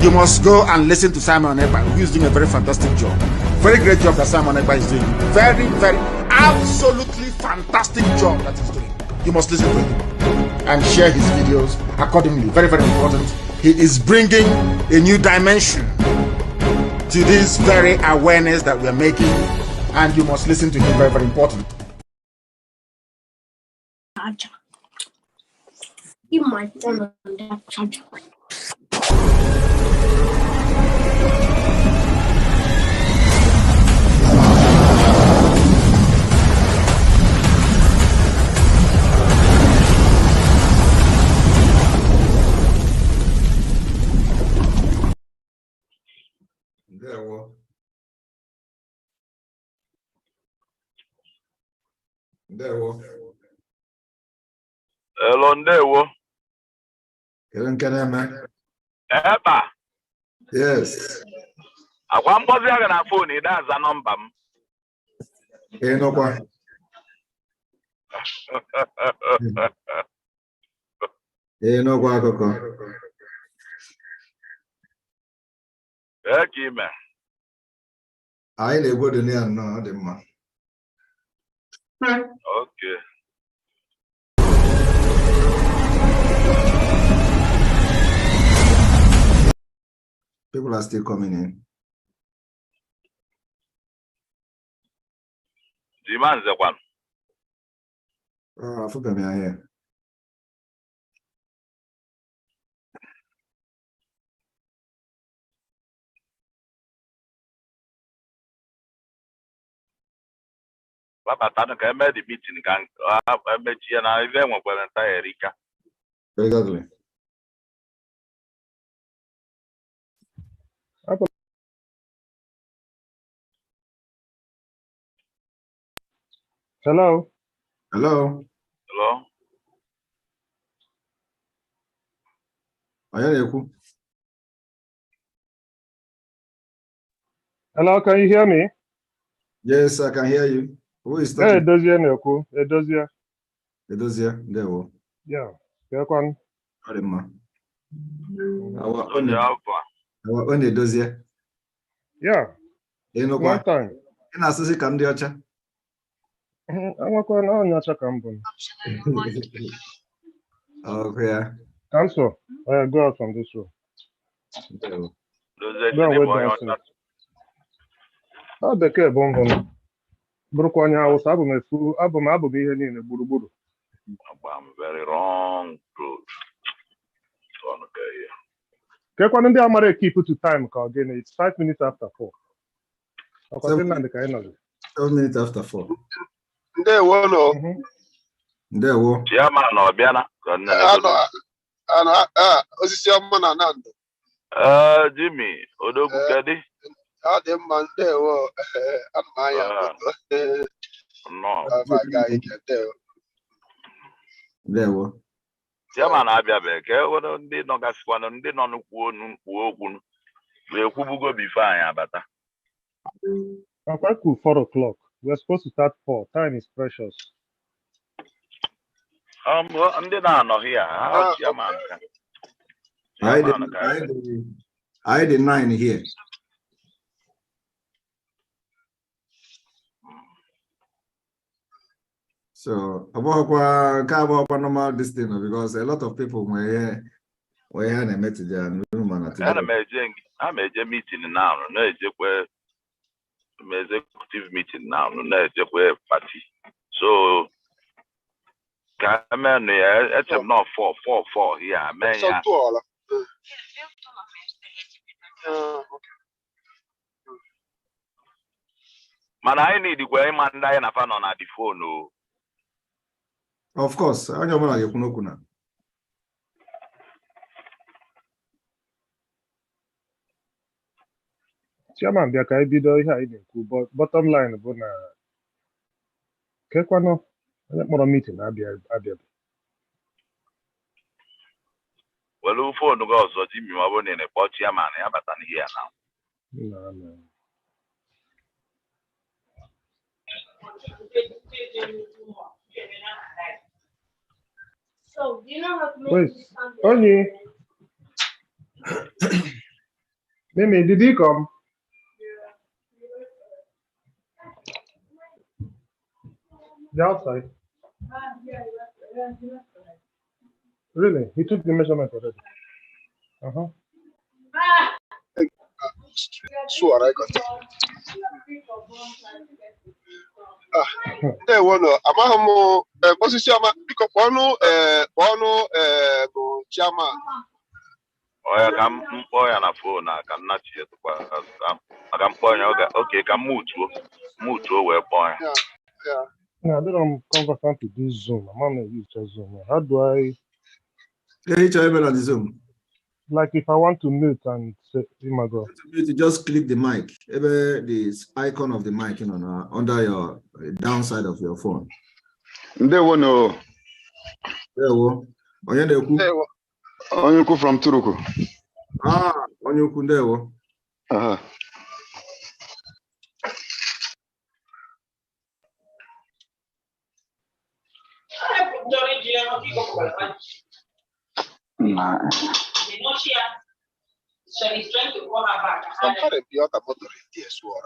you must go and listen to Simon Ekpa, who is doing a very fantastic job. Very great job that Simon Ekpa is doing. Very, very, absolutely fantastic job that he's doing. You must listen to him and share his videos accordingly. Very, very important. He is bringing a new dimension to this very awareness that we're making, and you must listen to him. Very, very important. You might want that charger. Hello, Ndewo. Eba. Yes. Agwa mbozi aga na phone that's a number. No kwa. No kwa koko. Kime. I na-egwo dị na no dị mma. Okay. People are still coming in. Demand the one. I forgot me here. Papa Tano can make the meeting gang. I bet you and I even went for entire Erika. Exactly. Hello. Hello. Hello. Hello, can you hear me? Yes, I can hear you. Who is Hey, talking? Edozie. Edozie. Edozie. There. Yeah. Welcome. Our own Edozie. Yeah. Long time. In Assisi Kandiocha. I'm going on your check. Okay. Cancel. Go out from this room. Go and wait downstairs. Oh, the care bomb. Brokwanya house. I'm here in Buruburu. I'm very wrong. Good. Okay, when they are keep it to time, again, it's 5 minutes after 4. 7 minutes after 4. There Ndewo. Chairman no biana. Osisi ọma na Nando. Jimmy, Odogu Kedi. Dem man ndewo. Anmaya. No. Ndewo. Chairman abia be ke wono ndi no gasikwana ndi no nukwu okwu. We kwubugo before anyị abata. Quite cool, 4 o'clock. We're supposed to start 4. Time is precious. Ndị na-anọ here. I did 9 here. So about normal this thing because a lot of people were here and met the I'm a meeting now. No executive meeting now. No party. So Cameron, it's not 4 here. Man, man, I need the way man die na fan on the phone. No. Of course, I know you kuna. Chairman, there can be the but bottom line, Bona. Kekwano, more meeting. Abia. Well, who phone goes so Jimmy Mabon in a pot chairman, but I'm here now. No. So, do you know how to make Wait, Onye. Mimi, did he come? The outside. Really? He took the measurement already. Sure, I got it. There one. Amahamo. Position. Because one. Chairman. Oya kam mpoya na phone can not hear to kam mpoya okay can mutuo we point. Yeah. No, they don't conversant to this Zoom. I'm not use just Zoom. How do I? Yeah, each other on the Zoom. Like if I want to mute and say, oh my God. You just click the mic, this icon of the mic, under your downside of your phone. There were no. There were. Onyuku from Turuku. Onyuku there were. Nah.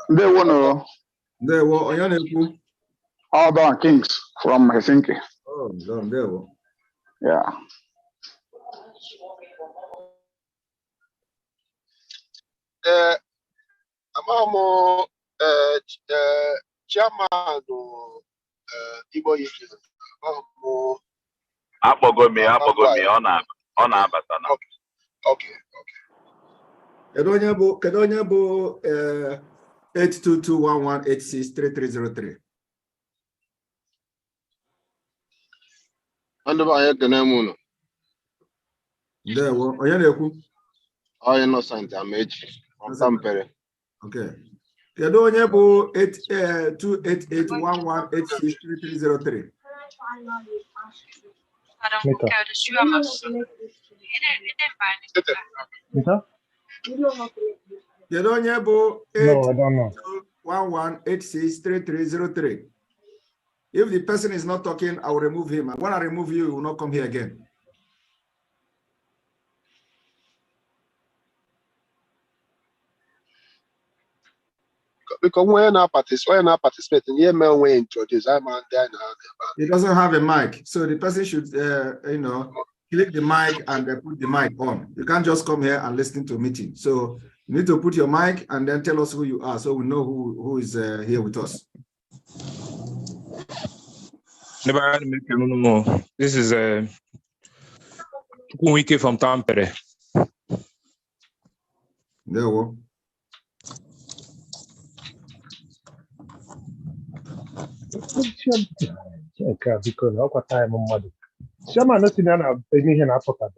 There were no. There were Onyuku. Other Kings from Helsinki. Oh, there were. Yeah. Amamo chairman Igbo Union. Apogo me on abatana. Okay. Kedonya bo 82211863303. Ando ba ya kenemuno. There were Onyaneku. Innocent Amechi from Tampere. Okay. Kedonya bo 28811863303. Mita? Kedonya bo No, I don't know. 811863303. If the person is not talking, I will remove him. And when I remove you, he will not come here again. Because when I participate in the mail way introduce, I'm on there now. He doesn't have a mic, so the person should, click the mic and put the mic on. You can't just come here and listen to a meeting. So you need to put your mic and then tell us who you are, so we know who is here with us. This is Wiki from Tampere. There we go. Because how time mother. Shama no tin na emi he na apota.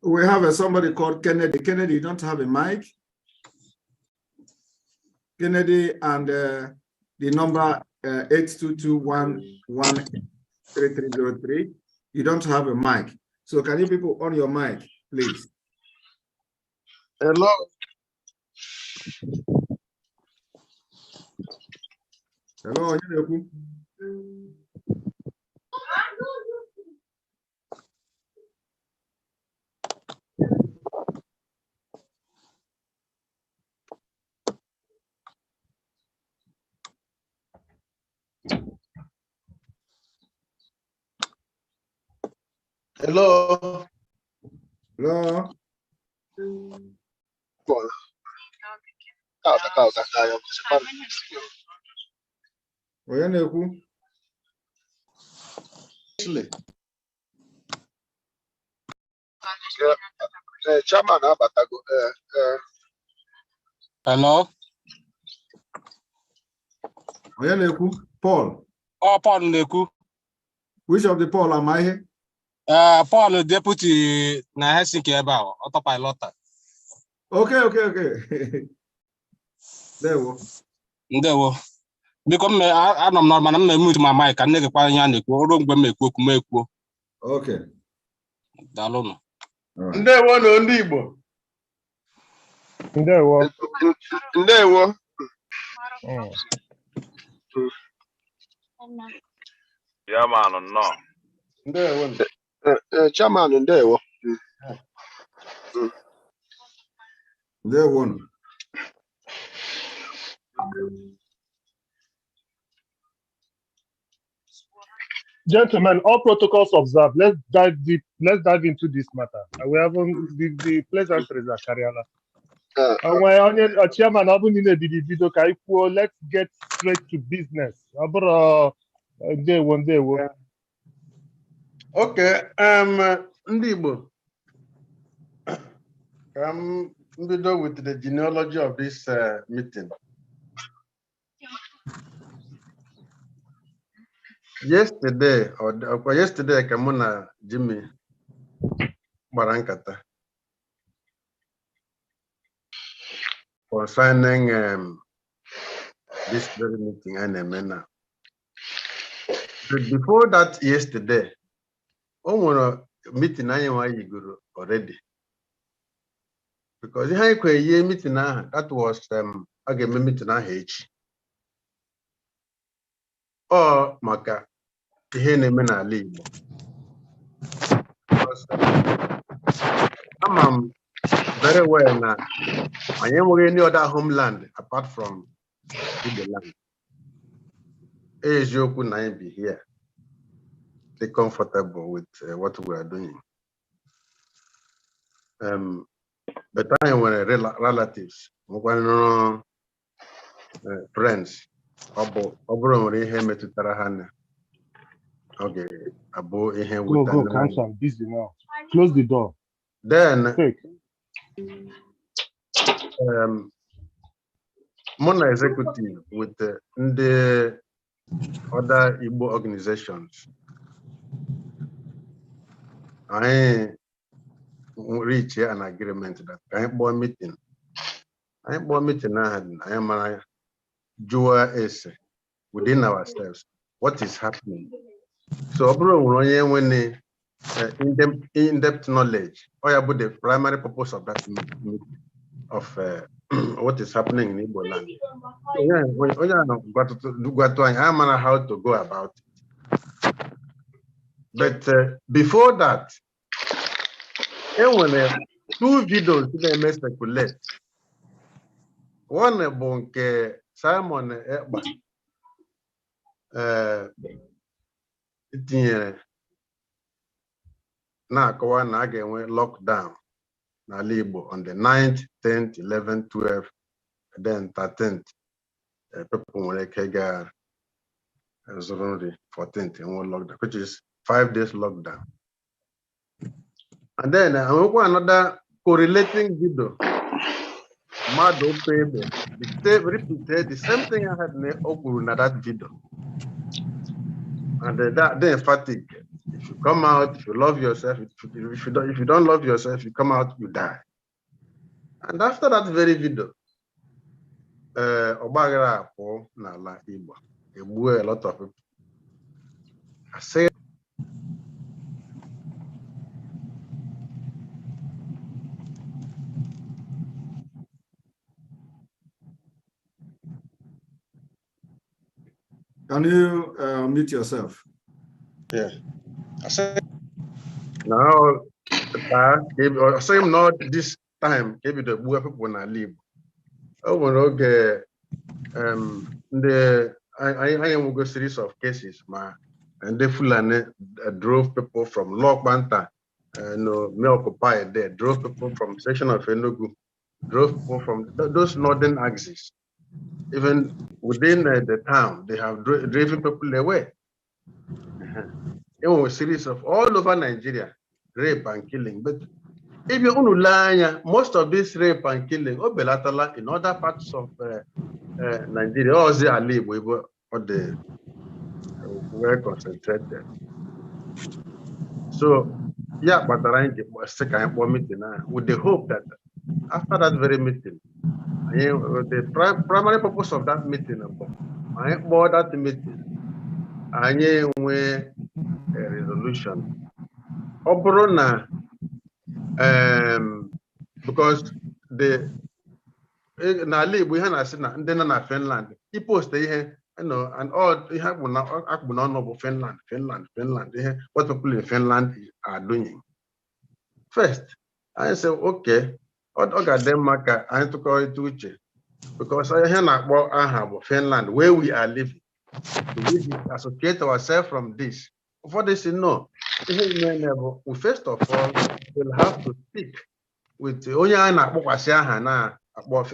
We have somebody called Kennedy. Kennedy, you don't have a mic. Kennedy and the number 822113303. You don't have a mic. So can you people on your mic, please? Hello. Hello. Hello. Hello. Chairman Abatago. Hello. Paul. Oh, Paul Neku. Which of the Paul am I here? Paul, deputy na Helsinki about autopilot. Okay. There we go. Because I'm not man, I'm mute my mic, and nigga pioneer, or don't make work. Okay. Dalon. Ndewo no ndị Igbo. Ndewo. Ndewo. Yeah, man, no. Ndewo. Chairman, ndewo. Ndewo. Gentlemen, all protocols observed. Let's dive deep. Let's dive into this matter. We haven't the pleasantries are carrying. Chairman, let's get straight to business. Okay, ndị Igbo. I'm with the genealogy of this meeting. Yesterday, Kamuna Jimmy Barankata concerning this very meeting and Emena. But before that, yesterday, a meeting I already. Because the meeting that was again meeting H. Or Maka Mena Igbo. I'm very well now. I am any other homeland apart from Igbo land. Ejoku na be here. Be comfortable with what we are doing. But I were relatives, friends. Okay, Go, counsel, I'm busy now. Close the door. Then, Mona executive with the other Igbo organizations. I reach an agreement that I am meeting. I am a Jua is within ourselves. What is happening? So, when in-depth knowledge, or about the primary purpose of that meeting, of what is happening in Igbo land. I don't know how to go about it. But before that, when two videos they speculate. One about Simon Ekpa. Na again lockdown na Igbo on the 9th, 10th, 11th, 12th, then 13th. People will get 14th and one lockdown, which is 5 days lockdown. And then another correlating video. Mado Pebe, repeated the same thing I had in that video. And that then fatigue. If you come out, if you love yourself, if you don't love yourself, you come out, you die. And after that very video, Obagara po na la Igbo, a lot of people. I say. Can you mute yourself? Yeah. I say now, I say not this time. Maybe the people na live. Oh, okay. I am go series of cases, and the Fulani drove people from Lokbanta, me occupy there, drove people from section of Enugu, drove people from those northern axes. Even within the town, they have driven people away. It was a series of all over Nigeria, rape and killing. But if you lie, most of this rape and killing, in other parts of Nigeria, or they are live or they were concentrated. So, yeah, but the second meeting with the hope that after that very meeting, the primary purpose of that meeting, I bought that meeting. I a resolution. Obrona, because the na we have na Finland. People stay here, you know, and all they have no Finland. What people in Finland are doing. First, I said, okay, what Denmark I have to call it to because I have Finland where we are living. We associate ourselves from this. For this, no. We first of all will have to speak with only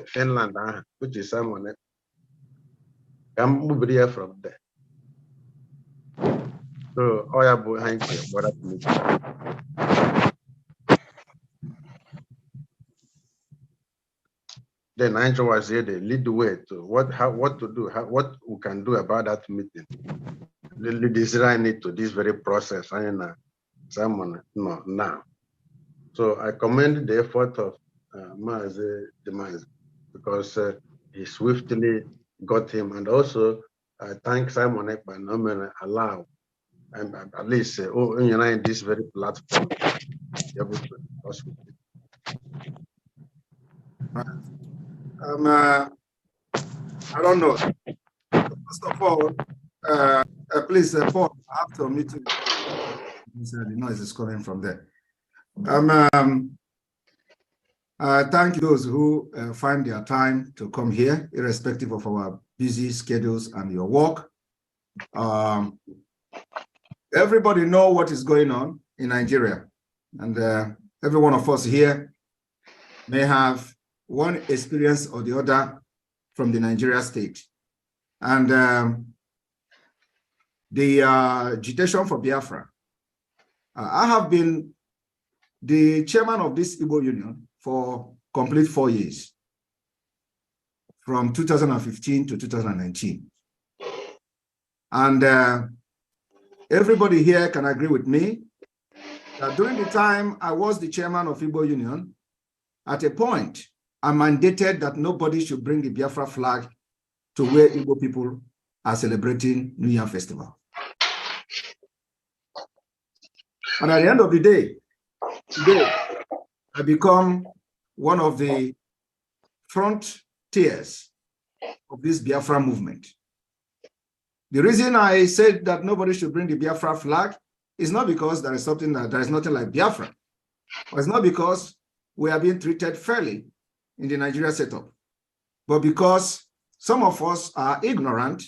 Finland, which is someone. I'm moving here from there. So I have behind then Angel was here, they lead the way to what to do, what we can do about that meeting. The design it to this very process. Someone now. So I commend the effort of Maze Demise because he swiftly got him, and also I thank Simon Ekpa allow and at least in this very platform. I don't know. First of all, please, Paul, I have to meet you. The noise is coming from there. Thank those who find their time to come here, irrespective of our busy schedules and your work. Everybody know what is going on in Nigeria, and every one of us here may have one experience or the other from the Nigeria state. And the agitation for Biafra. I have been the chairman of this Igbo Union for complete 4 years, from 2015 to 2019. And everybody here can agree with me that during the time I was the chairman of Igbo Union, at a point, I mandated that nobody should bring the Biafra flag to where Igbo people are celebrating New Year Festival. And at the end of the day, today, I become one of the frontiers of this Biafra movement. The reason I said that nobody should bring the Biafra flag is not because there is nothing like Biafra. It's not because we are being treated fairly in the Nigeria setup, but because some of us are ignorant,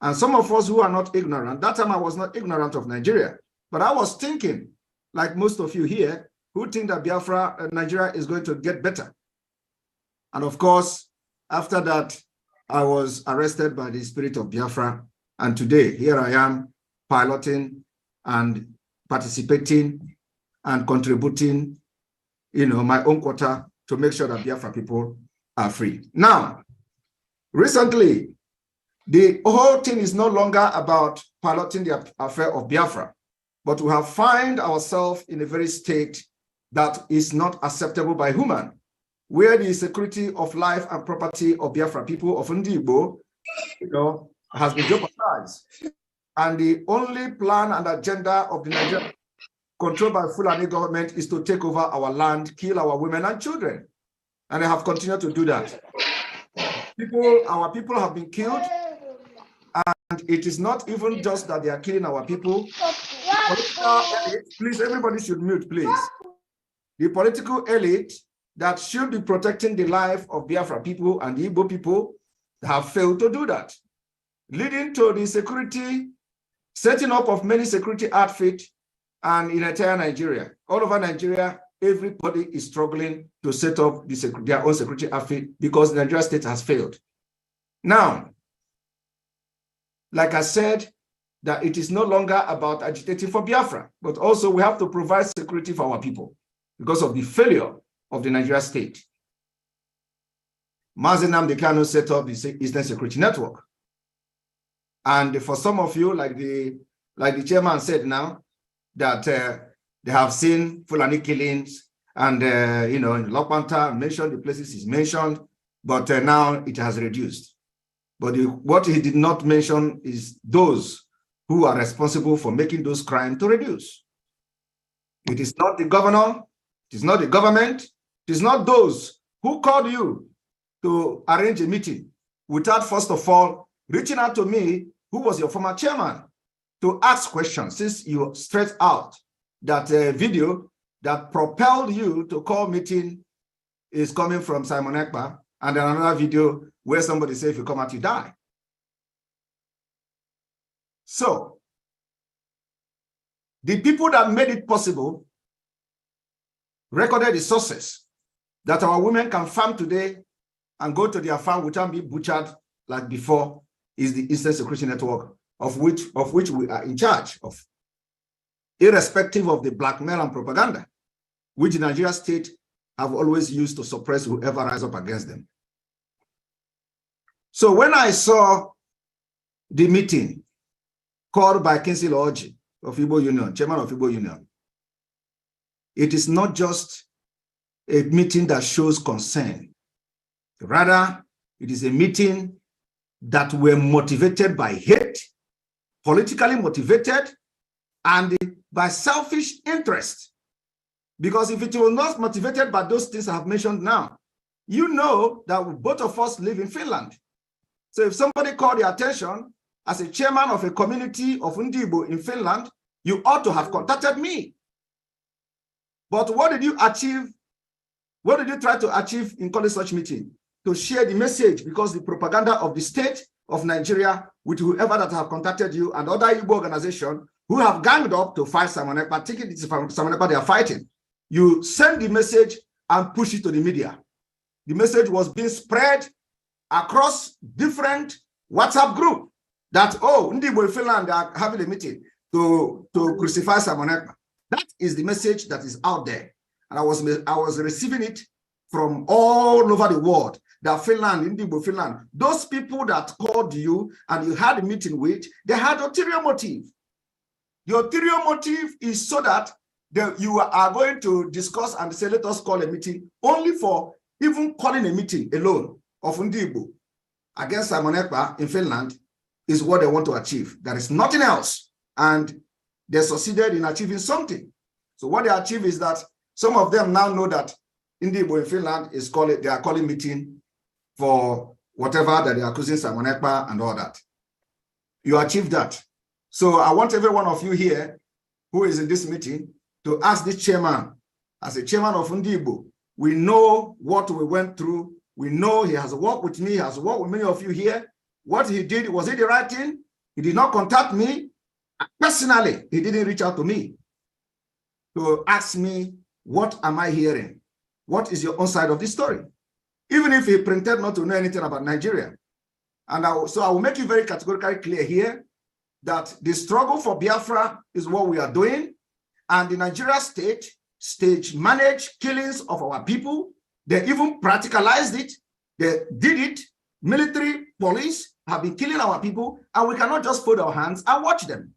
and some of us who are not ignorant, that time I was not ignorant of Nigeria, but I was thinking, like most of you here, who think that Biafra, Nigeria is going to get better. And of course, after that, I was arrested by the spirit of Biafra. And today, here I am piloting and participating and contributing, my own quota to make sure that Biafra people are free. Now, recently, the whole thing is no longer about piloting the affair of Biafra, but we have found ourselves in a very state that is not acceptable by human, where the security of life and property of Biafra people of Igbo, has been jeopardized. And the only plan and agenda of the Nigerian controlled by Fulani government is to take over our land, kill our women and children. And they have continued to do that. Our people have been killed. And it is not even just that they are killing our people. Please, everybody should mute, please. The political elite that should be protecting the life of Biafra people and the Igbo people have failed to do that, leading to the setting up of many security outfits and in entire Nigeria. All over Nigeria, everybody is struggling to set up their own security outfit because the Nigeria state has failed. Now, like I said, that it is no longer about agitating for Biafra, but also we have to provide security for our people because of the failure of the Nigeria state. Mazi Nnamdi Kanu set up the Eastern Security Network. And for some of you, like the chairman said now, that they have seen Fulani killings and, in Lokpanta mentioned the places is mentioned, but now it has reduced. But what he did not mention is those who are responsible for making those crimes to reduce. It is not the governor, it is not the government, it is not those who called you to arrange a meeting without, first of all, reaching out to me, who was your former chairman, to ask questions, since you straight out that video that propelled you to call meeting is coming from Simon Ekpa, and then another video where somebody says, if you come out, you die. So, the people that made it possible recorded the sources that our women can farm today and go to their farm without being butchered like before is the Eastern Security Network, of which we are in charge of, irrespective of the blackmail and propaganda, which the Nigeria state have always used to suppress whoever rise up against them. So when I saw the meeting called by Kingsley Orji of Igbo Union, chairman of Igbo Union, it is not just a meeting that shows concern. Rather, it is a meeting that were motivated by hate, politically motivated, and by selfish interest. Because if it was not motivated by those things I have mentioned now, you know that both of us live in Finland. So if somebody called your attention as a chairman of a community of Igbo in Finland, you ought to have contacted me. But what did you achieve? What did you try to achieve in calling such meeting? To share the message, because the propaganda of the state of Nigeria with whoever that have contacted you and other Igbo organizations who have ganged up to fight Simon Ekpa, taking it from Simon Ekpa, they are fighting. You send the message and push it to the media. The message was being spread across different WhatsApp groups that, oh, Igbo in Finland are having a meeting to crucify Simon Ekpa. That is the message that is out there. And I was receiving it from all over the world, that Finland, Igbo Finland, those people that called you and you had a meeting with, they had ulterior motive. The ulterior motive is so that you are going to discuss and say, let us call a meeting, only for even calling a meeting alone of Igbo against Simon Ekpa in Finland is what they want to achieve. There is nothing else. And they succeeded in achieving something. So what they achieve is that some of them now know that Igbo in Finland is they are calling meeting for whatever that they are accusing Simon Ekpa and all that. You achieved that. So I want every one of you here who is in this meeting to ask this chairman, as a chairman of Igbo, we know what we went through. We know he has worked with me, he has worked with many of you here. What he did, was it the right thing? He did not contact me. Personally, he didn't reach out to me to ask me, what am I hearing? What is your own side of the story? Even if he pretended not to know anything about Nigeria. And so I will make it very categorically clear here that the struggle for Biafra is what we are doing. And the Nigeria state managed killings of our people. They even practicalized it. They did it. Military, police have been killing our people, and we cannot just fold our hands and watch them.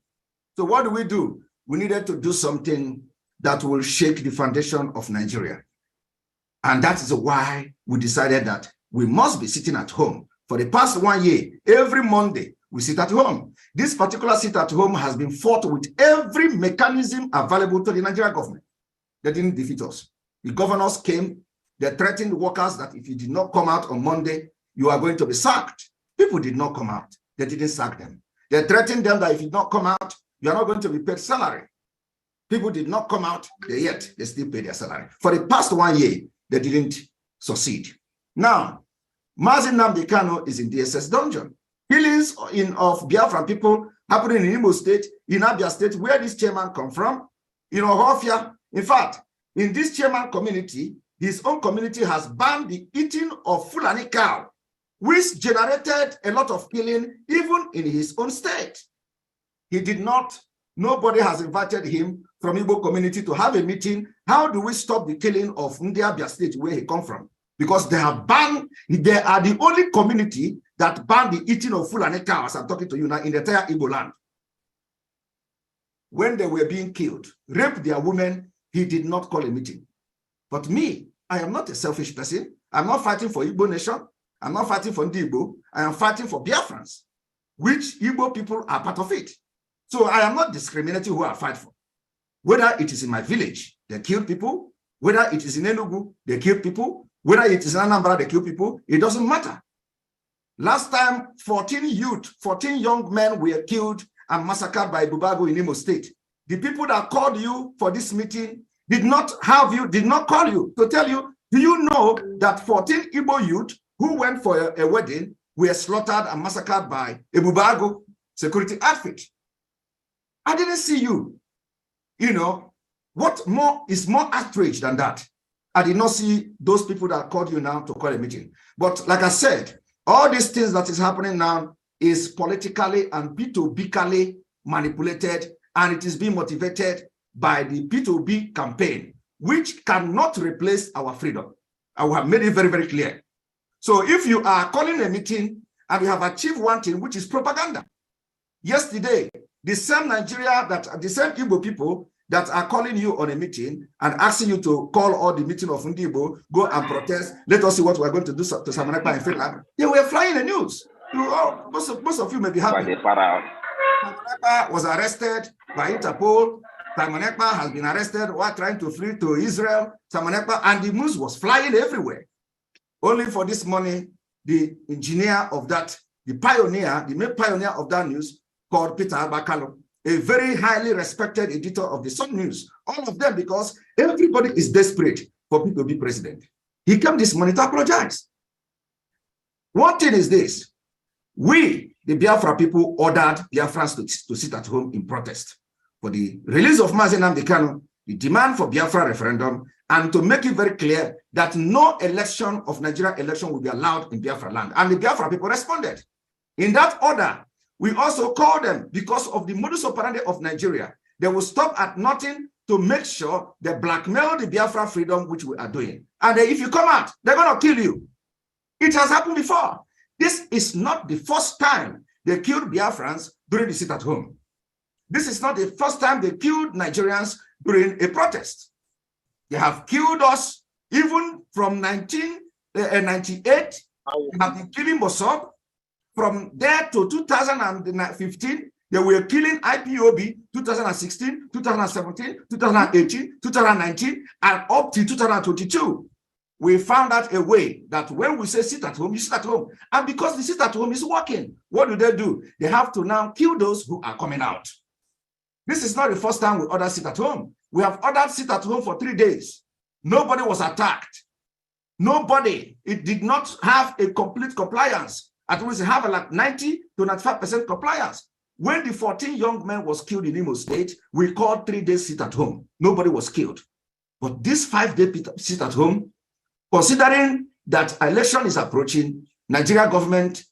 So what do? We needed to do something that will shake the foundation of Nigeria. And that is why we decided that we must be sitting at home. For the past 1 year, every Monday, we sit at home. This particular sit at home has been fought with every mechanism available to the Nigerian government. They didn't defeat us. The governors came, they threatened workers that if you did not come out on Monday, you are going to be sacked. People did not come out. They didn't sack them. They threatened them that if you did not come out, you are not going to be paid salary. People did not come out, yet they still pay their salary. For the past 1 year, they didn't succeed. Now, Mazi Nnamdi Kanu is in DSS dungeon. Killings of Biafran people happening in Imo State, in Abia State, where this chairman come from, in Ohofia. In fact, in this chairman community, his own community has banned the eating of Fulani cow, which generated a lot of killing even in his own state. He did not, nobody has invited him from Igbo community to have a meeting. How do we stop the killing of Abia State where he come from? Because they have banned, they are the only community that banned the eating of Fulani cows, I'm talking to you now, in the entire Igbo land. When they were being killed, raped their women, he did not call a meeting. But me, I am not a selfish person. I'm not fighting for Igbo nation. I'm not fighting for Igbo. I am fighting for Biafrans, which Igbo people are part of it. So I am not discriminating who I fight for. Whether it is in my village, they kill people. Whether it is in Enugu, they kill people. Whether it is in Anambra, they kill people. It doesn't matter. Last time, 14 young men were killed and massacred by Bubago in Imo State. The people that called you for this meeting did not call you to tell you, do you know that 14 Igbo youth who went for a wedding were slaughtered and massacred by a Bubago security outfit? I didn't see you. You know, what more is more outrage than that? I did not see those people that called you now to call a meeting. But like I said, all these things that is happening now is politically and P2B-cally manipulated, and it is being motivated by the P2B campaign, which cannot replace our freedom. I will have made it very, very clear. So if you are calling a meeting and you have achieved one thing, which is propaganda. Yesterday, the same the same Igbo people that are calling you on a meeting and asking you to call all the meeting of Igbo, go and protest, let us see what we're going to do to Samanekpa in Finland. They were flying the news. Most of you may be happy. Samanekpa was arrested by Interpol. Samanekpa has been arrested while trying to flee to Israel. Samanekpa, and the news was flying everywhere. Only for this morning, the engineer of that, the main pioneer of that news, called Peter Abakalo, a very highly respected editor of the Sun News, all of them, because everybody is desperate for people to be president. He came this morning to apologize. One thing is this: we, the Biafra people, ordered Biafrans to sit at home in protest for the release of Mazi Nnamdi Kanu, the demand for Biafra referendum, and to make it very clear that no election of Nigeria election will be allowed in Biafra land. And the Biafra people responded. In that order, we also call them, because of the modus operandi of Nigeria, they will stop at nothing to make sure they blackmail the Biafra freedom, which we are doing. And if you come out, they're going to kill you. It has happened before. This is not the first time they killed Biafrans during the sit at home. This is not the first time they killed Nigerians during a protest. They have killed us even from 1998. They have been killing Mossad. From there to 2015, they were killing IPOB 2016, 2017, 2018, 2019, and up to 2022. We found out a way that when we say sit at home, you sit at home. And because the sit at home is working, what do? They have to now kill those who are coming out. This is not the first time we ordered sit at home. We have ordered sit at home for 3 days. Nobody was attacked. Nobody. It did not have a complete compliance. At least have like 90 to 95% compliance. When the 14 young men was killed in Imo State, we called 3 days sit at home. Nobody was killed. But this 5-day sit at home, considering that election is approaching, Nigeria government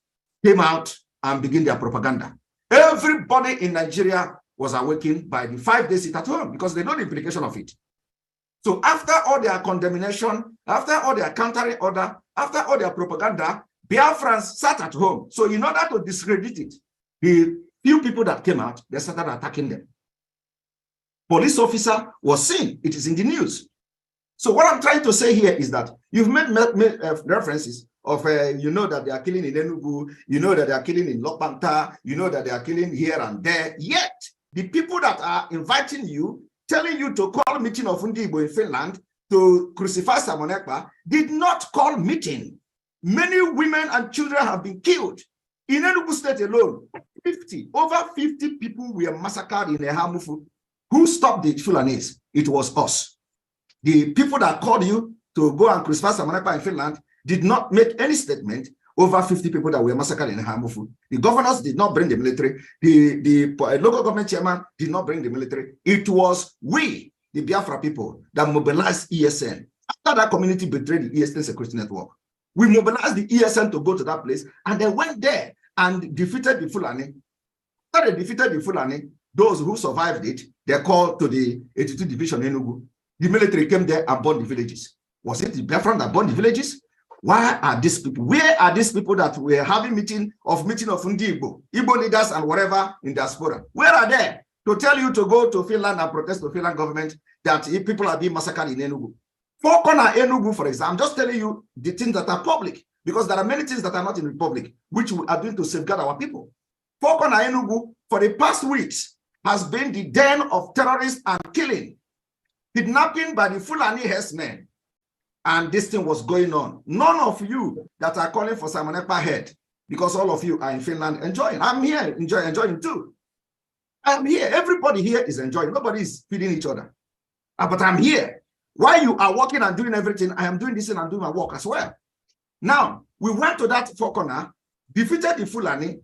came out and began their propaganda. Everybody in Nigeria was awakened by the 5-day sit at home because they know the implication of it. So after all their condemnation, after all their countering order, after all their propaganda, Biafrans sat at home. So in order to discredit it, the few people that came out, they started attacking them. Police officer was seen. It is in the news. So what I'm trying to say here is that you've made references of, you know that they are killing in Enugu, you know that they are killing in Lokbanta, you know that they are killing here and there. Yet, the people that are inviting you, telling you to call meeting of Igbo in Finland to crucify Samanekpa, did not call meeting. Many women and children have been killed. In Enugu State alone, over 50 people were massacred in Ehamufu. Who stopped the Fulanis? It was us. The people that called you to go and crucify Samanekpa in Finland did not make any statement. Over 50 people that were massacred in Ehamufu. The governors did not bring the military. The local government chairman did not bring the military. It was we, the Biafra people, that mobilized ESN. After that community betrayed the ESN security network, we mobilized the ESN to go to that place, and they went there and defeated the Fulani. After they defeated the Fulani, those who survived it, they called to the 82 Division Enugu. The military came there and burned the villages. Was it the Biafran that burned the villages? Why are these people? Where are these people that were having meeting of Igbo leaders and whatever in diaspora? Where are they to tell you to go to Finland and protest the Finland government that people are being massacred in Enugu? Four Corner Enugu, for example, I'm just telling you the things that are public. because there are many things that are not in the public, which we are doing to safeguard our people. Fokona Enugu, for the past weeks, has been the den of terrorists and killing, kidnapping by the Fulani herdsmen. And this thing was going on. None of you that are calling for Simon Ekpa head, because all of you are in Finland enjoying. I'm here enjoying too. I'm here. Everybody here is enjoying. Nobody is feeding each other. But I'm here. While you are working and doing everything, I am doing this and I'm doing my work as well. Now, we went to that four corner, defeated the Fulani,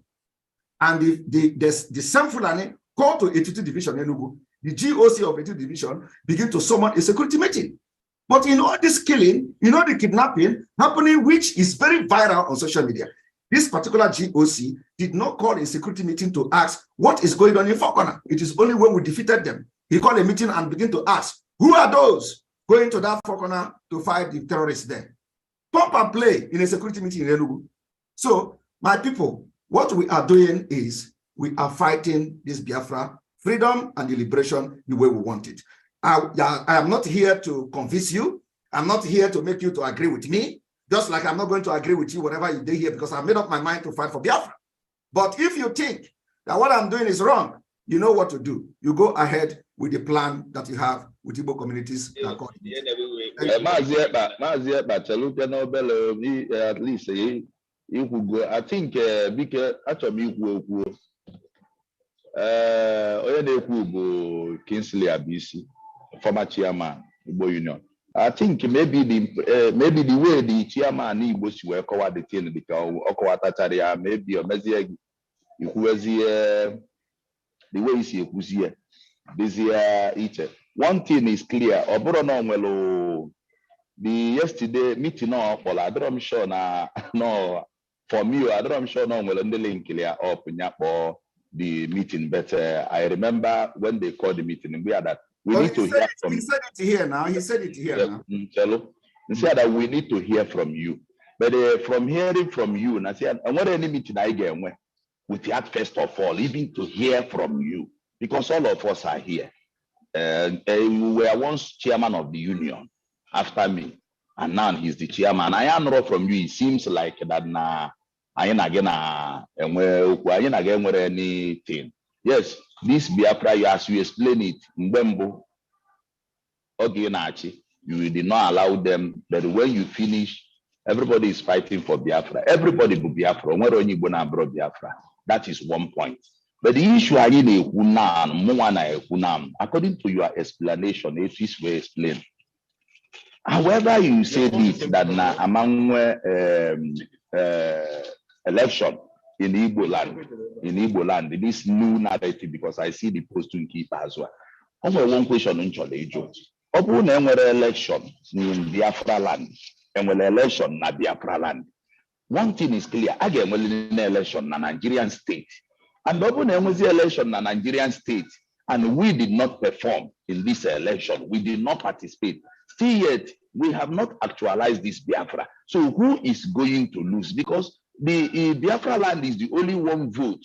and the same Fulani called to 82 Division Enugu. The GOC of 82 Division begin to summon a security meeting. But in all this killing, you know, the kidnapping happening, which is very viral on social media, this particular GOC did not call a security meeting to ask what is going on in Fokona. It is only when we defeated them. He called a meeting and began to ask, who are those going to that Fokona to fight the terrorists there? Pump and play in a security meeting in Enugu. So, my people, what we are doing is we are fighting this Biafra freedom and the liberation the way we want it. I am not here to convince you. I'm not here to make you to agree with me, just like I'm not going to agree with you whatever you do here, because I've made up my mind to fight for Biafra. But if you think that what I'm doing is wrong, you know what to do. You go ahead with the plan that you have with Igbo communities. At least you could go. I think because actually Kingsley Abisi, former chairman Igbo Union. I think maybe the way the chairman Igbo were covered the thing because Okawataria maybe or Meziag the way you see Kusia this year each. One thing is clear, Oborono the yesterday meeting up for I don't sure no for me, I don't sure no well the link clear up in the meeting, but I remember when they called the meeting, we had that we need to hear from you. He said it here now. He said it here now. He said that we need to hear from you. But from hearing from you, and I said, and what any meeting I get with that first of all, even to hear from you, because all of us are here. You were once chairman of the union after me, and now he's the chairman. I am not from you. It seems like that now. I ain't again anything. Yes, this Biafra, as you explain it, Mbembo, you did not allow them, but when you finish, everybody is fighting for Biafra. Everybody will Biafra. That is one point. But the issue according to your explanation, it is well explained. However, you said it that among election in Igbo land, this new narrative, because I see the post to keep as well. Only one question in Cholejo. Open election in Biafra land, and when election na Biafra land. One thing is clear, again, when in election na Nigerian state, and open election na Nigerian state, and we did not perform in this election. We did not participate. Still yet, we have not actualized this Biafra. So who is going to lose? Because the Biafra land is the only one vote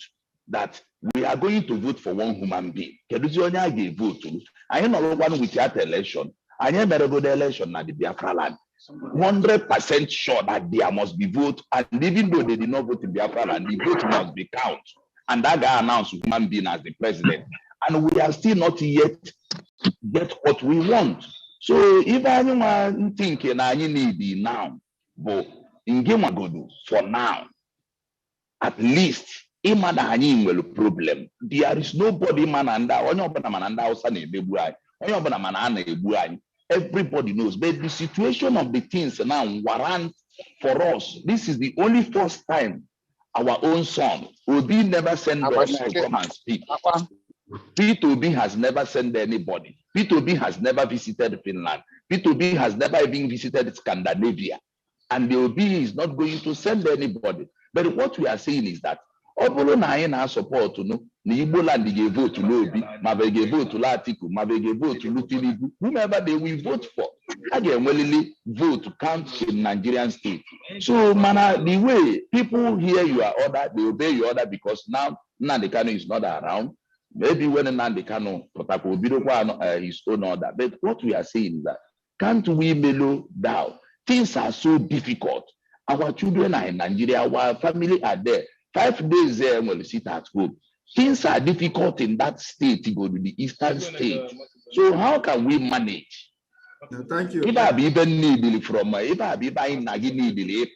that we are going to vote for one human being. Vote. I am not one with that election. I am a good election at the Biafra land. 100% sure that there must be vote, and even though they did not vote in Biafra land, the vote must be counted. And that guy announced human being as the president. And we are still not yet get what we want. So if anyone thinking I need now, but in Gemagodu for now, at least a problem. There is nobody everybody knows. But the situation of the things now warrant for us. This is the only first time our own son Obi never sent us to come and speak. P2B has never sent anybody. P2B has never visited Finland. P2B has never even visited Scandinavia. And the OB is not going to send anybody. But what we are saying is that Obolo na support to no Igbo land they vote to Obi, Mabege vote to Latiku, Mabege vote to Lutinibu, whomever they will vote for. Again, willingly vote to count in Nigerian state. So, man, the way people hear your order, they obey your order because now Nandekano is not around. Maybe when Nandekano protocol his own order. But what we are saying is that can't we mellow down? Things are so difficult. Our children are in Nigeria. Our family are there. 5 days there will sit at home. Things are difficult in that state to go to the eastern state. So how can we manage? No, thank you. If I be even needle from if I be buying nagi needle,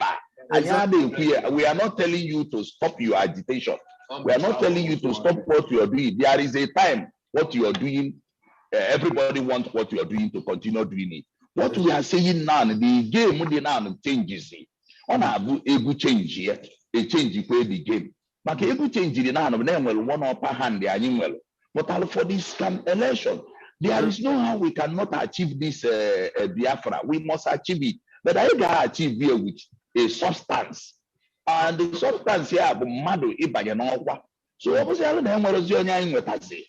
we are not telling you to stop your agitation. We are not telling you to stop what you are doing. There is a time what you are doing. Everybody wants what you are doing to continue doing it. What we are saying now, the game now changes. On a good change here, a change the game. But a good change the now of one upper hand the animal. But for this election, there is no how we cannot achieve this Biafra. We must achieve it. But I can achieve here with a substance. And the substance here, Mado Ibayanova. So obviously, I don't know what I say.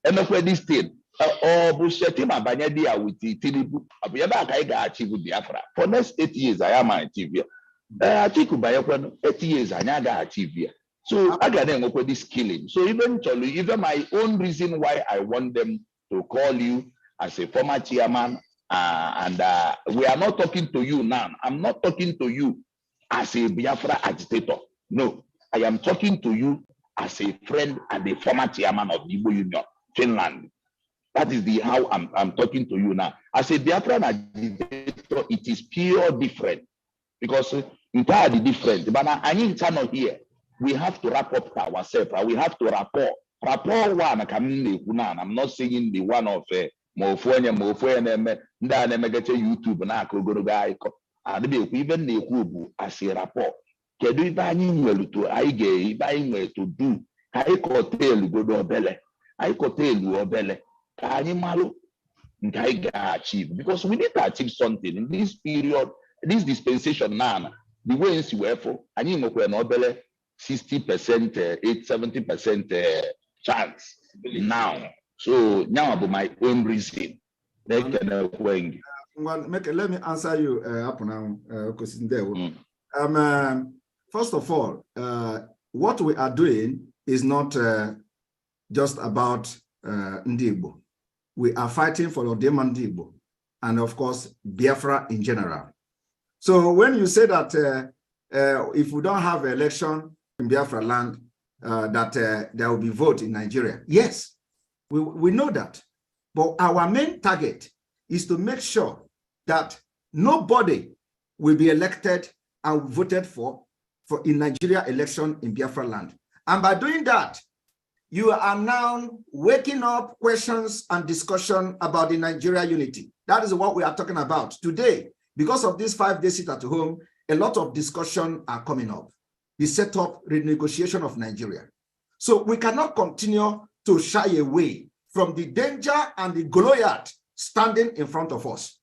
And this thing, or Bushetima Banyadia with the Tilibu, I achieve with Biafra. For next 8 years, I am achieve here. I think by 8 years, I never achieve here. So I got them with this killing. So eventually, even my own reason why I want them to call you as a former chairman, we are not talking to you now. I'm not talking to you as a Biafra agitator. No, I am talking to you as a friend and the former chairman of the Igbo Union, Finland. That is how I'm talking to you now. As a Biafran agitator, it is pure different because entirely different. But I need to know here. We have to wrap up ourselves. We have to rapport. Rapport one, I'm not saying the one of Mofonia, YouTube, and even the Kubu as a rapport. Can do it to I gay, buying to do. I could tell you go belle. I could tell you belle. Animal, I achieve because we need to achieve something in this period, this dispensation now. The way you were for, I need no belle. 60%, 70% chance now. So now about my own reason. Let me answer you up now, first of all, what we are doing is not just about Igbo. We are fighting for Odema Igbo and of course Biafra in general. So when you say that if we don't have an election in Biafra land, that there will be vote in Nigeria. Yes, we know that. But our main target is to make sure that nobody will be elected and voted for in Nigeria election in Biafra land. And by doing that, you are now waking up questions and discussion about the Nigeria unity. That is what we are talking about today. Because of this 5-day sit at home, a lot of discussion are coming up. The setup, renegotiation of Nigeria. So we cannot continue to shy away from the danger and the Goliath standing in front of us.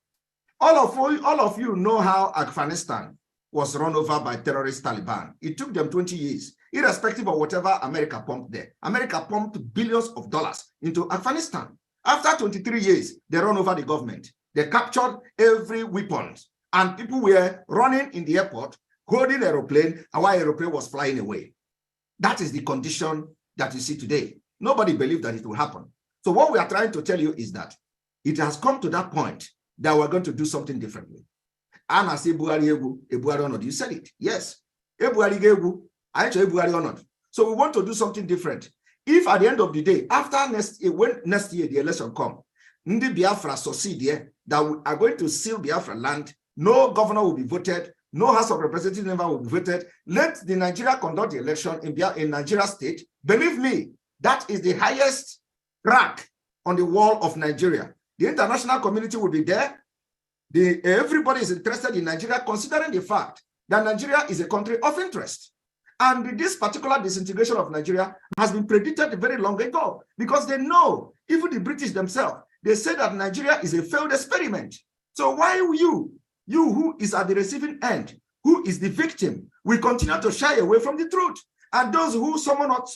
All of you know how Afghanistan was run over by terrorist Taliban. It took them 20 years, irrespective of whatever America pumped there. America pumped billions of dollars into Afghanistan. After 23 years, they run over the government. They captured every weapon, and people were running in the airport, holding aeroplane, and while aeroplane was flying away. That is the condition that you see today. Nobody believed that it will happen. So what we are trying to tell you is that it has come to that point that we're going to do something differently. And I say, you said it. Yes. So we want to do something different. If at the end of the day, after next year, when next year the election comes, Ndi Biafra succeed here, that we are going to seal Biafra land, no governor will be voted, no House of Representatives member will be voted. Let the Nigeria conduct the election in Nigeria state. Believe me, that is the highest crack on the wall of Nigeria. The international community will be there. Everybody is interested in Nigeria, considering the fact that Nigeria is a country of interest. And this particular disintegration of Nigeria has been predicted very long ago, because they know, even the British themselves, they say that Nigeria is a failed experiment. So why you who is at the receiving end, who is the victim, will continue to shy away from the truth? And those who summon not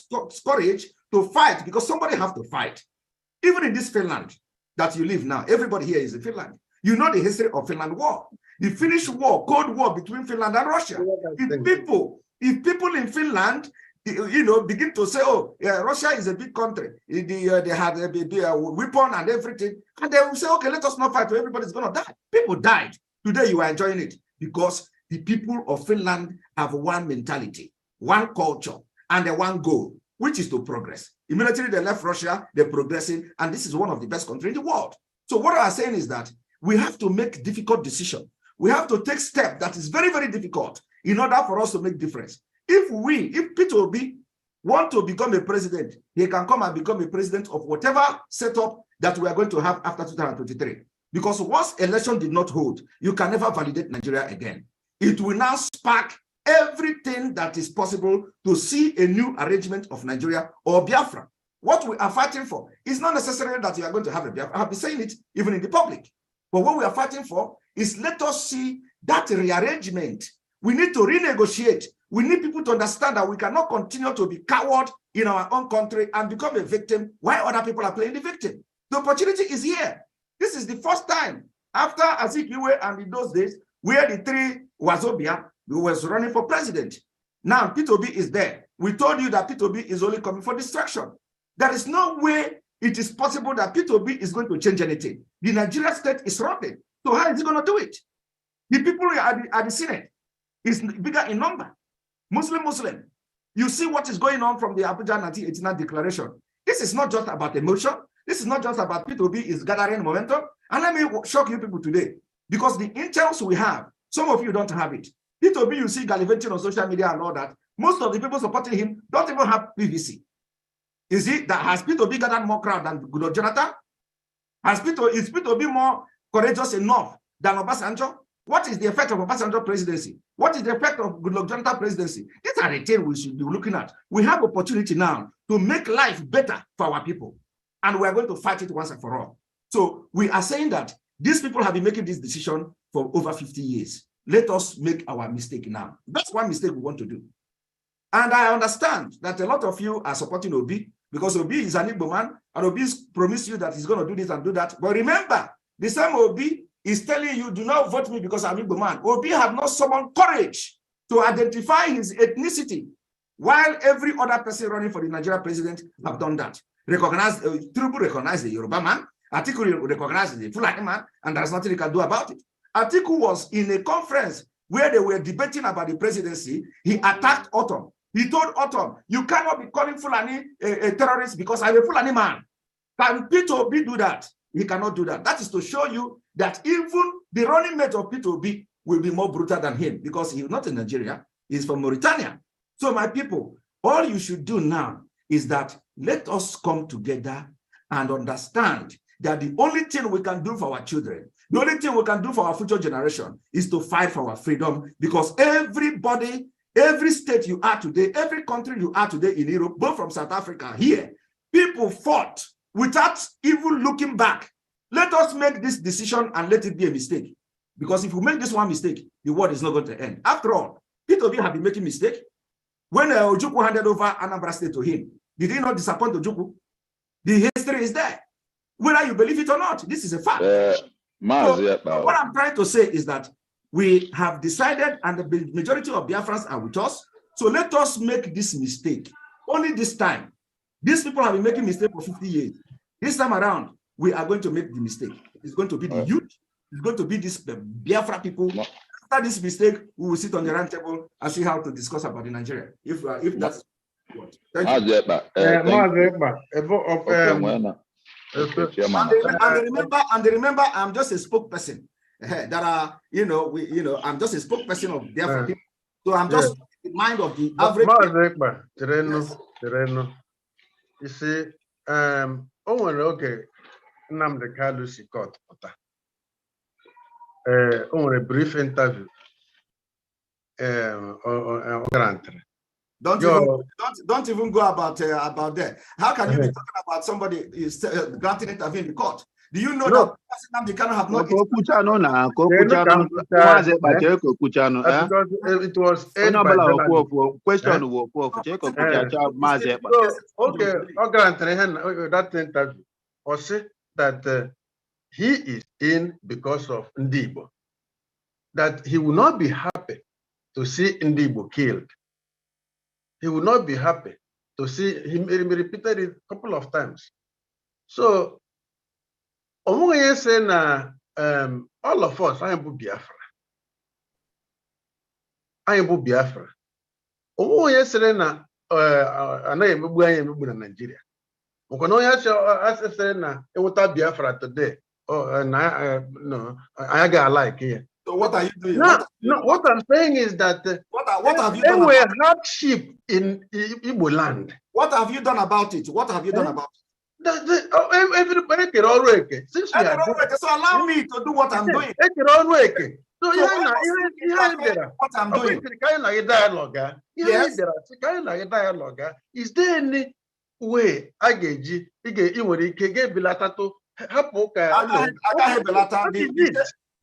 courage to fight, because somebody have to fight. Even in this Finland that you live now, everybody here is in Finland. You know the history of Finland War, the Finnish War, Cold War between Finland and Russia. If people in Finland, begin to say, oh, yeah, Russia is a big country, they had a weapon and everything, and they will say, okay, let us not fight, everybody's going to die. People died. Today you are enjoying it because the people of Finland have one mentality, one culture, and one goal, which is to progress. Immediately they left Russia, they're progressing, and this is one of the best countries in the world. So what I'm saying is that we have to make difficult decisions. We have to take steps that is very, very difficult in order for us to make difference. If Peter Obi want to become a president, he can come and become a president of whatever setup that we are going to have after 2023. Because once election did not hold, you can never validate Nigeria again. It will now spark everything that is possible to see a new arrangement of Nigeria or Biafra. What we are fighting for is not necessarily that you are going to have a Biafra. I have been saying it even in the public. But what we are fighting for is let us see that rearrangement. We need to renegotiate. We need people to understand that we cannot continue to be coward in our own country and become a victim while other people are playing the victim. The opportunity is here. This is the first time after Azikiwe and in those days where the three Wazobia was running for president. Now Peter Obi is there. We told you that Peter Obi is only coming for distraction. There is no way it is possible that Peter Obi is going to change anything. The Nigerian state is rotten. So how is he going to do it? The people at the Senate is bigger in number. Muslim. You see what is going on from the Abuja 1989 declaration. This is not just about emotion. This is not just about Peter Obi is gathering momentum. And let me shock you people today, because the intels we have, some of you don't have it. Peter Obi, you see gallivanting on social media and all that. Most of the people supporting him don't even have PVC. Is it that has Peter Obi gathered more crowd than Goodluck Jonathan? Is Peter Obi more courageous enough than Obasanjo? What is the effect of Obasanjo presidency? What is the effect of Goodluck Jonathan presidency? These are the things we should be looking at. We have opportunity now to make life better for our people. And we are going to fight it once and for all. So we are saying that these people have been making this decision for over 50 years. Let us make our mistake now. That's one mistake we want to do. And I understand that a lot of you are supporting Obi because Obi is an Igbo man and Obi promised you that he's going to do this and do that. But remember, the same Obi is telling you, do not vote me because I'm Igbo man. Obi have not summoned courage to identify his ethnicity, while every other person running for the Nigerian president have done that. Tinubu recognized the Yoruba man, Atiku recognized the Fulani man, and there's nothing he can do about it. Atiku was in a conference where they were debating about the presidency. He attacked Autumn. He told Autumn, you cannot be calling Fulani a terrorist because I'm a Fulani man. Can Peter Obi do that? He cannot do that. That is to show you that even the running mate of Peter Obi will be more brutal than him because he's not in Nigeria, he's from Mauritania. So my people, all you should do now is that let us come together and understand that the only thing we can do for our children, the only thing we can do for our future generation is to fight for our freedom, because everybody, every state you are today, every country you are today in Europe, both from South Africa here, people fought without even looking back. Let us make this decision and let it be a mistake. Because if we make this one mistake, the world is not going to end. After all, Peter Obi have been making mistakes. When Ojukwu handed over Anambra State to him, did he not disappoint Ojukwu? The history is there. Whether you believe it or not, this is a fact. So what I'm trying to say is that we have decided, and the majority of Biafrans are with us, so let us make this mistake. Only this time. These people have been making mistakes for 50 years. This time around, we are going to make the mistake. It's going to be the youth. It's going to be this Biafra people. After this mistake, we will sit on the round table and see how to discuss about the Nigeria. If that's what. Thank you. And remember, I'm just a spokesperson. That are, I'm just a spokesperson of Biafra people. So I'm just in the mind of the average. You see, okay, Nnamdi Kanu si court. On a brief interview. Don't even go about that. How can you be talking about somebody is granting interview in the court? Do you know that Nnamdi Kanu have not? Because it was aimed by that interview was said that he is in because of Ndibo. That he will not be happy to see Ndibo killed. He will not be happy to see him. He repeated it a couple of times. So, saying all of us, I am Biafra. anyị bụ Biafra. Onwe onye sịrị na anaghị emegbu anyị emegbu na Nigeria. Maka na onye sịrị na enweta Biafra today, no, I got like here. So what are you doing? No, what I'm saying is that what have you done? There were hardship in Igbo land. What have you done about it? What have you done about it? Everybody can all work. Since we are so allow me to do what I'm doing. So what I'm doing. Kind of dialogue. Yes. Kind of dialogue. Is there any way I get you? Get Bilatato.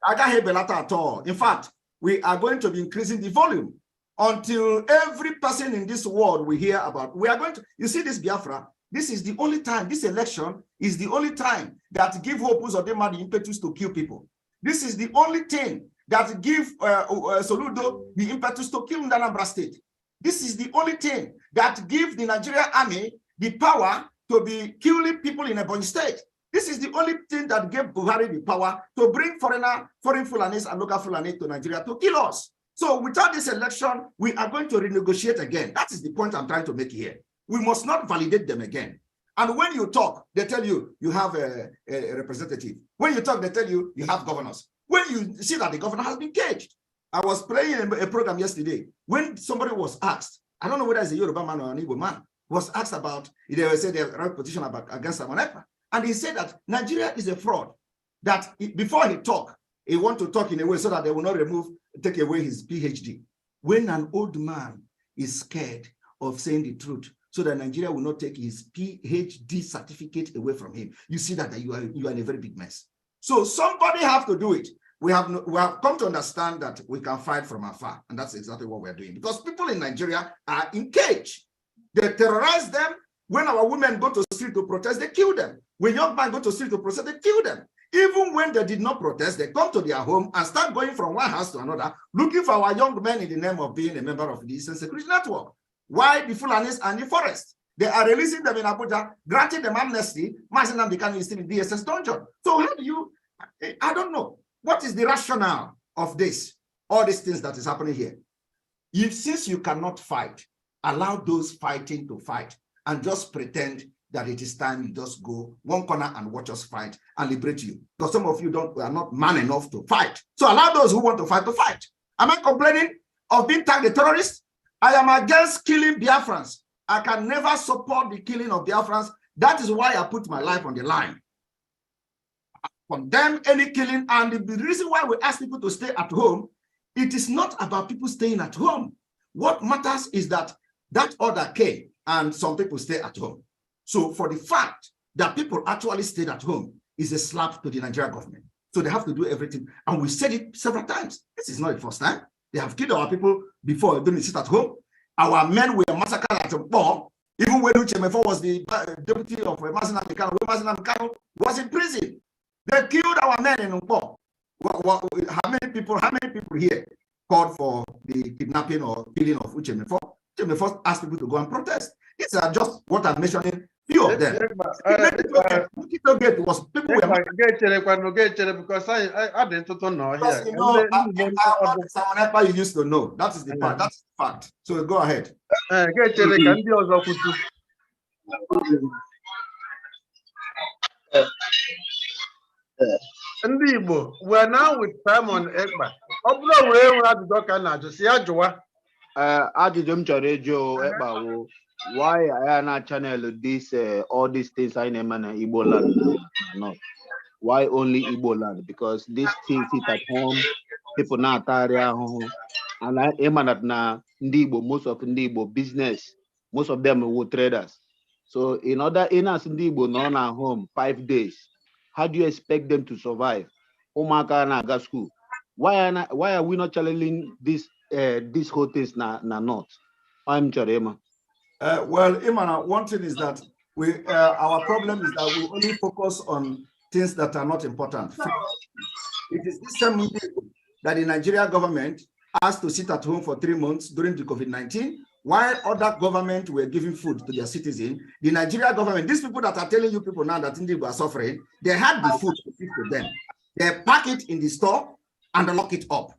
I can't hear Belata at all. In fact, we are going to be increasing the volume until every person in this world we hear about. We are going to, you see this Biafra, this is the only time, this election is the only time that give Hopus or Dema the impetus to kill people. This is the only thing that give Soludo the impetus to kill Anambra State. This is the only thing that give the Nigerian army the power to be killing people in Ebonyi State. This is the only thing that gave Buhari the power to bring foreign Fulanis and local Fulani to Nigeria to kill us. So without this election, we are going to renegotiate again. That is the point I'm trying to make here. We must not validate them again. And when you talk, they tell you you have a representative. When you talk, they tell you you have governors. When you see that the governor has been caged. I was playing a program yesterday when somebody was asked, I don't know whether it's a Yoruba man or an Igbo man, was asked about, they said they right position against Simon Ekpa. And he said that Nigeria is a fraud, that before he talk, he want to talk in a way so that they will not take away his PhD. When an old man is scared of saying the truth, so that Nigeria will not take his PhD certificate away from him, you see that you are in a very big mess. So somebody have to do it. We have come to understand that we can fight from afar, and that's exactly what we're doing. Because people in Nigeria are in cage. They terrorize them. When our women go to the street to protest, they kill them. When young men go to the street to protest, they kill them. Even when they did not protest, they come to their home and start going from one house to another, looking for our young men in the name of being a member of the Eastern Security Network. Why the Fulanis are in the forest? They are releasing them in Abuja, granting them amnesty, marching them becoming still in DSS dungeon. So how do you, I don't know. What is the rationale of this? All these things that is happening here. Since you cannot fight, allow those fighting to fight and just pretend that it is time you just go one corner and watch us fight and liberate you. Because some of you are not man enough to fight. So allow those who want to fight to fight. Am I complaining of being tagged a terrorist? I am against killing Biafrans. I can never support the killing of Biafrans. That is why I put my life on the line. I condemn any killing, and the reason why we ask people to stay at home, it is not about people staying at home. What matters is that that order came and some people stay at home. So for the fact that people actually stayed at home is a slap to the Nigerian government. So they have to do everything. And we said it several times. This is not the first time. They have killed our people before they sit at home. Our men were massacred at Mpo. Even when Uchemefo was the deputy of Mazina Mikano was in prison. They killed our men in Mpo. How many people here called for the kidnapping or killing of Uchemefo? Uchemefo asked people to go and protest. These are just what I'm mentioning. Few of them. Was people were because I didn't know here. You know, someone you used to know. That is the part. That's the fact. So go ahead. Ndị Igbo, we are now with Simon Ekpa. Ajụjụ m chọrọ ịjụ Ekpa wụ, why I na channel this all these things I name in Igbo land not? Why only Igbo land? Because these things sit at home, people na area home, and I am that na ndị Igbo, most of ndị Igbo business, most of them were traders. So in order in us ndị Igbo no na home 5 days, how do you expect them to survive? Umaka na ga school. Why are we not challenging these whole things na not? I'm Charema. Well, Imana, one thing is that our problem is that we only focus on things that are not important. It is this same people that the Nigerian government asked to sit at home for 3 months during the COVID-19, while other governments were giving food to their citizens. The Nigerian government, these people that are telling you people now that Indians are suffering, they had the food to give to them. They pack it in the store and lock it up.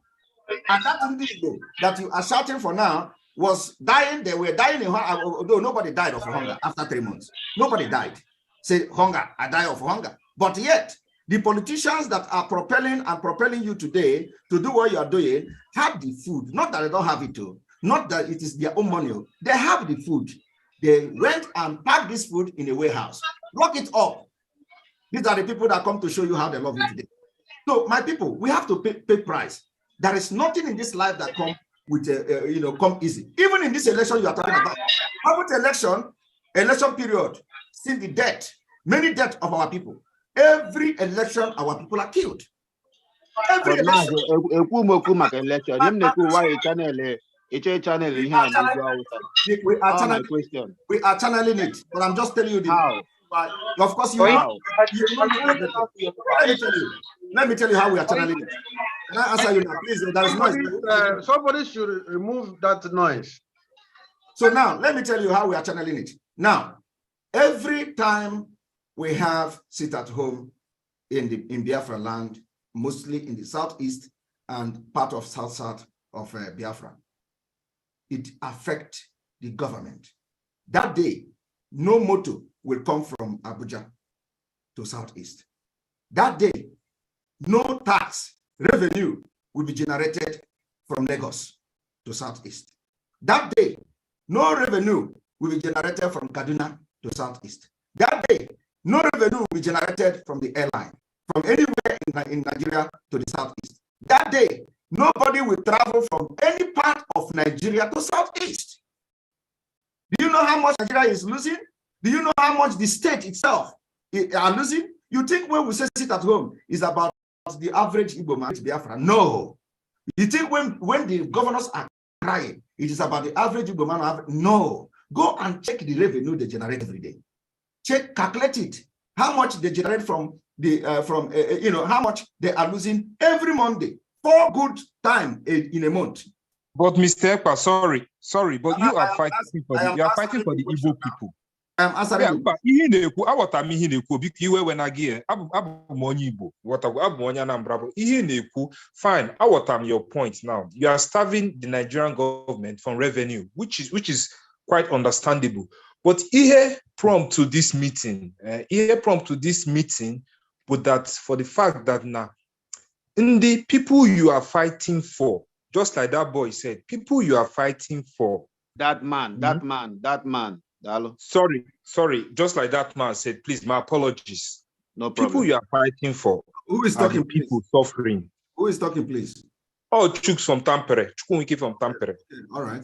And that Igbo that you are shouting for now was dying. They were dying in hunger, although nobody died of hunger after 3 months. Nobody died. Say hunger, I die of hunger. But yet, the politicians that are propelling you today to do what you are doing have the food. Not that they don't have it too. Not that it is their own money. They have the food. They went and packed this food in a warehouse. Lock it up. These are the people that come to show you how they love you today. So, my people, we have to pay price. There is nothing in this life that come with come easy. Even in this election you are talking about, about election period, see the death, many deaths of our people. Every election, our people are killed. Every election. We are channeling it, but I'm just telling you the. Of course, you have. Let me tell you how we are channeling it. Can I answer you now, please? There is noise. Somebody should remove that noise. So now, let me tell you how we are channeling it. Now, every time we have sit at home in Biafra land, mostly in the southeast and part of south of Biafra, it affects the government. That day, no motor will come from Abuja to southeast. That day, no tax revenue will be generated from Lagos to southeast. That day, no revenue will be generated from Kaduna to southeast. That day, no revenue will be generated from the airline, from anywhere in Nigeria to the southeast. That day, nobody will travel from any part of Nigeria to southeast. Do you know how much Nigeria is losing? Do you know how much the state itself are losing? You think when we say sit at home is about the average Igbo man to Biafra? No. You think when the governors are crying, it is about the average Igbo man? No. Go and check the revenue they generate every day. Check, calculate it. How much they generate from the how much they are losing every Monday. 4 good time in a month. But Mr. Ekpa, sorry, but you are fighting for the Igbo people. I'm answering fine. I'm your point now. You are starving the Nigerian government from revenue, which is quite understandable. But here prompt to this meeting, but that for the fact that now in the people you are fighting for, just like that boy said, people you are fighting for. That man. Sorry, just like that man said, please, my apologies. No problem. People you are fighting for. Who is talking? People suffering. Who is talking, please? Oh, Chuks from Tampere. Chukwunwike from Tampere. All right.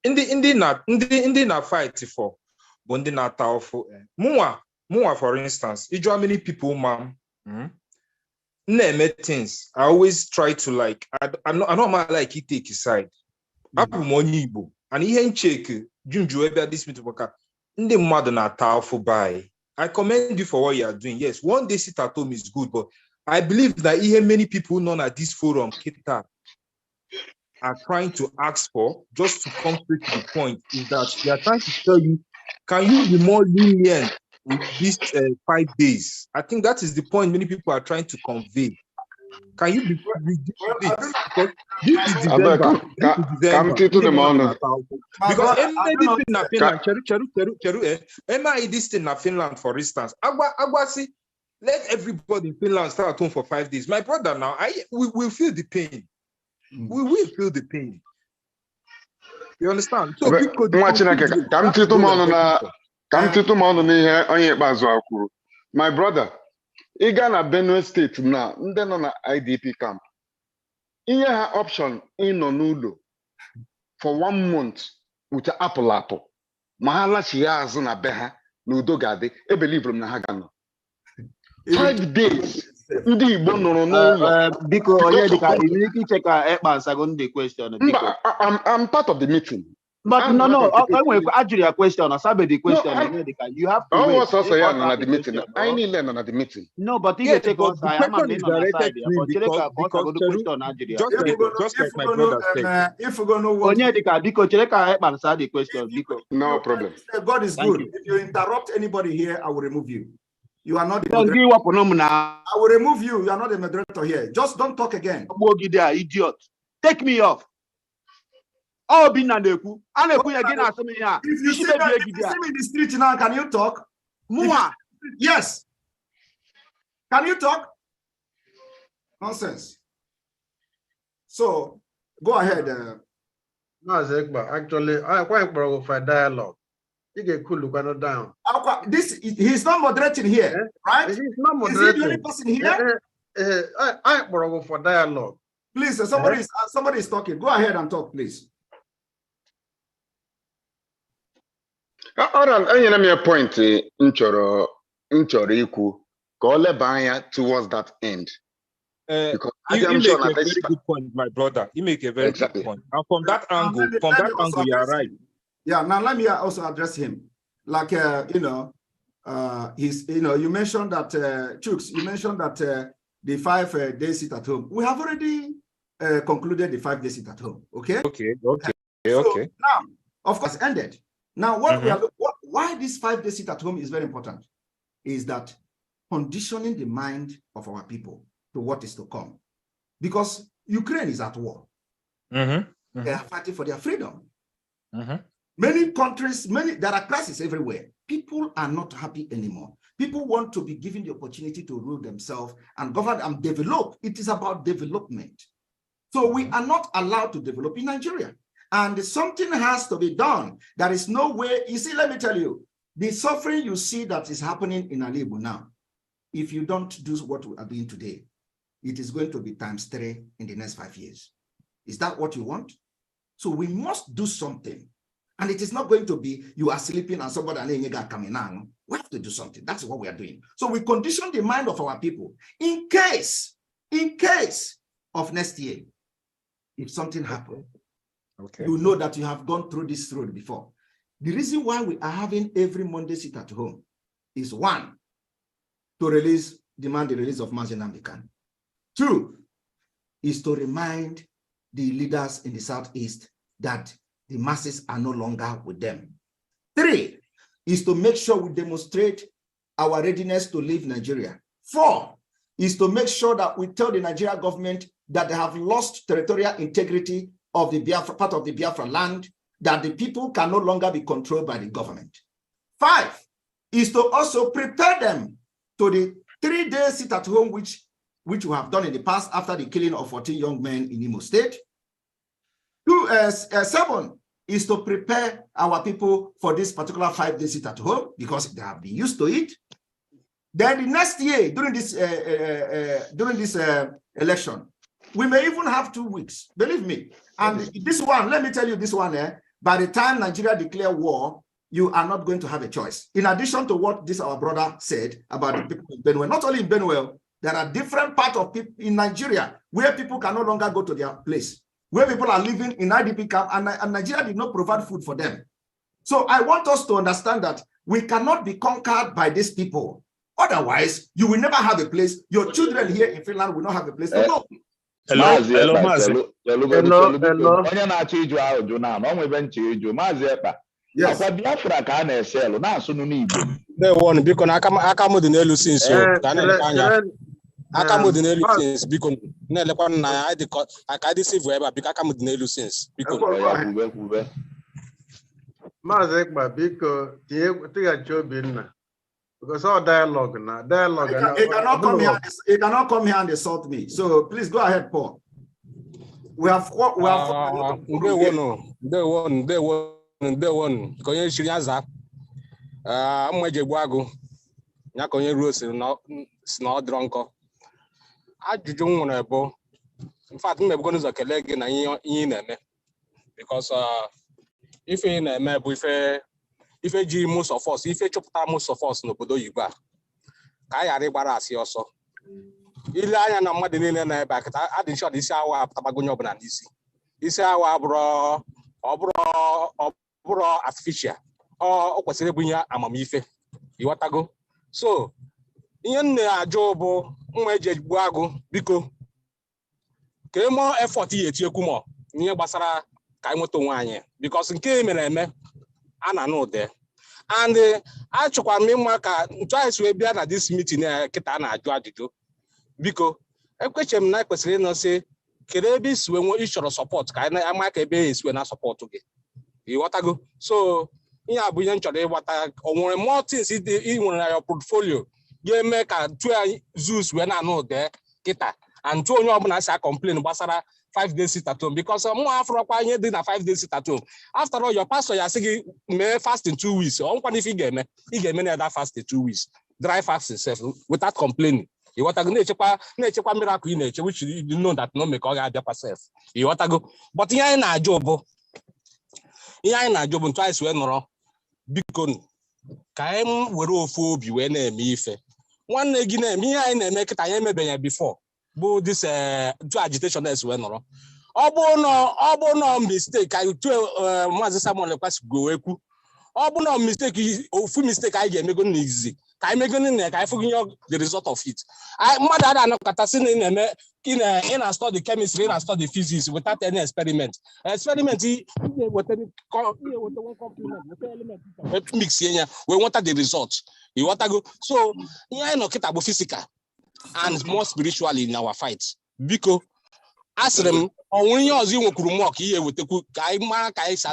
Indi na fight for. Bondi na taofo. Mwa, for instance, you know how many people, ma'am? Things. I always try to I know my like it take his side. Abu money Igbo. And he check Junju about this meeting. Ndi mmadụ na-ata afụ by. I commend you for what you are doing. Yes, one day sit at home is good, but I believe that many people known at this forum Kita are trying to ask for, just to come straight to the point, is that they are trying to tell you, can you be more lenient with these 5 days? I think that is the point many people are trying to convey. Can you be because this is December. Come to the morning. Because anything in Finland, this thing in Finland, for instance, Agwasi, let everybody in Finland start at home for 5 days. My brother, now we will feel the pain. We will feel the pain. You understand? So my brother. Ị gaa na Benue State na ndị nọ na IDP camp, inye ha option ịnọ n'ụlọ for 1 month with apụl ma ha lachi ya azụ na be ha na udo ga-adị, ebelieve m na ha ga-anọ 5 days. Ndị Igbo nọrọ n'ụlọ. Biko onye dịka ike icheka Ekpa nsago ndị question. I'm part of the meeting. But no, actually a question, a the question. You have to wait. Also at the meeting. I need to learn at the meeting. No, but if you take us, I am a main on the side. Just like my brother said. If we're going to know what no problem. God is good. If you interrupt anybody here, I will remove you. You are not the moderator. I will remove you. You are not the moderator here. Just don't talk again. Idiot. take me off. Oh, be na neku. Aneku again as me here. If you see me in the street now, can you talk? Mua. Yes. Can you talk? Nonsense. So go ahead. Actually, I quite broke for dialogue. You get cool look down. This he's not moderating here, right? He's not moderating. Is he the only person here? I broke for dialogue. Please, somebody is talking. Go ahead and talk, please. All right, let me a point in choro iku. Go towards that end. Because you make a very good point, my brother. You make a very good point. And from that angle, you are right. Yeah, now let me also address him. Like you mentioned that Chooks, you mentioned that the 5 days sit at home. We have already concluded the 5 days sit at home. Okay. Okay. So now, of course, ended. Now, why this 5 days sit at home is very important is that conditioning the mind of our people to what is to come, because Ukraine is at war. They are fighting for their freedom. Many countries, there are crises everywhere. People are not happy anymore. People want to be given the opportunity to rule themselves and govern and develop. It is about development. So we are not allowed to develop in Nigeria. And something has to be done. There is no way. You see, let me tell you, the suffering you see that is happening in Igbo now, if you don't do what we are doing today, it is going to be ×3 in the next 5 years. Is that what you want? So we must do something. And it is not going to be you are sleeping and somebody coming on. We have to do something. That's what we are doing. So we condition the mind of our people in case of next year, if something happens, you know that you have gone through this road before. The reason why we are having every Monday sit at home is 1, to demand the release of Mazi Nnamdi Kanu. 2 is to remind the leaders in the Southeast that the masses are no longer with them. 3 is to make sure we demonstrate our readiness to leave Nigeria. 4 is to make sure that we tell the Nigerian government that they have lost territorial integrity of the Biafra, part of the Biafra land, that the people can no longer be controlled by the government. 5 is to also prepare them to the 3 days sit at home, which we have done in the past after the killing of 14 young men in Imo State. 7 is to prepare our people for this particular 5 days sit at home because they have been used to it. Then the next year, during this election, we may even have 2 weeks, believe me. And this one, let me tell you this one, by the time Nigeria declare war, you are not going to have a choice. In addition to what our brother said about the people in Benue, not only in Benue, there are different parts of people in Nigeria where people can no longer go to their place, where people are living in IDP camp, and Nigeria did not provide food for them. So I want us to understand that we cannot be conquered by these people. Otherwise, you will never have a place. Your children here in Finland will not have a place to go. Hello. Yes. Biafra ka na-eselu na-asụ n'Igbo. They won because akamu dị n'elu since akamu dị n'elu since because na-elekwa na I dị save ebe because akamu dị n'elu since because Maazị Ekpa biko tighachi Obinna because all dialogue na he cannot come here and insult me. So please go ahead, Paul. We have Nde won konye shiri aza mweje gwagu nya konye ruo si na odronko ajụjụ nwere bụ in fact mmebgo n'ụzọ kelee gị na ihe na-eme because ife na-eme bụ ife ji most of us ife chọpụta most of us n'obodo Igbo a ka a ghara ịgbara asị ọsọ ile anya na mmadụ niile na ebe a kịta adị nshọ isi awa apụtabagonye ọbụla n'isi isi awa bụrụ artificial ọ kwesịrị ịbụ ihe amamife ịghọtago. So ihe m na-ajụ bụ nwa eji egbu agụ biko ka emo effort ya etiekwu m ihe gbasara ka anyị nweta onwe anyị because nke mere eme a na-anụ ụdị and achọkwara m ịma ka ntu anyị si wee bịa na this meeting kịta a na-ajụ ajụjụ biko ekweche m na ekwesịrị ịnọsị Kerebis when you should support, kind of make base when I support to get. You what I go? So, yeah, we enjoy what I or more things in your portfolio. You make a 2 zoos when I know there, kita. And 2 when I say complain about 5 days sit at home because more after a dinner 5 days sit at home. After all, your pastor you say may fast in 2 weeks. Or one if he get many other fast in 2 weeks. Dry fast himself without complaining. You want to go nature miracle in nature, which you know that no make all your self. You want to go, but here in a job. Here in a job twice when no because kaim were phobia when me fe. One again, me I make it I am before. But this agitation is when no. Obo mistake. I do someone like go. Obo mistake. Full mistake. I get me go easy. I make I forget the result of it. I mother than Katasin in a study chemistry and study physics without any experiment. Experiment with any compliment mix here. We wanted the result. You want to go so yeah, no kita physical and more spiritually in our fight. Because as them when you mock here with the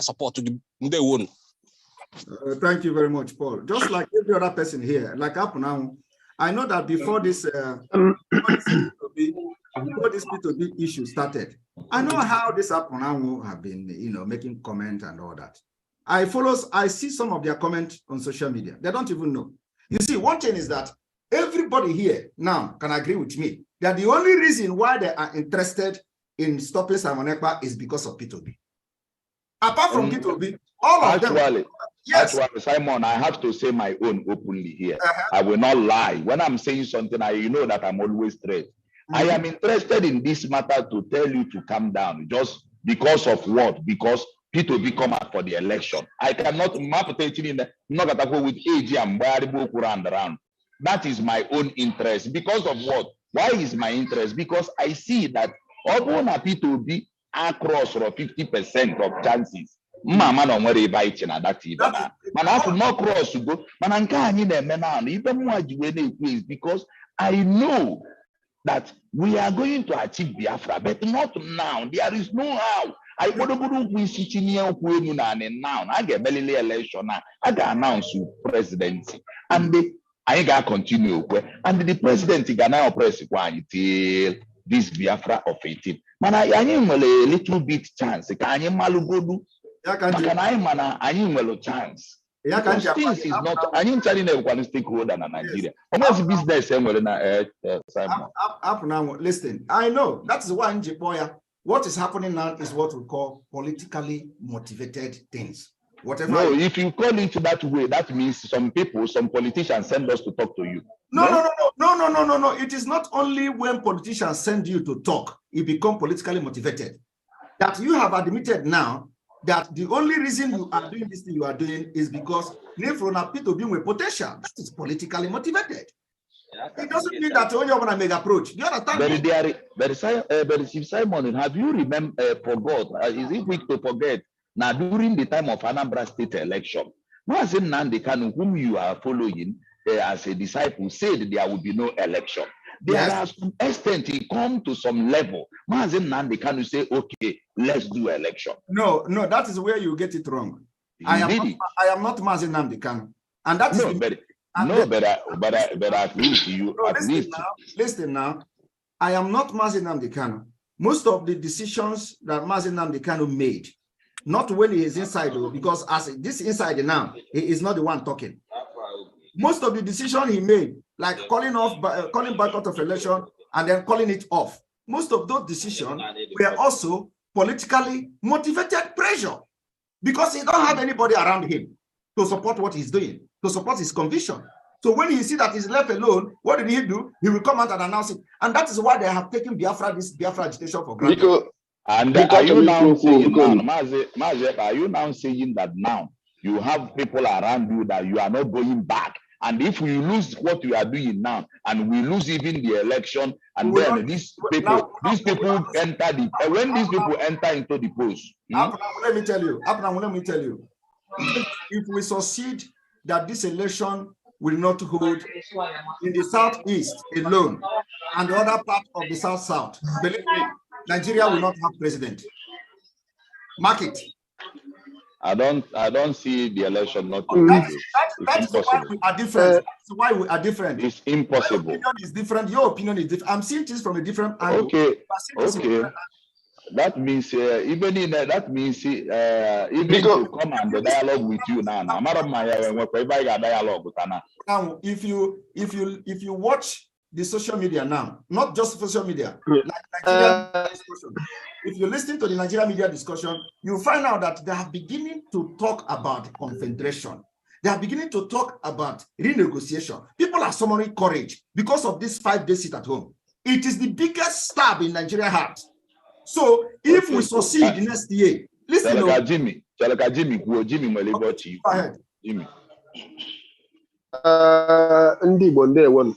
support to the one. Thank you very much, Paul. Just like every other person here, like up now, I know that before this P2B issue started, I know how this up now have been, making comment and all that. I see some of their comments on social media. They don't even know. You see, one thing is that everybody here now can agree with me that the only reason why they are interested in stopping Simon Ekpa is because of P2B. Apart from P2B, all of them. Yes. Actually, Simon, I have to say my own openly here. I will not lie. When I'm saying something, you know that I'm always straight. I am interested in this matter to tell you to calm down. Just because of what? Because P2B come out for the election. I cannot map with AG and around. That is my own interest. Because of what? Why is my interest? Because I see that although P2B across 50% of chances. Mama no nwere ebe anyị na that even mana afọ no cross go mana nke anyị na-eme now ibe mwa jiwe na-ekwu is because I know that we are going to achieve Biafra but not now. There is no how. I bodobodo ukwu isi chinye okwu enu na now I ga-emelili election na I ga-announce presidency and anyị ga-continue okwe and the president ga na oppress kwa anyị till this Biafra of 18 mana anyị nwere a little bit chance ka anyị malugodu. Chance. Things is not. I need to stakeholder in Nigeria. Almost business listen, I know that's why in Jipoya, what is happening now is what we call politically motivated things. Whatever. No, if you call it that way, that means some politicians send us to talk to you. No. It is not only when politicians send you to talk, you become politically motivated. That you have admitted now that the only reason you are doing this thing you are doing is because Nefrona P2B with potential. That is politically motivated. It doesn't mean that only want to make approach. Do you understand? But Simon, have you forgot? Is it quick to forget? Now, during the time of Anambra State election, Mazen Nnamdi Kanu, whom you are following as a disciple, said there will be no election. There are some extent he come to some level. Mazen Nnamdi Kanu say, okay, let's do election. No, that is where you get it wrong. I am not Mazen Nnamdi Kanu. And that is but at least you listen now. I am not Mazen Nnamdi Kanu. Most of the decisions that Mazen Nnamdi Kanu made, not when he is inside, because as this inside now, he is not the one talking. Most of the decision he made, like calling boycott of election and then calling it off, most of those decisions were also politically motivated pressure because he don't have anybody around him to support what he's doing, to support his conviction. So when he see that he's left alone, what did he do? He will come out and announce it. And that is why they have taken this Biafra agitation for granted. Are you now saying that now you have people around you that you are not going back? And if we lose what we are doing now, and we lose even the election, and then these people enter when these people enter into the post. Let me tell you, if we succeed that this election will not hold in the southeast alone and the other part of the south, believe me, Nigeria will not have president. Mark it. I don't see the election not That is why we are different. That's why we are different. It's impossible. My opinion is different. Your opinion is different. I'm seeing things from a different angle. Okay. That means even in that means even to come and the dialogue with you now. Now, if you watch the social media now, not just social media, like Nigerian discussion. If you listen to the Nigerian media discussion, you find out that they are beginning to talk about confederation. They are beginning to talk about renegotiation. People are summoning courage because of this 5-day sit at home. It is the biggest stab in Nigeria heart. So if we succeed next year, listen. Jimmy, go ahead. Jimmy. Ndị Igbo ndewo.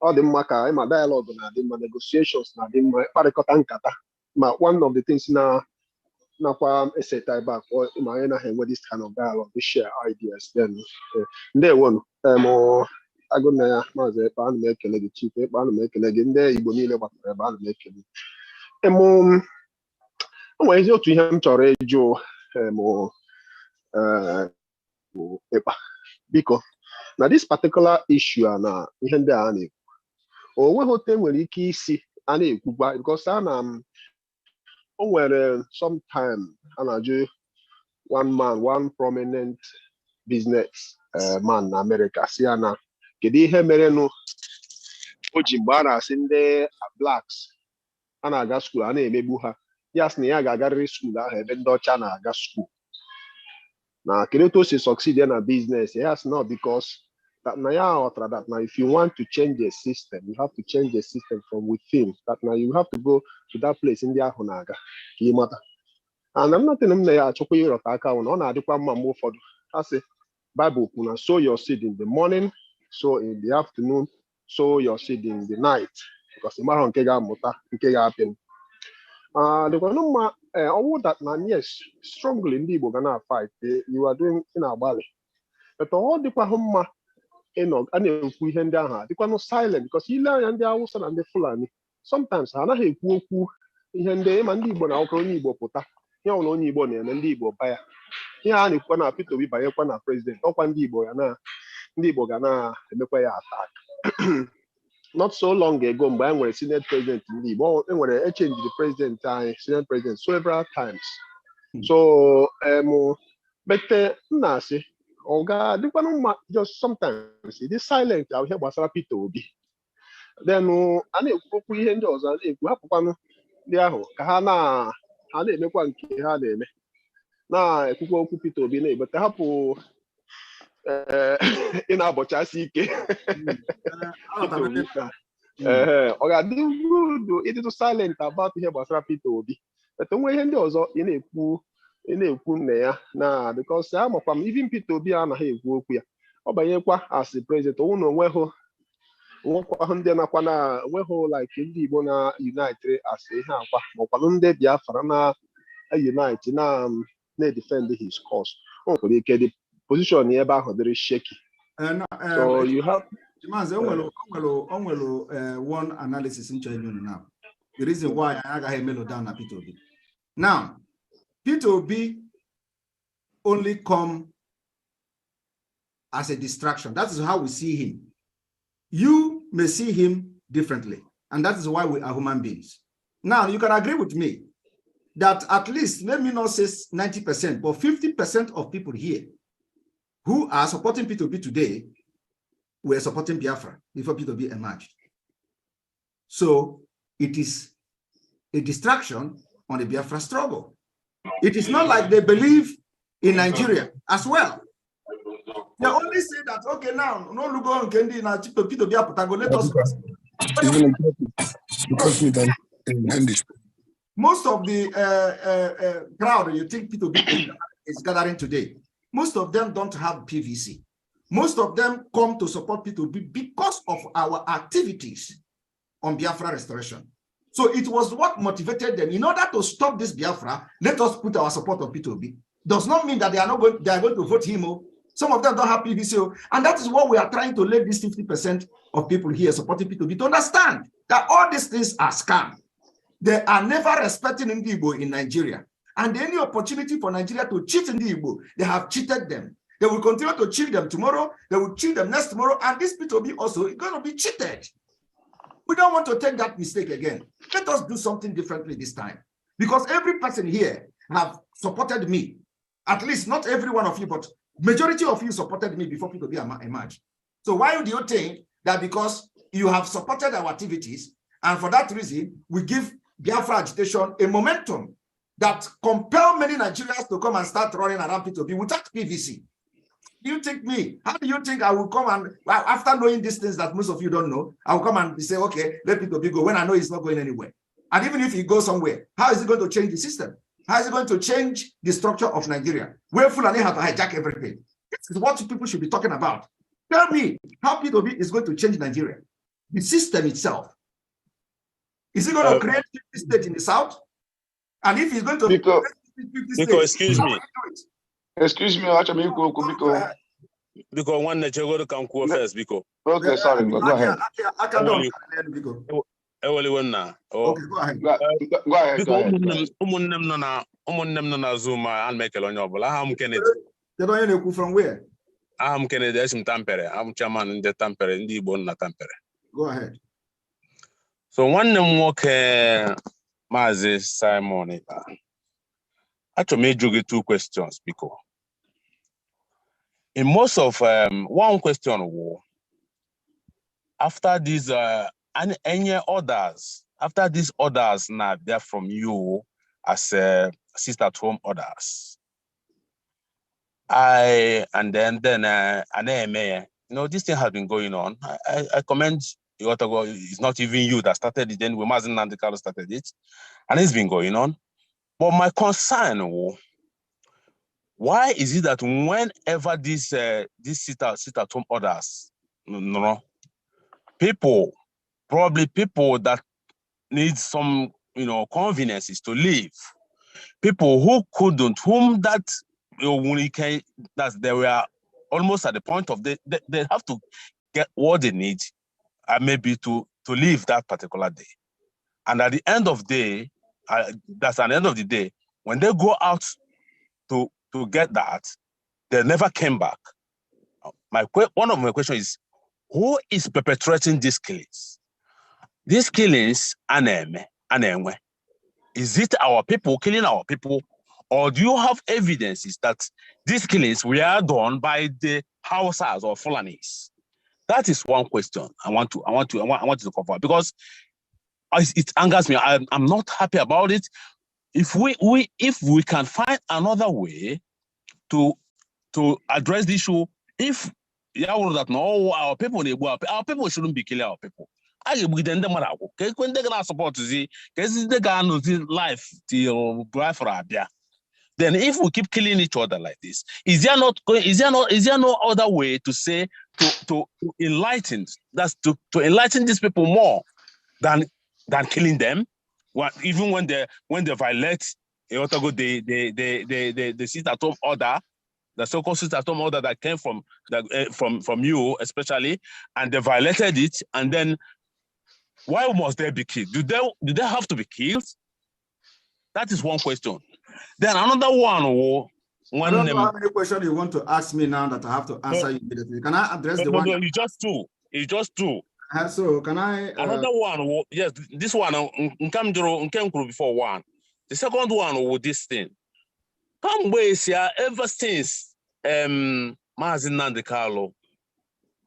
Ọ dị mma ka ịma dialogue na dị mma, negotiations na dị mma, ịkparịkọta nkata. Ma one of the things na nakwa eseta ebe a for ịma anyị na enwe this kind of dialogue, we share ideas. Then ndewo agụ na ya maazị Ekpa, ana m ekele gị Chief Ekpa, ana m ekele gị ndị Igbo niile gbakọrọ ebe, ana m ekele. O nwere ezi otu ihe m chọrọ ịjụ Ekpa, biko, na this particular issue na ihe ndị a na-ekwu, o nweghị otu nwere ike isi a na-ekwugwa, because o nwere sometime a na-ajụ one prominent business man na America si ya na kedu ihe merenụ o ji mgbe a na-asị ndị blacks a na-aga school a na-emegbu ha, ya sị na ya ga-agarịrị school ahụ ebe ndị ọcha na-aga school. Na kedu otu o si succeed na business? Yes, not because that that now if you want to change a system, you have to change the system from within. That now you have to go to that place in the Ahonaga. And I'm not telling them I chokwe your account on adikwa mma for I say Bible kuna sow your seed in the morning, sow in the afternoon, sow your seed in the night. Because the matter nke ga-amụta nke ga-happen. The one that yes, strongly in the Igbo gonna fight. You are doing in our valley. But all the Pahoma eno and ihe ndị ahụ dịkwa no silent because ile anya ndị Hausa na ndị Fulani sometimes ha anaghị ekwu okwu ihe ndị ma ndị Igbo na ọkụ onye Igbo pụta ya ụlọ onye Igbo na-eme ndị Igbo baya ihe a na-ekwu na Peter Obi banyekwa na president ọkwa ndị Igbo ga na-emekwa ya attack. Not so long ago mgbe anyị nwere Senate president ndị Igbo enwere echange the president anyị Senate president several times. So but na-asị Oga, just sometimes this silent out here was Peter Obi. Then I na-ekwu ihe ndị ọzọ na-ekwu hapụkwanụ ndị ahụ ka ha na-emekwa nke ha na-eme na-ekwukwa okwu Peter Obi na-ebete hapụ ị na-abọchasị ike. Ọ ga-adị good ịdịtụ silent about ihe gbasara Peter Obi, but onwe ihe ndị ọzọ ị na-ekwu nne ya na because amakwa m even Peter Obi anaghị ekwu okwu ya ọ banyekwa as president ọnwụ na onwekwa ndị nakwa na onweghị like ndị Igbo na unite as ihe akwa makwanụ ndị Biafra na unite na-defend his cause. O nwere ike the position ebe ahụ dịrị shaky. So you have one analysis in China now. The reason why I got mellow down na Peter Obi. Now, Peter Obi only come as a distraction. That is how we see him. You may see him differently, and that is why we are human beings. Now, you can agree with me that at least, let me not say 90%, but 50% of people here who are supporting Peter Obi today were supporting Biafra before Peter Obi emerged. So it is a distraction on the Biafra struggle. It is not like they believe in Nigeria as well. They only say that, okay, now, no look on Kendi, now Peter Obi Aputago, let us. Most of the crowd you think Peter Obi is gathering today, most of them don't have PVC. Most of them come to support Peter Obi because of our activities on Biafra restoration. So it was what motivated them. In order to stop this Biafra, let us put our support on Peter Obi. Does not mean that they are going to vote him. Some of them don't have PVC. And that is what we are trying to let these 50% of people here supporting Peter Obi to understand that all these things are scam. They are never respecting the Igbo in Nigeria. And any opportunity for Nigeria to cheat in the Igbo, they have cheated them. They will continue to cheat them tomorrow. They will cheat them next tomorrow. And this P2B also is going to be cheated. We don't want to take that mistake again. Let us do something differently this time. Because every person here have supported me. At least not every one of you, but majority of you supported me before P2B emerged. So why do you think that because you have supported our activities, and for that reason, we give Biafra agitation a momentum that compel many Nigerians to come and start running around P2B without PVC? Do you think me? How do you think I will come and, after knowing these things that most of you don't know, I will come and say, okay, let P2B go when I know it's not going anywhere? And even if he goes somewhere, how is it going to change the system? How is it going to change the structure of Nigeria? Where Fulani have to hijack everything. This is what people should be talking about. Tell me how P2B is going to change Nigeria. The system itself. Is he going to create 50 states in the south? And if he's going to create 50 states, excuse me, because one nature go to come first, because okay, sorry, go ahead. Okay, go ahead. Go ahead. Zoom and make a long I'm Kennedy. From where? I'm Kennedy. I'm Tampere. I'm chairman in the Tampere in the Igbo na Tampere. Go ahead. So one name Mazi Simon. Actually, made you get two questions because in most of one question after these any orders, after these orders now they're from you as sister at home orders. This thing has been going on. I commend you. It's not even you that started it. Then we Mazi Nandekalo started it, and it's been going on. But my concern, why is it that whenever these sit at home orders, probably people that need some conveniences to live, people who couldn't, whom that that they were almost at the point of they have to get what they need, maybe to live that particular day. And at the end of the day, when they go out to get that, they never came back. One of my questions is, who is perpetrating these killings? These killings, is it our people killing our people, or do you have evidences that these killings were done by the Hausas or Fulanis? That is one question I want to cover, because it angers me. I'm not happy about it. If we can find another way to address the issue, if that no, our people shouldn't be killing our people. When they're gonna support they gonna life till Biafra. Then if we keep killing each other like this, is there no other way to say to enlighten, that's to enlighten these people more than killing them? Even when they violate the sit-at-home order, the so-called sit-at-home order that came from you especially, and they violated it, and then why must they be killed? Do they have to be killed? That is one question. Then another one. I don't know how many questions you want to ask me now that I have to answer you immediately. Can I address the one? No, it's just two. So can I? Another one. Yes, this one. Before one. The second one with this thing. Come ways here ever since Mazi Nandekalo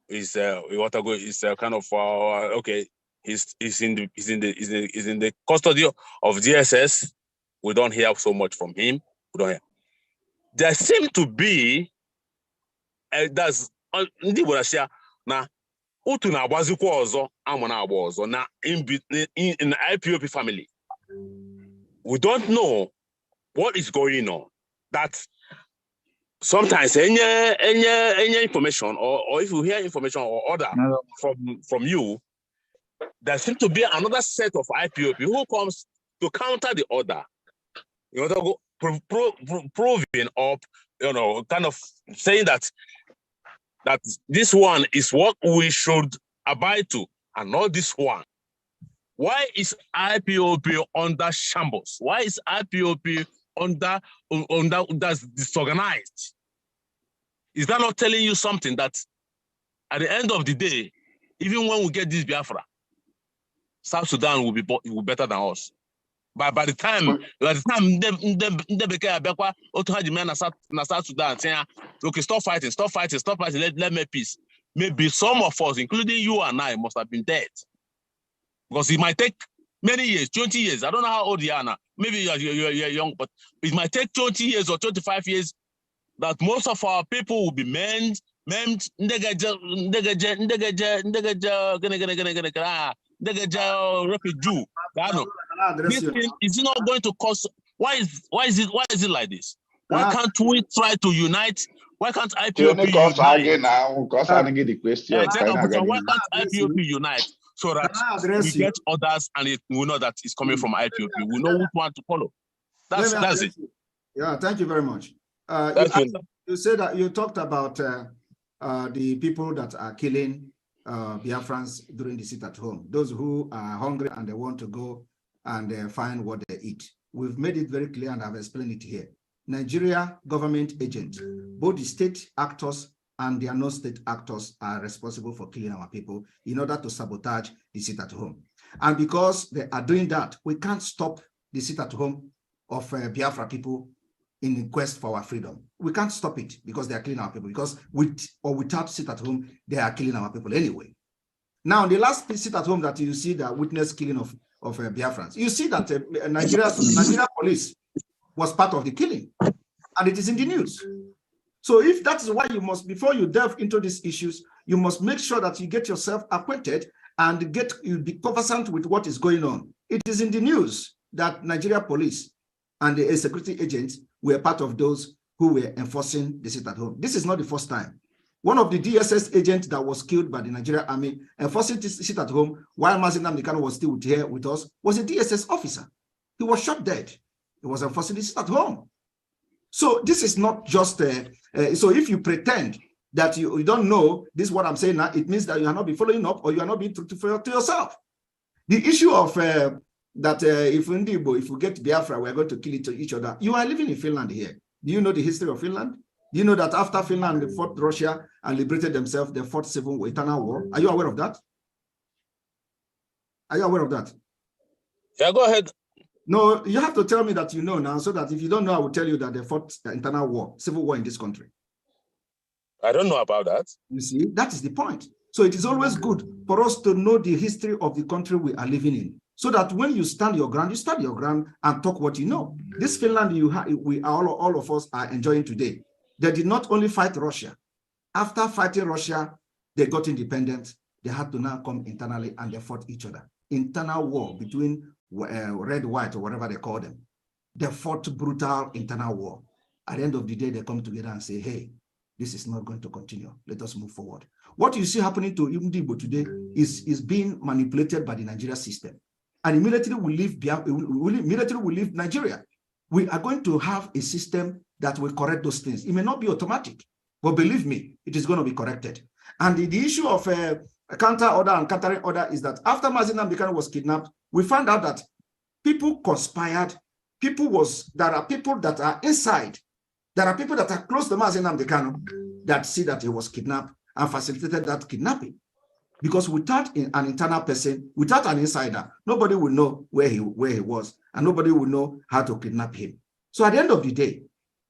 is kind of okay. He's in the custody of DSS. We don't hear so much from him. We don't hear. There seems to be that's now utu na agbazikwa ọzọ amana agba ọzọ na in the IPOB family. We don't know what is going on. That sometimes any information or if you hear information or order from you, there seems to be another set of IPOB who comes to counter the order. Proving or kind of saying that this one is what we should abide to, and not this one. Why is IPOB under shambles? Why is IPOB under disorganized? Is that not telling you something that at the end of the day, even when we get this Biafra, South Sudan will be better than us. By the time South Sudan saying, okay, stop fighting, let me peace. Maybe some of us, including you and I, must have been dead. Because it might take many years, 20 years. I don't know how old you are now. Maybe you're young, but it might take 20 years or 25 years that most of our people will be maimed. This thing is not going to cost. Why is it like this? Why can't we try to unite? Why can't IPOB unite? Why can't IPOB unite so that we get others and we know that it's coming from IPOB? We know which one to follow. That's it. Yeah, thank you very much. You said that you talked about the people that are killing Biafrans during the sit at home, those who are hungry and they want to go and find what they eat. We've made it very clear and I've explained it here. Nigeria government agents, both the state actors and their non-state actors are responsible for killing our people in order to sabotage the sit at home. And because they are doing that, we can't stop the sit at home of Biafra people in the quest for our freedom. We can't stop it because they are killing our people, because with or without sit at home, they are killing our people anyway. Now, the last sit at home that you see the witness killing of Biafrans, you see that Nigeria police was part of the killing, and it is in the news. So if that is why you must, before you delve into these issues, you must make sure that you get yourself acquainted and you be conversant with what is going on. It is in the news that Nigeria police and the security agents were part of those who were enforcing the sit at home. This is not the first time. One of the DSS agents that was killed by the Nigerian army enforcing this sit at home while Mazi Nnamdi Kanu was still here with us was a DSS officer. He was shot dead. He was enforcing this at home. So this is not just, so if you pretend that you don't know this, what I'm saying now, it means that you are not be following up or you are not being truthful to yourself. The issue of that if we get Biafra, we're going to kill each other. You are living in Finland here. Do you know the history of Finland? Do you know that after Finland fought Russia and liberated themselves, they fought civil eternal war? Are you aware of that? Are you aware of that? Yeah, go ahead. No, you have to tell me that you know now, so that if you don't know, I will tell you that they fought the internal war, civil war in this country. I don't know about that. You see, that is the point. So it is always good for us to know the history of the country we are living in, so that when you stand your ground and talk what you know. This Finland all of us are enjoying today. They did not only fight Russia. After fighting Russia, they got independent. They had to now come internally and they fought each other. Internal war between red, white, or whatever they call them. They fought brutal internal war. At the end of the day, they come together and say, hey, this is not going to continue. Let us move forward. What you see happening to Igbo today is being manipulated by the Nigeria system. And immediately we leave Nigeria. We are going to have a system that will correct those things. It may not be automatic, but believe me, it is going to be corrected. And the issue of a counter order and countering order is that after Mazi Nnamdi Kanu was kidnapped, we found out that people conspired. There are people that are inside. There are people that are close to Mazi Nnamdi Kanu that see that he was kidnapped and facilitated that kidnapping. Because without an internal person, without an insider, nobody will know where he was, and nobody will know how to kidnap him. So at the end of the day,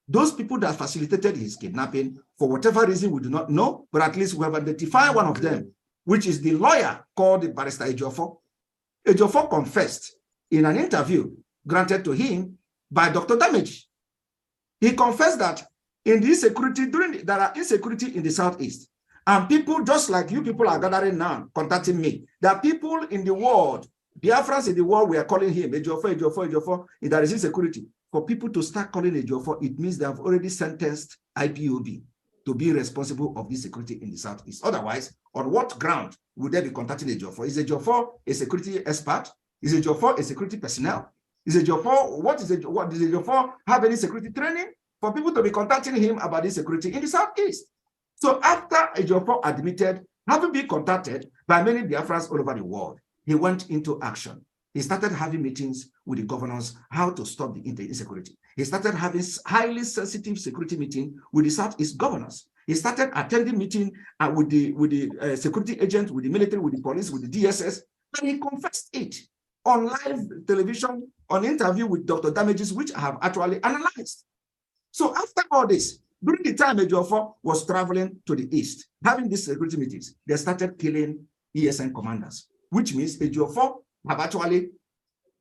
those people that facilitated his kidnapping, for whatever reason we do not know, but at least we have identified one of them, which is the lawyer called Barrister Ejiofor. Ejiofor confessed in an interview granted to him by Dr. Damage. He confessed that in the insecurity, there are insecurity in the Southeast. And people just like you people are gathering now, contacting me. There are people in the world, Biafrans in the world, we are calling him Ejiofor. If there is insecurity, for people to start calling Ejiofor, it means they have already sentenced IPOB to be responsible of this security in the Southeast. Otherwise, on what ground would they be contacting Ejiofor? Is Ejiofor a security expert? Is Ejiofor a security personnel? Is Ejiofor, does Ejiofor have any security training for people to be contacting him about this security in the Southeast? So after Ejiofor admitted having been contacted by many Biafrans all over the world, he went into action. He started having meetings with the governors how to stop the insecurity. He started having highly sensitive security meeting with the Southeast governors. He started attending meeting with the security agents, with the military, with the police, with the DSS, and he confessed it on live television, on interview with Dr. Damages, which I have actually analyzed. So after all this, during the time Ejiofor was traveling to the east, having these security meetings, they started killing ESN commanders, which means Ejiofor have actually,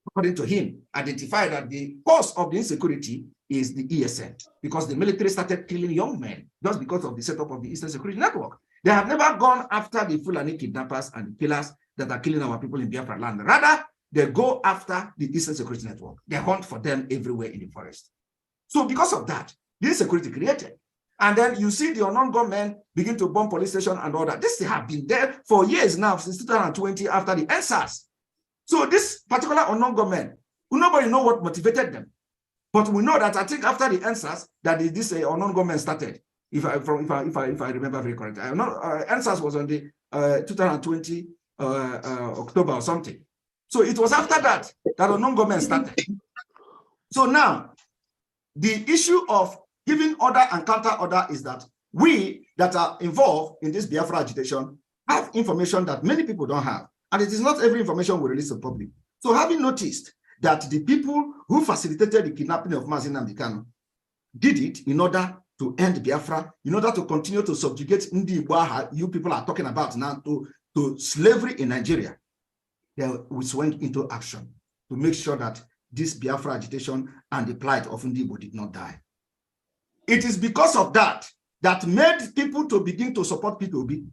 according to him, identified that the cause of the insecurity is the ESN, because the military started killing young men just because of the setup of the Eastern Security Network. They have never gone after the Fulani kidnappers and the killers that are killing our people in Biafra land. Rather, they go after the Eastern Security Network. They hunt for them everywhere in the forest. So because of that, the insecurity created. And then you see the unknown gunmen begin to bomb police station and all that. This have been there for years now, since 2020 after the NSAS. So this particular unknown gunmen, nobody know what motivated them. But we know that I think after the NSAS that this unknown gunmen started, if I remember very correctly. NSAS was on the 2020 October or something. So it was after that that unknown gunmen started. So now, the issue of giving order and counter order is that we that are involved in this Biafra agitation have information that many people don't have. And it is not every information we release to the public. So having noticed that the people who facilitated the kidnapping of Mazi Nnamdi Kanu did it in order to end Biafra, in order to continue to subjugate Ndi Igbo, you people are talking about now, to slavery in Nigeria, we swung into action to make sure that this Biafra agitation and the plight of Ndi Igbo did not die. It is because of that that made people to begin to support P2B.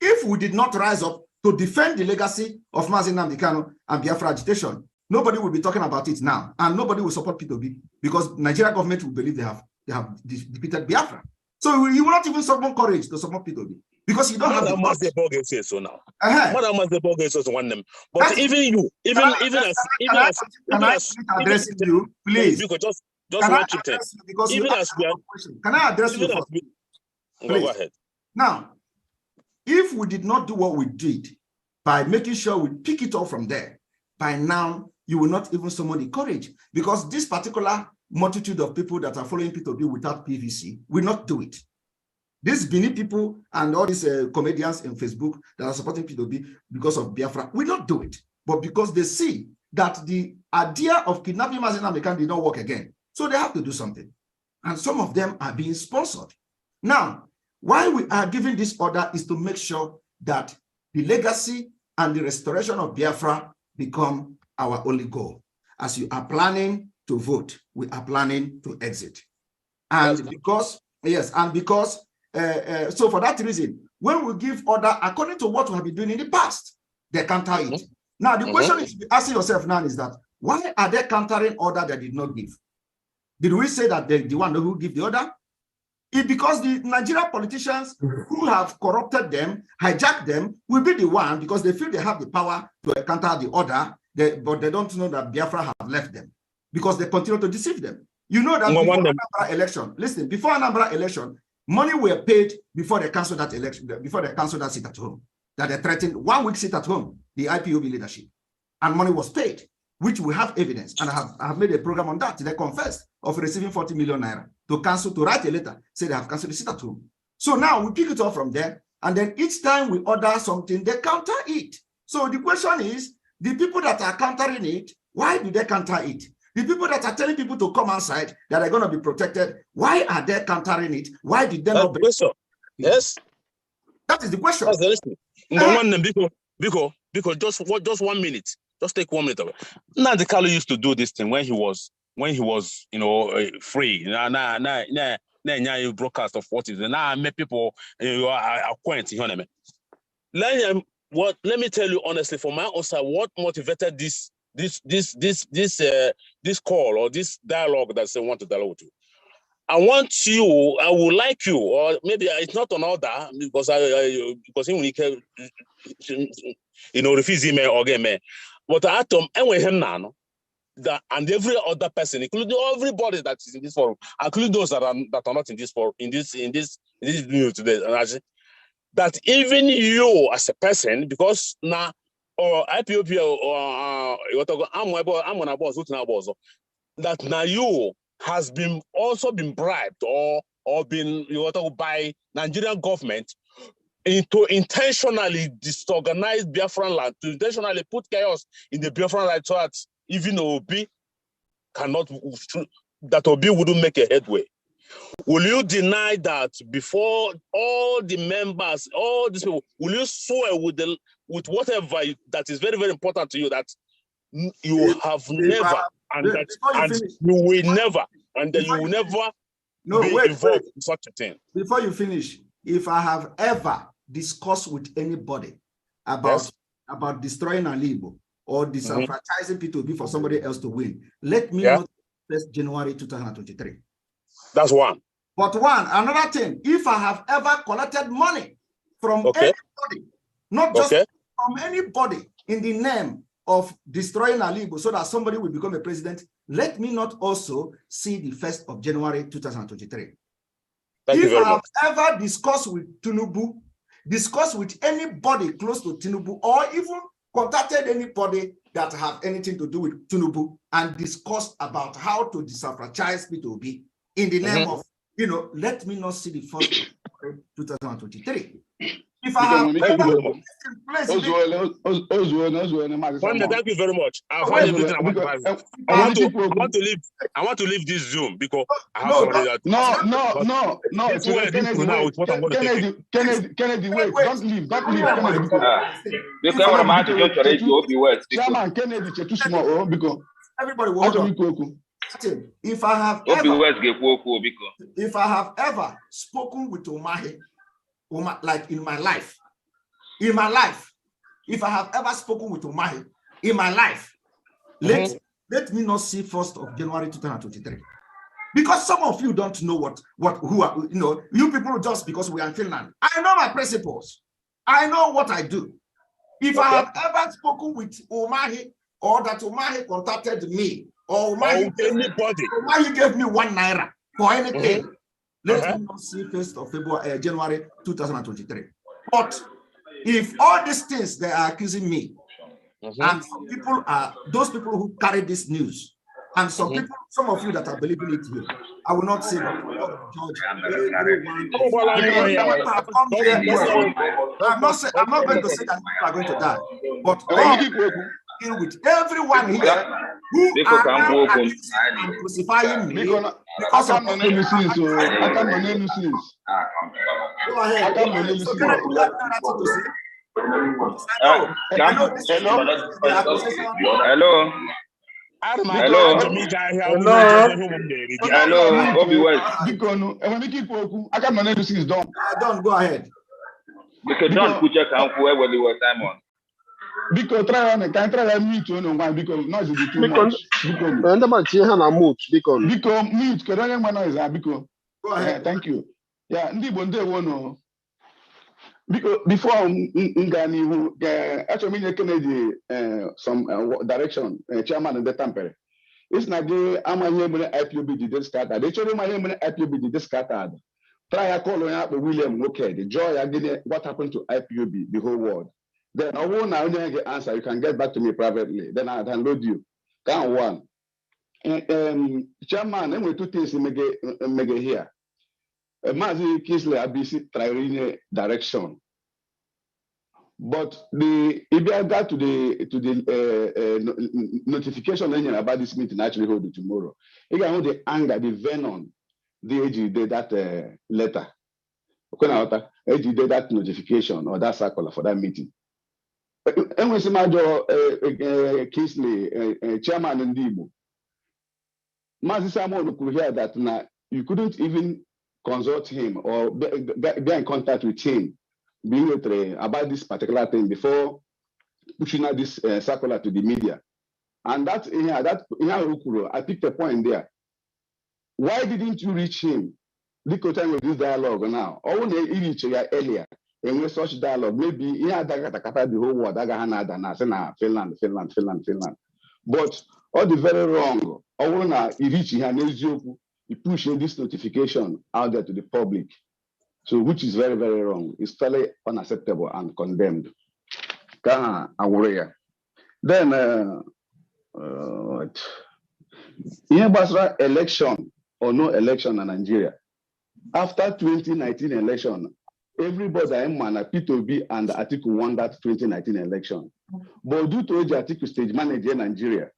If we did not rise up to defend the legacy of Mazi Nnamdi Kanu and Biafra agitation, nobody will be talking about it now, and nobody will support P2B because Nigeria government will believe they have defeated Biafra. So you will not even summon courage to support P2B because you don't have the say so now. But even you, even as addressing you, please. Just one chip thing. Because even as we are, can I address you? Go ahead. Now, if we did not do what we did by making sure we pick it up from there, by now you will not even summon the courage, because this particular multitude of people that are following P2B without PVC will not do it. These Benin people and all these comedians in Facebook that are supporting P2B because of Biafra will not do it, but because they see that the idea of kidnapping Mazi Nnamdi Kanu did not work again. So they have to do something. And some of them are being sponsored. Now, why we are giving this order is to make sure that the legacy and the restoration of Biafra become our only goal. As you are planning to vote, we are planning to exit. And because, yes, and because, so for that reason, when we give order according to what we have been doing in the past, they counter it. Now, the question is asking yourself now is that, why are they countering order they did not give? Did we say that the one who give the order? It's because the Nigerian politicians who have corrupted them, hijacked them, will be the one because they feel they have the power to counter the order, but they don't know that Biafra have left them because they continue to deceive them. You know that before Anambra election, listen, before Anambra election, money were paid before they canceled that election, before they canceled that seat at home, that they threatened 1 week seat at home, the IPOB leadership, and money was paid, which we have evidence, and I have made a program on that. They confessed of receiving 40 million naira to cancel, to write a letter, say they have canceled the sit at home. So now we pick it up from there, and then each time we order something, they counter it. So the question is, the people that are countering it, why do they counter it? The people that are telling people to come outside, that are going to be protected, why are they countering it? Why did they not? Yes. That is the question. That's the because just 1 minute. Just take 1 minute of it. Nnamdi Kanu used to do this thing when he was free. Now broadcast of what is now I met people acquainted. Let me tell you honestly, from my own side, what motivated this call or this dialogue that they want to dialogue with you. I would like you, or maybe it's not an order because refuse email or game. But I told him now that and every other person, including everybody that is in this forum, including those that are not in this forum, in this news today, that even you as a person, because now or IPOB or that now you has been also been bribed or been by Nigerian government into intentionally disorganize Biafran land, to intentionally put chaos in the Biafran land so that even Obi wouldn't make a headway. Will you deny that before all the members, all these people, will you swear with whatever that is very, very important to you that you have never and you will never and that you will never be involved in such a thing? Before you finish, if I have ever discussed with anybody about destroying an Igbo or disenfranchising P2B for somebody else to win, let me know 1st January 2023. That's one. But another thing, if I have ever collected money from anybody, not just from anybody in the name of destroying Igbo so that somebody will become a president, let me not also see the 1st of January 2023. If I have ever discussed with Tinubu, discussed with anybody close to Tinubu, or even contacted anybody that have anything to do with Tinubu and discussed about how to disenfranchise P2B in the name of, let me not see the 1st of 2023. If I have thank you very much. Thank you very much. I've had everything I want to leave. I want to leave this Zoom because I have somebody that. Kennedy, wait, don't leave, Kennedy, everybody will hold on. If I have ever spoken with Umahi, like in my life, if I have ever spoken with Umahi in my life, let me not see 1st of January 2023. Because some of you don't know who are, you people just because we are in Finland. I know my principles. I know what I do. If I have ever spoken with Umahi or that Umahi contacted me, or Umahi gave me 1 naira for anything, let me not see 1st of January 2023. But if all these things they are accusing me, and some people are those people who carry this news, and some people, some of you that are believing it here, I will not say that judge I'm not going to say that people are going to die, but with everyone here who are crucifying me because of Don't go ahead. Because don't put your count for where you were Simon. Because try and mute on one because noise is too much. Because mute, because go ahead. Thank you. Yeah, because before actually Kennedy some direction chairman in the Tampere. It's not the IPOB did scattered. They told my IPOB did scattered. Try calling up William okay, the joy again what happened to IPOB, the whole world. Then I won't get answer. You can get back to me privately. Then I download you. Count one. Chairman, then we 2 things mega here. Mazi Kisley ABC trying direction. But if I got to the notification engine about this meeting actually hold it tomorrow. You can hold the anger, the venom, the AG did that letter. AG did that notification or that circular for that meeting. And when Major Kingsley, chairman in Igbo, Mazi Simon could hear that now you couldn't even consult him or get in contact with him about this particular thing before pushing out this circular to the media. And I picked a point there. Why didn't you reach him? The time with this dialogue now. Or when you reach earlier. And with such dialogue, maybe the whole world, Finland. But all the very wrong, or when you reach here, you push this notification out there to the public. So, which is very, very wrong. It's totally unacceptable and condemned. Ka awure. Then election or no election in Nigeria. After 2019 election, everybody in Mana, P2B and Atiku won that 2019 election. But due to the Atiku stage manager in Nigeria,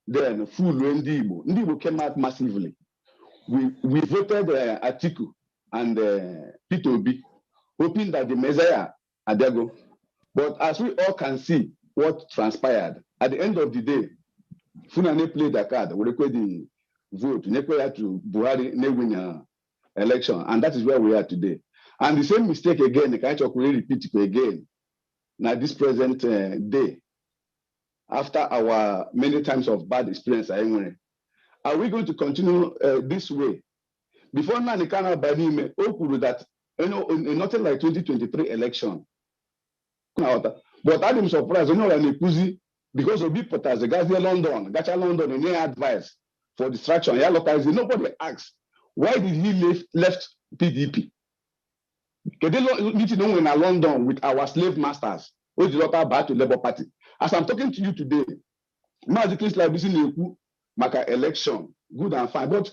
then full Igbo came out massively. We voted Atiku and P2B, hoping that the Messiah Adego. But as we all can see what transpired, at the end of the day, Fulani played the card, we record the vote, Nekoya to Buhari, win election, and that is where we are today. And the same mistake again, the kind of repeat it again. Now this present day, after our many times of bad experience, are we going to continue this way? Before now, the kind of Banime, that nothing like 2023 election. But I'm surprised, because of people as the guys in London, London, and no advice for distraction. Nobody asks, why did he left PDP? Meeting in London with our slave masters, which is back to Labour Party. As I'm talking to you today, Maka election, good and fine. But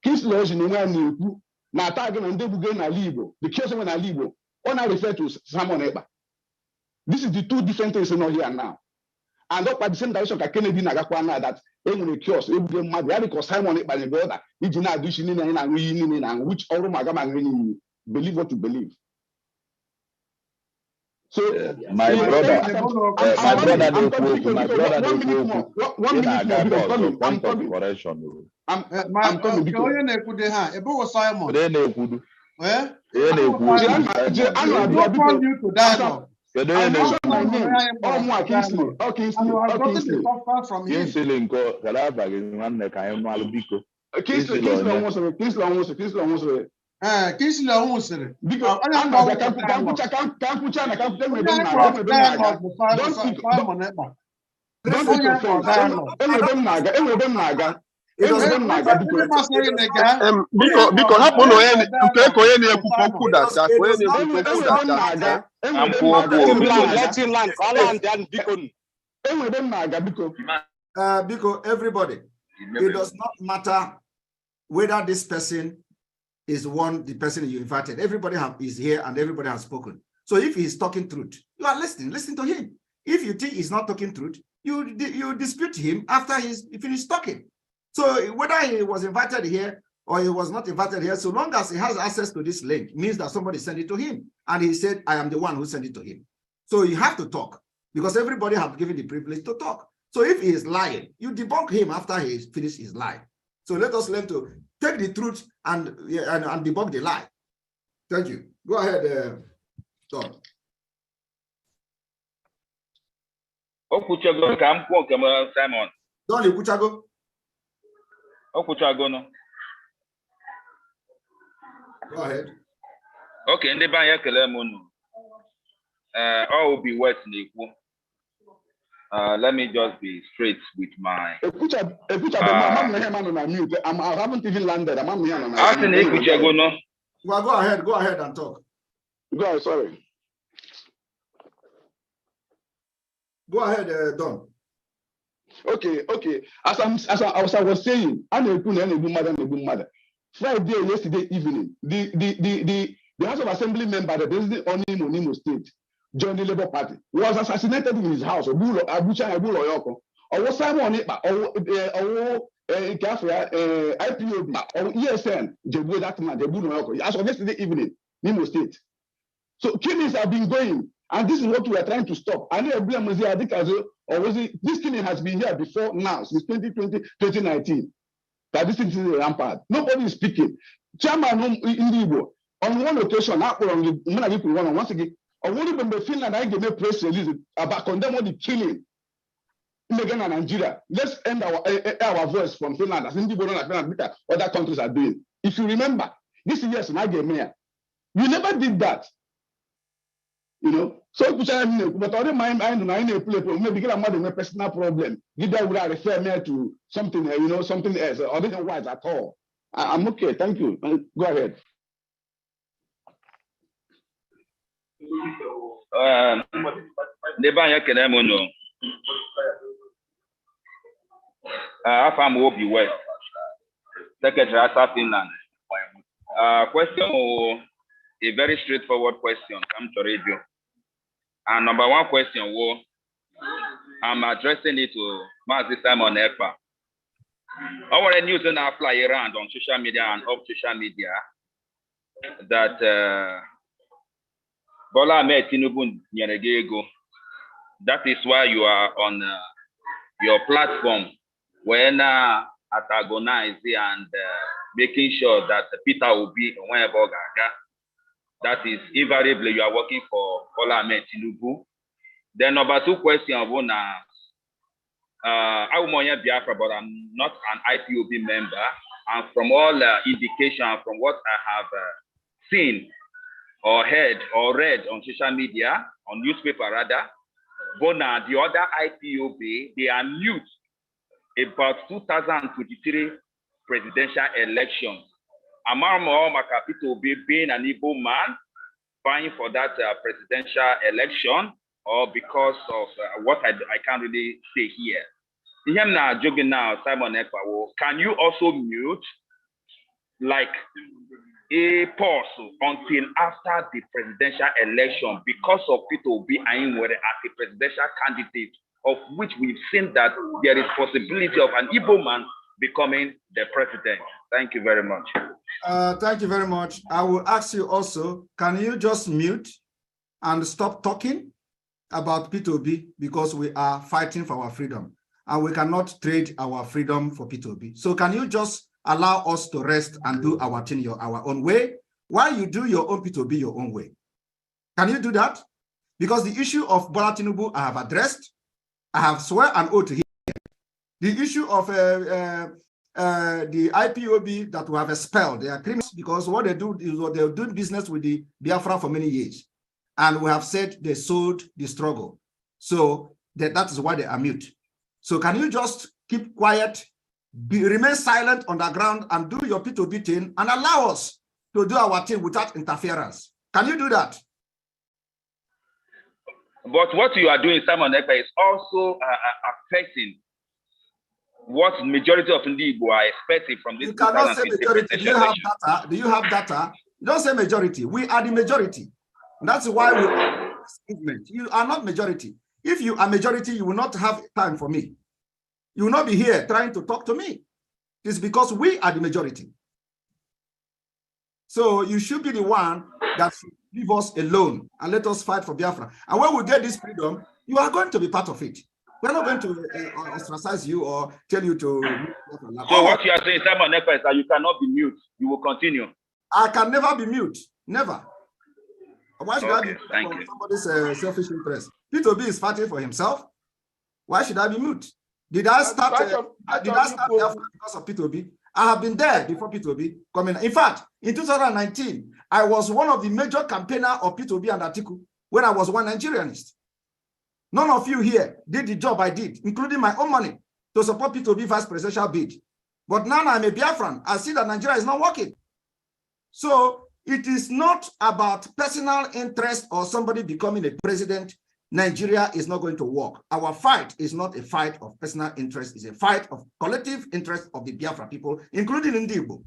King's Lodge in New now target and they will gain a Igbo. The case when a Igbo, on I refer to Simon Eba. This is the two different things in here now. And up at the same direction, Kennedy Nagakwana that when the chaos, every mad, because Simon Eba and brother, he did not do and which all Magama believe what to believe. So my brother, I'm coming. I'm coming because Simon. You to dialogue. I mentioned my name. Because everybody, it does not matter whether this person is the person you invited. Everybody is here and everybody has spoken. So if he's talking truth, you are listening. Listen to him. If you think he's not talking truth, you dispute him after he finished talking. So whether he was invited here or he was not invited here, so long as he has access to this link, means that somebody sent it to him. And he said, I am the one who sent it to him. So you have to talk because everybody has given the privilege to talk. So if he is lying, you debunk him after he finished his lie. So let us learn to take the truth and debunk the lie. Thank you. Go ahead, Don. Okuchago ka mkwo nke Simon. Don Okuchago. Okuchago no. Go ahead. Okay, ndị ba ya kele m unu. All will be wet n'ikwu. Let me just be straight with my. I haven't even landed. Well, go ahead and talk. Go ahead, sorry. Go ahead, Don. Okay. As I was saying, Friday, yesterday evening, the House of Assembly member, the president on Imo State, joined the Labour Party, was assassinated in his house. Abuja, or Simon IPOB, or ESN, that man, as of yesterday evening, Imo State. So killings have been going, and this is what we are trying to stop. And this killing has been here before now, since 2020, 2019. That this thing is rampant. Nobody is speaking. Chairman in Igbo, on one occasion, once again, when Finland, I gave a press release about condemning the killing in Nigeria. Let's end our voice from Finland, as other countries are doing. If you remember, this is yes, you never did that. You know, so but other mind maybe get a mother personal problem. Give that would refer me to something, something else, or otherwise at all. I'm okay, thank you. Go ahead. Nebanya Kenemono. Afam Obi West, Secretary of Finland. Question, a very straightforward question. Come to radio. And number one question, I'm addressing it to Mazi Simon Ekpa. Our news now fly around on social media and off social media that Bola Ahmed Tinubu Nyeregego. That is why you are on your platform when antagonizing and making sure that Peter will be whenever Gaga. That is invariably you are working for Bola Ahmed Tinubu. Then number two question, I'm Biafra, but I'm not an IPOB member. And from all indication, from what I have seen or heard or read on social media, on newspaper rather, Bona, the other IPOB, they are mute about 2023 presidential elections. Among Makapito being an Igbo man, vying for that presidential election, or because of what I can't really say here. Him now joking now, Simon Ekpa, can you also mute like a pause until after the presidential election because of people being as a presidential candidate, of which we've seen that there is possibility of an Igbo man becoming the president? Thank you very much. Thank you very much. I will ask you also, can you just mute and stop talking about P2B, because we are fighting for our freedom and we cannot trade our freedom for P2B. So can you just allow us to rest and do our thing our own way while you do your own P2B your own way? Can you do that? Because the issue of Bola Tinubu I have addressed, I have swear an oath to him. The issue of the IPOB that we have expelled, they are criminals because what they do is what they're doing business with the Biafra for many years. And we have said they sold the struggle. So that is why they are mute. So can you just keep quiet, remain silent on the ground and do your P2B thing and allow us to do our thing without interference? Can you do that? But what you are doing, Simon Ekpa, is also affecting what majority of Igbo are expecting from this. You cannot say majority. Do you have data? Do you have data? Don't say majority. We are the majority. That's why we are movement. You are not majority. If you are majority, you will not have time for me. You will not be here trying to talk to me. It's because we are the majority. So you should be the one that should leave us alone and let us fight for Biafra. And when we get this freedom, you are going to be part of it. We're not going to ostracize you or tell you to. So what you are saying, Simon Ekpa, is that you cannot be mute. You will continue. I can never be mute. Never. Why should I be thank for you. somebody's selfish interest? P2B is fighting for himself. Why should I be mute? Did I start Biafra because of P2B? I have been there before P2B coming. In fact, in 2019, I was one of the major campaigners of P2B and Atiku when I was one Nigerianist. None of you here did the job I did, including my own money, to support P2B vice presidential bid. But now I'm a Biafran. I see that Nigeria is not working. So it is not about personal interest or somebody becoming a president. Nigeria is not going to work. Our fight is not a fight of personal interest. It's a fight of collective interest of the Biafra people, including Igbo.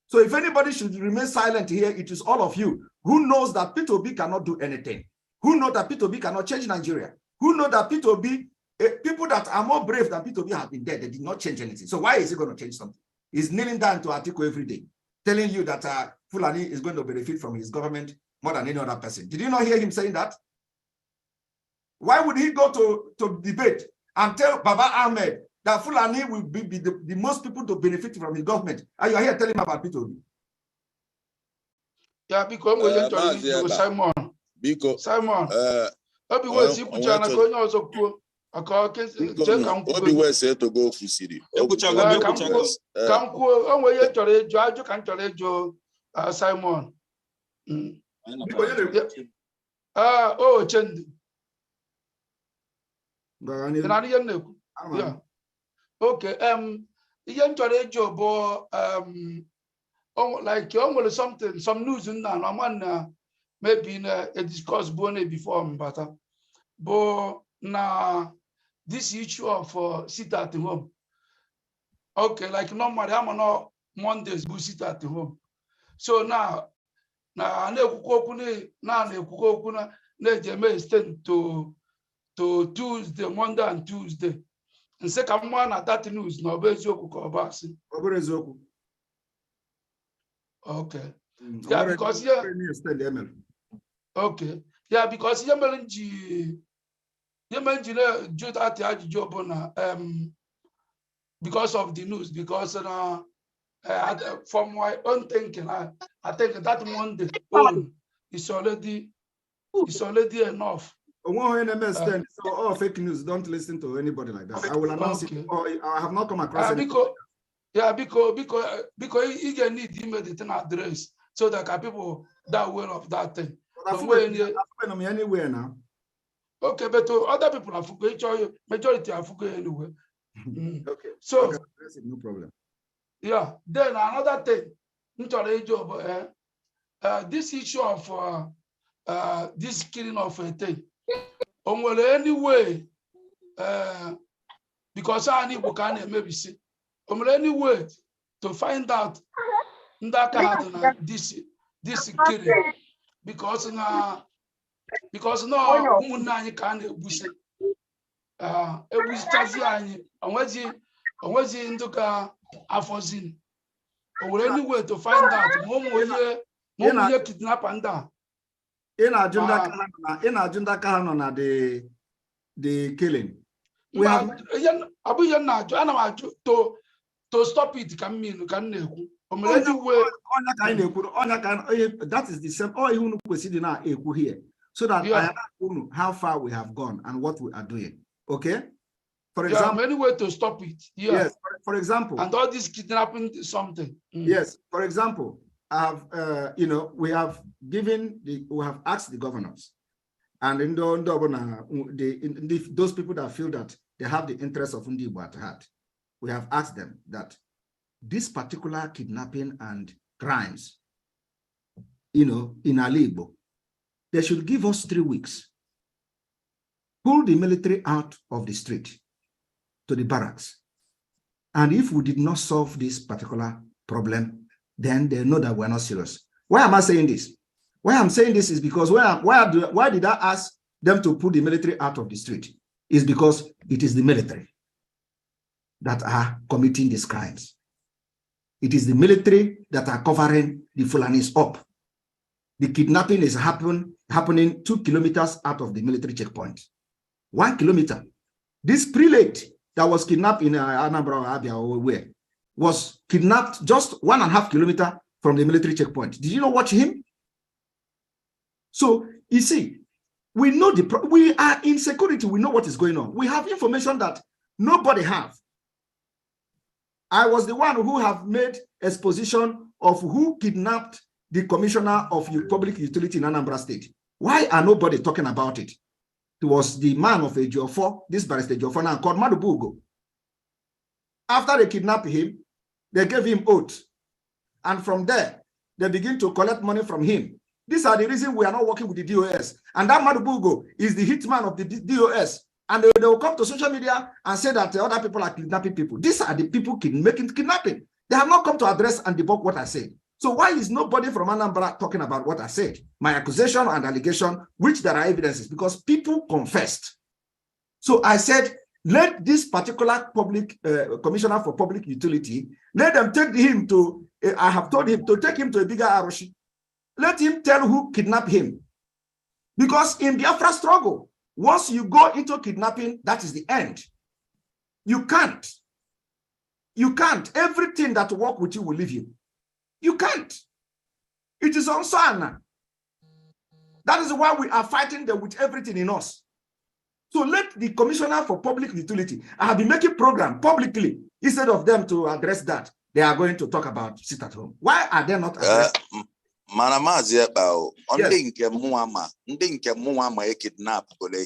So if anybody should remain silent here, it is all of you who knows that P2B cannot do anything, who know that P2B cannot change Nigeria, who know that P2B, people that are more brave than P2B have been dead. They did not change anything. So why is he going to change something? He's kneeling down to Atiku every day, telling you that Fulani is going to benefit from his government more than any other person. Did you not hear him saying that? Why would he go to debate and tell Baba Ahmed that Fulani will be the most people to benefit from his government? And you are here telling him about P2B. Yeah, because Simon. Because Simon. Obi wee say to go Fusiri. Simon. Oh, Chendi. Yeah. Okay. Like something, some news in maybe in a discourse born before, but but now this issue of sit at home. Okay, like normally I'm on Mondays go sit at home. So now na extend to Tuesday, Monday and Tuesday. And second one at that news no okay. Yeah, because yeah. Okay. Yeah, because because of the news, because from my own thinking, I think that Monday is already enough. So all fake news, don't listen to anybody like that. I will announce it. Or I have not come across any. Because you can need the address so that people that aware of that thing. Anywhere now. Okay, but other people are majority are anyway. Okay. So okay, no problem. Yeah. Then another thing, this issue of this killing of a thing. Anyway, because I need to maybe see. Anyway, to find out this killing because now umunani can ebusi ebusi anyị onwezi nduka afozin. Anyway, to find out more kidnap and down. In agenda Kahano na the killing. We have to stop it can mean that is the same all you now here. So that I know how far we have gone and what we are doing. Okay? For example, many ways to stop it. Yeah. Yes, for example. And all this kidnapping something. Yes, for example, we have asked the governors and in those people that feel that they have the interest of Igbo at heart, we have asked them that this particular kidnapping and crimes, in Igbo, they should give us 3 weeks. Pull the military out of the street to the barracks. And if we did not solve this particular problem, then they know that we're not serious. Why am I saying this? Why I'm saying this is because why did I ask them to put the military out of the street? Is because it is the military that are committing these crimes. It is the military that are covering the Fulanis up. The kidnapping is happening 2 kilometers out of the military checkpoint. 1 kilometer. This prelate that was kidnapped in Anambra, Abia, or where, was kidnapped just 1.5 kilometers from the military checkpoint. Did you not watch him? So you see, we know we are in security. We know what is going on. We have information that nobody have. I was the one who have made exposition of who kidnapped the commissioner of public utility in Anambra State. Why are nobody talking about it? It was the man of Ejiofor, this barrister Ejiofor now called Madubugo. After they kidnapped him, they gave him oath. And from there, they begin to collect money from him. These are the reasons we are not working with the DOS. And that Madubugo is the hitman of the DOS. And they will come to social media and say that the other people are kidnapping people. These are the people making kidnapping. They have not come to address and debunk what I said. So why is nobody from Anambra talking about what I said? My accusation and allegation, which there are evidences, because people confessed. So I said, let this particular commissioner for public utility, let them take him to, I have told him to take him to a bigger Aroshi. Let him tell who kidnapped him. Because in Biafra struggle, once you go into kidnapping, that is the end. You can't. You can't. Everything that work with you will leave you. You can't. It is on Sana. That is why we are fighting them with everything in us. So let the commissioner for public utility, I have been making program publicly, instead of them to address that, they are going to talk about sit at home. Why are they not addressing? Manamazi about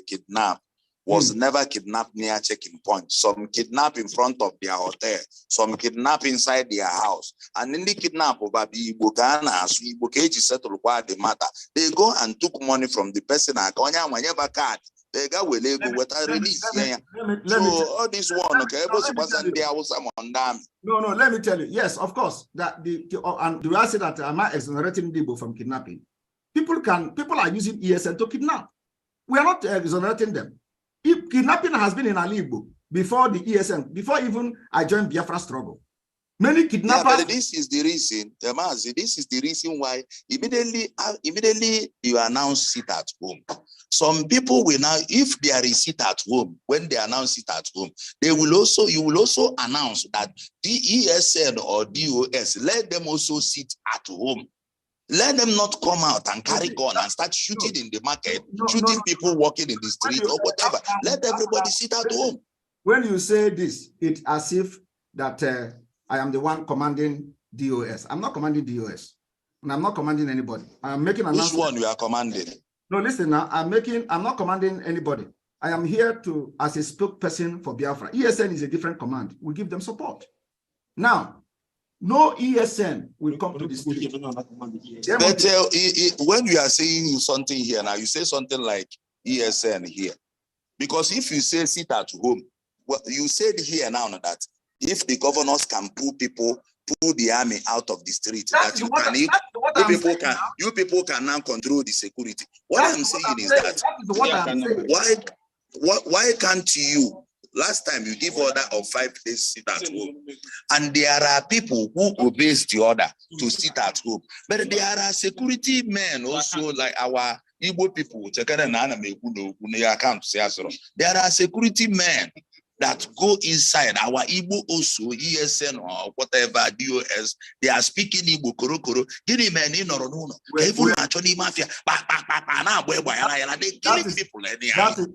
kidnap was never kidnapped near checking point. Some kidnap in front of their hotel, some kidnap inside their house. And in the kidnap of Igbo Ghana, Igbo Keji settled the matter. They go and took money from the person. They got will go with a release. So all this one, okay, no, let me tell you. Yes, of course. That and do I say that am I exonerating Igbo from kidnapping? People are using ESN to kidnap. We are not exonerating them. If kidnapping has been in Igbo before the ESN, before even I joined Biafra struggle. Many kidnappers. Yeah, but this is the reason, this is the reason why immediately you announce sit at home. Some people will now, if there is sit at home, when they announce it at home, you will also announce that the ESN or DOS, let them also sit at home. Let them not come out and carry gun and start shooting in the market, shooting people walking in the street or whatever. Let everybody sit at home. When you say this, it's as if that I am the one commanding DOS. I'm not commanding DOS, and I'm not commanding anybody. I'm making an announcement. Which one you are commanding? No, listen now. I'm not commanding anybody. I am here as a spokesperson for Biafra. ESN is a different command. We give them support. Now, no ESN will come to the street. But when you are saying something here now, you say something like ESN here. Because if you say sit at home, well, you said here now that if the governors can pull the army out of the street, you people can now control the security. What I'm saying is that why can't you? Last time you give order of 5 days sit at home, and there are people who obeys the order to sit at home, but there are security men also like our Igbo people. There are security men that go inside our Igbo also, ESN or whatever, DOS, they are speaking Igbo, Korokoro, getting men in or no. Actually, mafia,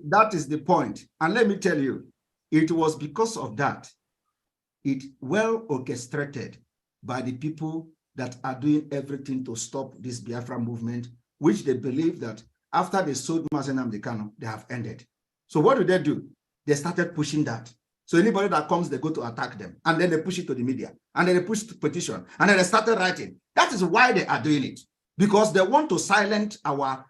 that is the point. And let me tell you, it was because of that, it well orchestrated by the people that are doing everything to stop this Biafra movement, which they believe that after they sold Mazen Nnamdi Kanu, they have ended. So what do? They started pushing that. So anybody that comes, they go to attack them. And then they push it to the media. And then they push the petition. And then they started writing. That is why they are doing it. Because they want to silence our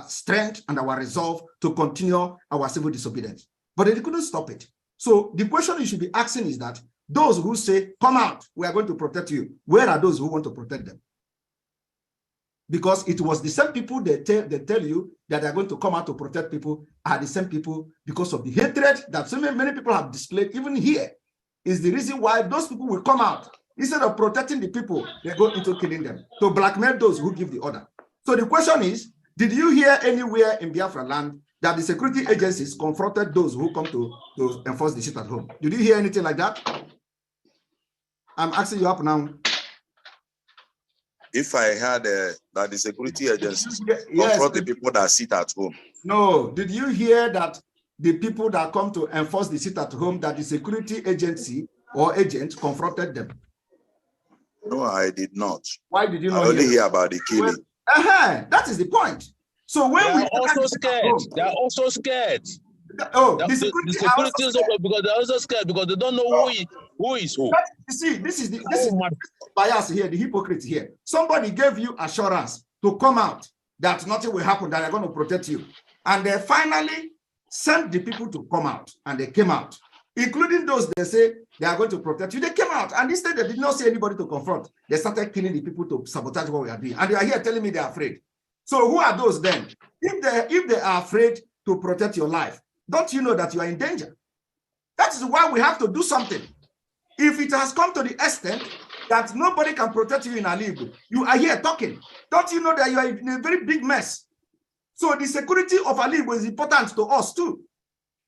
strength and our resolve to continue our civil disobedience. But they couldn't stop it. So the question you should be asking is that those who say, come out, we are going to protect you, where are those who want to protect them? Because it was the same people that tell you that they are going to come out to protect people are the same people, because of the hatred that so many people have displayed, even here, is the reason why those people will come out. Instead of protecting the people, they go into killing them, to blackmail those who give the order. So the question is, did you hear anywhere in Biafra land that the security agencies confronted those who come to enforce the shit at home? Did you hear anything like that? I'm asking you up now. If I had that the security agencies confront the people that sit at home. No, did you hear that the people that come to enforce the sit at home, that the security agency or agent confronted them? No, I did not. Why did you not only hear about the killing? Well, that is the point. So when they are also scared. They are also scared. The security because they're also scared because they don't know who is who. You see, this is bias here, the hypocrite here. Somebody gave you assurance to come out that nothing will happen, that they're going to protect you. And they finally sent the people to come out, and they came out, including those they say they are going to protect you. They came out, and instead they did not see anybody to confront. They started killing the people to sabotage what we are doing. And they are here telling me they are afraid. So who are those then? If they are afraid to protect your life, don't you know that you are in danger? That is why we have to do something. If it has come to the extent that nobody can protect you in Igbo, you are here talking. Don't you know that you are in a very big mess? So the security of Igbo is important to us too.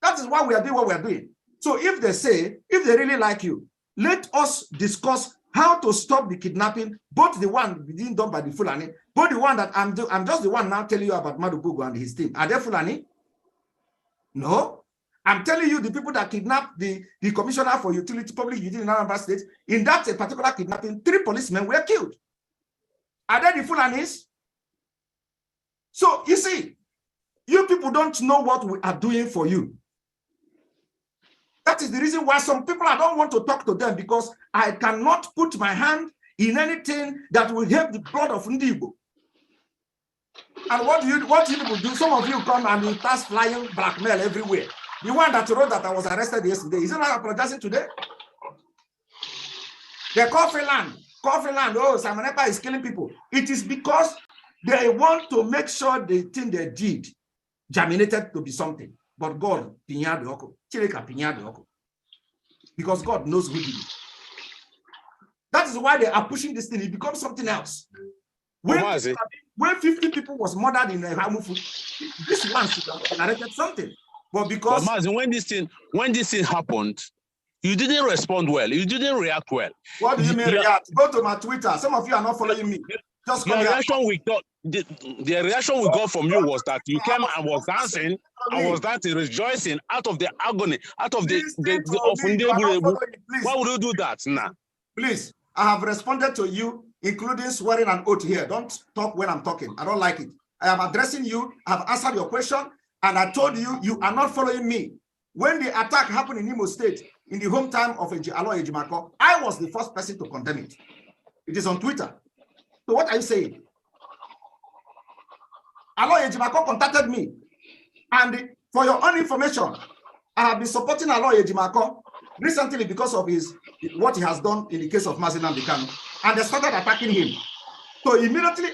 That is why we are doing what we are doing. So if they really like you, let us discuss how to stop the kidnapping, both the one being done by the Fulani, both the one that I'm just the one now telling you about Madubugu and his team. Are they Fulani? No. I'm telling you, the people that kidnapped the commissioner for public utility in Anambra State, in that particular kidnapping, 3 policemen were killed. Are they the Fulanis? So you see, you people don't know what we are doing for you. That is the reason why some people, I don't want to talk to them, because I cannot put my hand in anything that will help the blood of Igbo. And what do you people do? Some of you come and you start flying blackmail everywhere. The one that wrote that I was arrested yesterday, is he not apologizing today? They call Finland. Oh, Simon Ekpa is killing people. It is because they want to make sure the thing they did germinated to be something. But God, because God knows who did it. That is why they are pushing this thing. It becomes something else. When 50 people was murdered in Hamufu, this one should have generated something. But because when this thing happened, you didn't respond well. You didn't react well. What do you mean react? Go to my Twitter. Some of you are not following me. Just come here. The reaction we got from you was that you came and was dancing, rejoicing out of the agony, out of the why would you do that now? Please, I have responded to you, including swearing an oath here. Don't talk when I'm talking. I don't like it. I am addressing you. I have answered your question, and I told you you are not following me. When the attack happened in Imo State, in the hometown of Aloy Ejimako, I was the first person to condemn it. It is on Twitter. So what are you saying? Aloy Ejimako contacted me. And for your own information, I have been supporting Aloy Ejimako recently because of what he has done in the case of Mazi Nnamdi Kanu. And they started attacking him. So immediately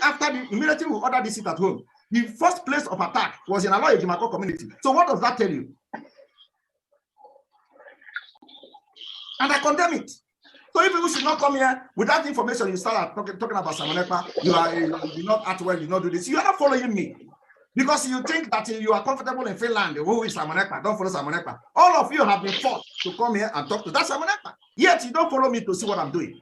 we ordered this sit at home. The first place of attack was in Aloy Ejimako community. So what does that tell you? And I condemn it. So if people should not come here with that information, you start talking about Simon Ekpa, you not act well, you not do this. You are not following me. Because you think that you are comfortable in Finland. Who is Simon Ekpa? Don't follow Simon Ekpa. All of you have been forced to come here and talk to that Simon Ekpa. Yet you don't follow me to see what I'm doing.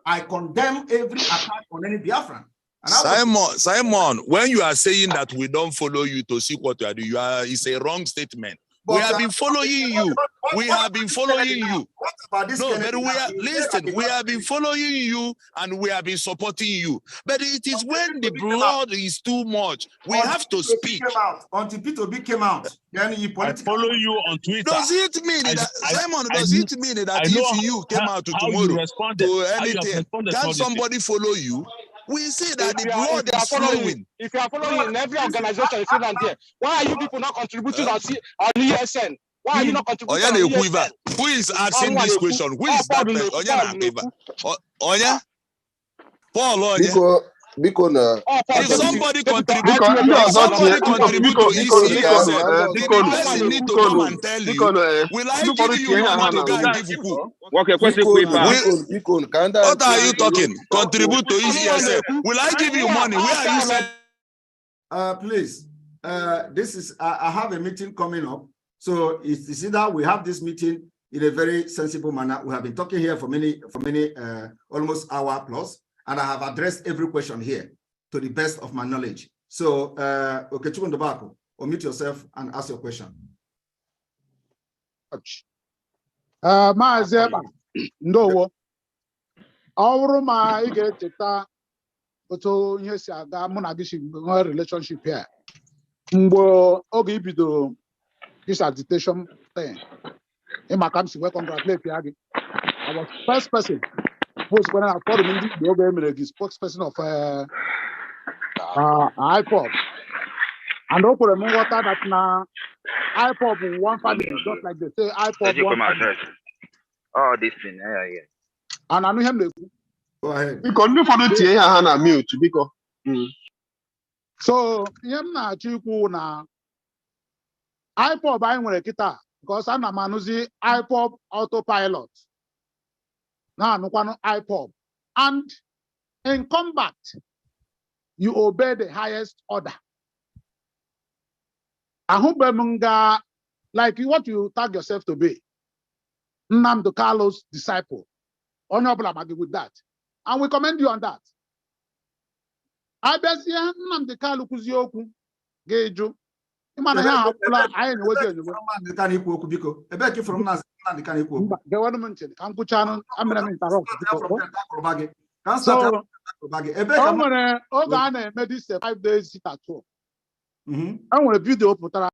I condemn every attack on any Biafran. Simon, when you are saying that we don't follow you to see what you are doing, it's a wrong statement. But we have been following you. We have been following you. No, but we have been following you and we have been supporting you. But it is when the blood is too much, we have to speak. Until P2B came out, then he politically follow you on Twitter. Does it mean that, Simon, does it mean that if you came out tomorrow to anything, can somebody follow you? We see that the blood is flowing. If you are following in every organization in Finland here, why are you people not contributing on ESN? Why are you not contributing on ESN? Who is asking this question? Who is that person? Onya? Paul, if somebody contribute to ECSN, the person need to come and tell you, will I give you money to go and give you? What are you talking? Contribute to ECSN. Will I give you money? Where are you saying? Please, this is, I have a meeting coming up. So it's either we have this meeting in a very sensible manner. We have been talking here for many, almost hour plus. And I have addressed every question here to the best of my knowledge. So, Okechukwu Ndobako, unmute yourself and ask your question. Maazị Ekpa, ndowo. Ọ bụrụ ma ị ga-echeta otu ihe si aga mụ na gị si nwee relationship here. Mgbe oge ibido this agitation thing, ịma ka m si wee congratulate ya gị. I was the first person when I called him the spokesperson of IPOB. And open the water that now IPOB one family, just like they say IPOB one family. Oh, this thing, yeah. And I know him. Go ahead. You can do for the tea and mute because. So him na chikwu na IPOB I nwere kita because ana manuzi IPOB autopilot. Now, IPOB. And in combat, you obey the highest order. Ahubemunga, like what you tag yourself to be. Nnamdi Kalu's disciple. Honorable Amagi with that. And we commend you on that. I bet you Nnamdi Kalu kuzioku geju. Imana ya hapula aye ni wezi ejubo. Nnamdi Kalu biko. Ebe ki from Nnamdi Kalu. The one mentioned. Kanku channel. I'm gonna interrupt. So, I'm made this 5 days sit at home. I want a video putara.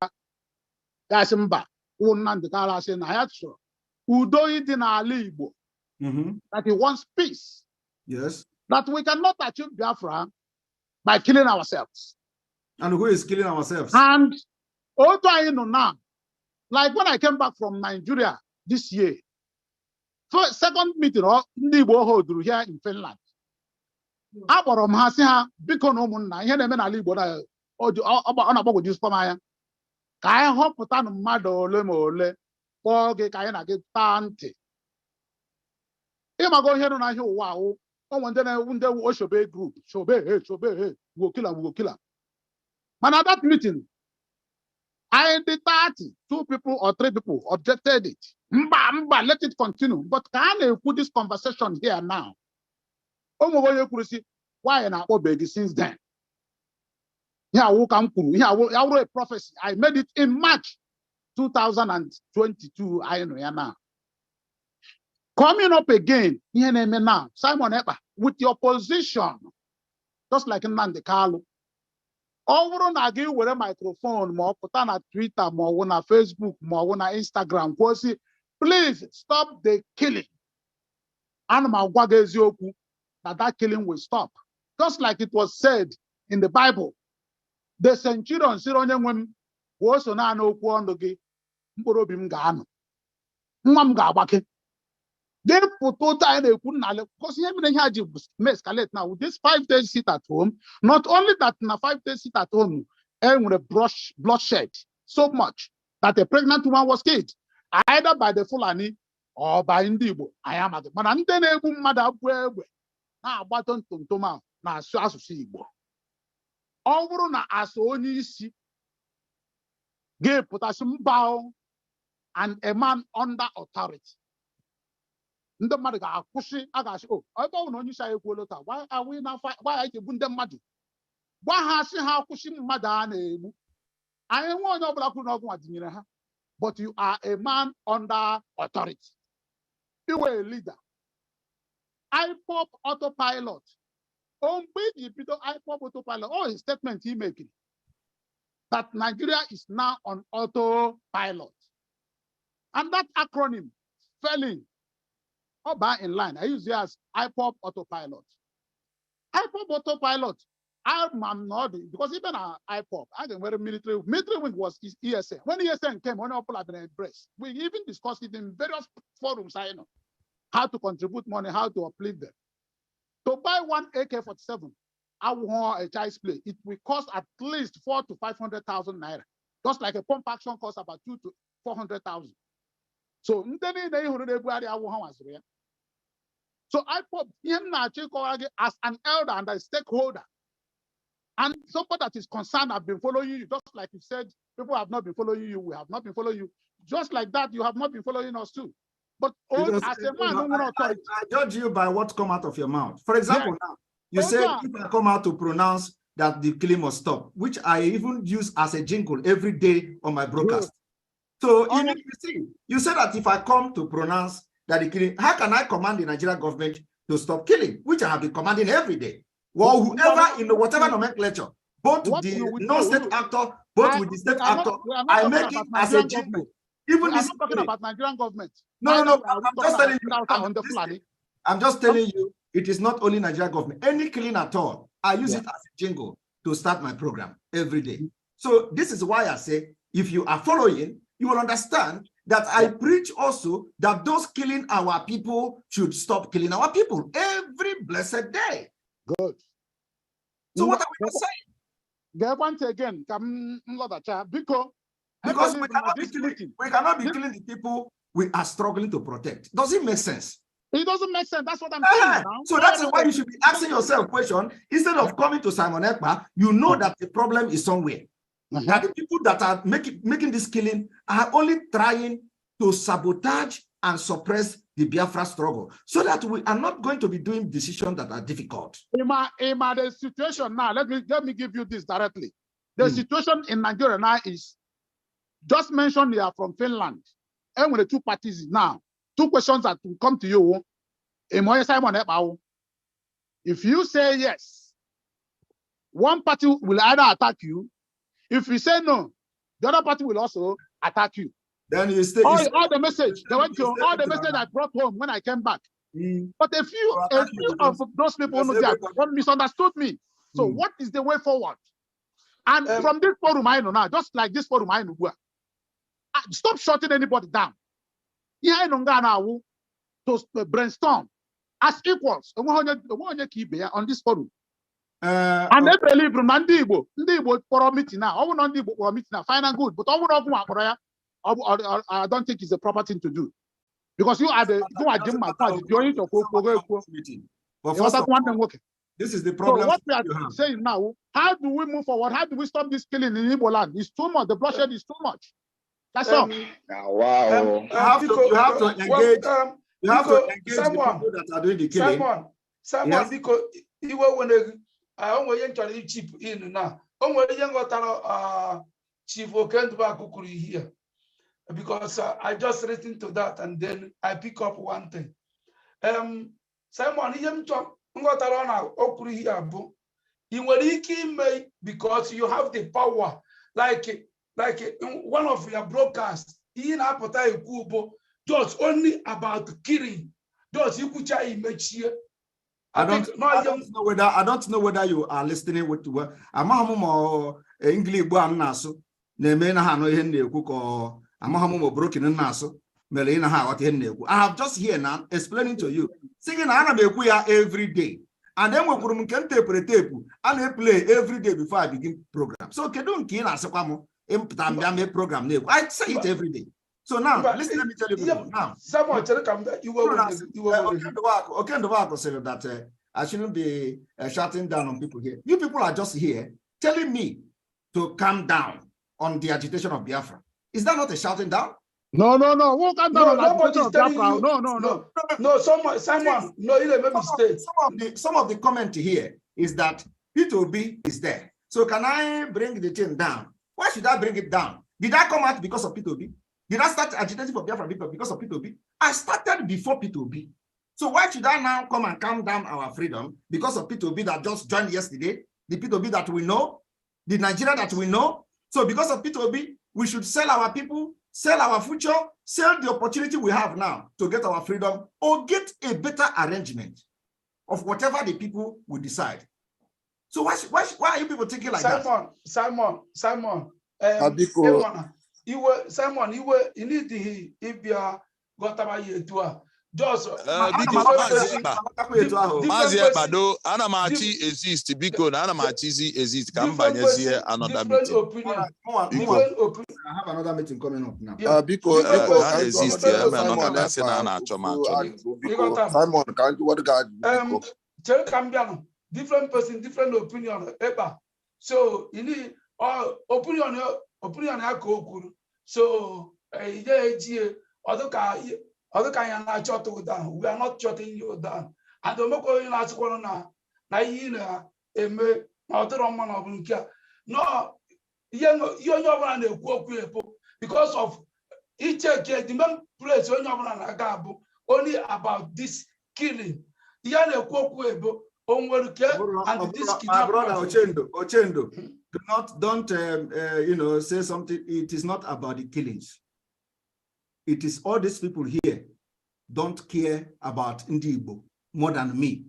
That's mba. Nnamdi Kalu saying I had so. Udo it in our Igbo. That he wants peace. Yes. That we cannot achieve Biafra by killing ourselves. And who is killing ourselves? And also, I know now, like when I came back from Nigeria this year, first, second meeting, Igbo hold here in Finland. Aboro mahasi ha biko no munna ihe na-eme n'ala Igbo na ọ na-agbagwo ji spamaya ka anyị họpụta na mmadụ ole ma ole kpọọ gị ka anyị na gị taa ntị ịmago ihe nọ n'ahịa ụwa ahụ onwe ndị oshobe group shobe wokila mana that meeting I did 2 people or 3 people objected it. Mba, let it continue. But can I put this conversation here now? Why not obey since then? I wrote a prophecy. I made it in March 2022. I know now. Coming up again, now, Simon Epa, with your position, just like Nnamdi Kanu. Over na give with a microphone, more put on a Twitter, more on a Facebook, more on a Instagram. Please stop the killing. Animal wagezioku that killing will stop. Just like it was said in the Bible. The centurion Sironyam was on an okwandogi, Mborobim Gano. Mwam Gabake. They put total because everything had to escalate now with this 5 days sit at home. Not only that, in a 5 days sit at home, and with a bloodshed so much that the pregnant woman was killed either by the Fulani or by Igbo. I am at the Manantene mother now button to Toma na Susi Igbo. Over na as only see gave potassium bow and a man under authority. Ndị mmadụ ga-akwụsị agachi ebe ọ na onye isi anyị kwuola taa why are we now why are you ndị mmadụ gwa ha sị ha akwụsị mmadụ a na-egbu anyị nwe onye ọbụla kwuru n'ọgwụ nwa tinyere ha but you are a man under authority. You were a leader. IPOP autopilot. IPOP autopilot. Oh, his statement he making that Nigeria is now on autopilot, and that acronym spelling by in line. I use it as IPOP autopilot. IPOP autopilot. I'm not because even IPOP, I think very military wing was ESN. When ESN came, when people have been embraced, we even discussed it in various forums. I know how to contribute money, how to uplift them. To buy one AK-47, I want a child's play. It will cost at least 400,000 to 500,000 naira. Just like a pump action costs about 200,000 to 400,000. So so IPOP him as an elder and a stakeholder. And somebody that is concerned have been following you, just like you said, people have not been following you, we have not been following you. Just like that, you have not been following us too. But as a man, I judge you by what come out of your mouth. For example, now you say if I come out to pronounce that the killing must stop, which I even use as a jingle every day on my broadcast. So you need to see, you say that if I come to pronounce that the killing, how can I command the Nigerian government to stop killing, which I have been commanding every day? Well, whoever in whatever nomenclature, both the non-state actor, both with the state actor, I make it as a jingle. Even this talking about Nigerian government. No. I'm just telling you, it is not only Nigerian government. Any killing at all, I use it as a jingle to start my program every day. So this is why I say, if you are following, you will understand that I preach also that those killing our people should stop killing our people every blessed day. Good. So what are we saying? Once again, because we cannot be killing the people we are struggling to protect. Does it make sense? It doesn't make sense. That's what I'm saying. So that's why you should be asking yourself a question instead of coming to Simon Ekpa. You know that the problem is somewhere. That the people that are making this killing are only trying to sabotage and suppress the Biafra struggle, so that we are not going to be doing decisions that are difficult. The situation now, let me give you this directly. The situation in Nigeria now is just mentioned here from Finland, and with the two parties now. Two questions that will come to you. If you say yes, one party will either attack you. If you say no, the other party will also attack you. Then you stay. All the message they went to all the message I brought home when I came back. But a few of those people misunderstood me. So what is the way forward? And from this forum I know now, just like this forum I know, stop shutting anybody down. Yeah, I know now to brainstorm as equals on this forum. And they believe from Igbo for meeting now. I will not Igbo for meeting now. Fine and good, but I don't think it's the proper thing to do because you are the this is the problem. So what we are saying now, how do we move forward? How do we stop this killing in Igbo land? It's too much. The bloodshed is too much. That's all. Wow. You have to engage. You have to engage the people that are doing the killing. Someone because when I to chip in now. Chief Okendba here. Because I just listened to that and then I pick up one thing. Someone because you have the power, like one of your broadcasts, just only about killing. Just you could image here. I don't know whether you are listening with what English naso na ha no ihe na-ekwu ko amahamu broken naso mere ina ha what ihe na-ekwu. I have just here now explaining to you singing ana m ekwu ya every day and then wekwuru m nke ntepretepu ana play every day before I begin program. So kedu nke ị na-asịkwa m impta mbia me program na-ekwu. I say it every day. So now listen, let me tell you now. Someone tell come that you were saying that I shouldn't be shouting down on people here. You people are just here telling me to calm down on the agitation of Biafra. Is that not a shouting down? No. Who calm down on agitation of Biafra? No. Someone. No, you made a mistake. Some of the comment here is that P2B is there. So can I bring the thing down? Why should I bring it down? Did I come out because of P2B? Did I start agitating for Biafra because of P2B? I started before P2B. So why should I now come and calm down our freedom because of P2B that just joined yesterday? The P2B that we know, the Nigeria that we know. So because of P2B, we should sell our people, sell our future, sell the opportunity we have now to get our freedom or get a better arrangement of whatever the people will decide. So why are you people thinking like that? Simon. You need to if you are got about you to just Mazi Bado, Anamachi exist, Biko, Anamachi exist, Kambanyazi, another meeting. I have another meeting coming up now. Biko exist, Simon, can't what God? Different person, different opinion. So you need opinion. So other kind of shut you down. We are not shutting you down. And the Moko in last corner, Naina, Eme, other man of Bunkia. No, you're not going to because of each the main place when you're going to only about this killing. Yana Kokwebo, and this Ochendo, don't say something. It is not about the killings. It is all these people here don't care about Igbo more than me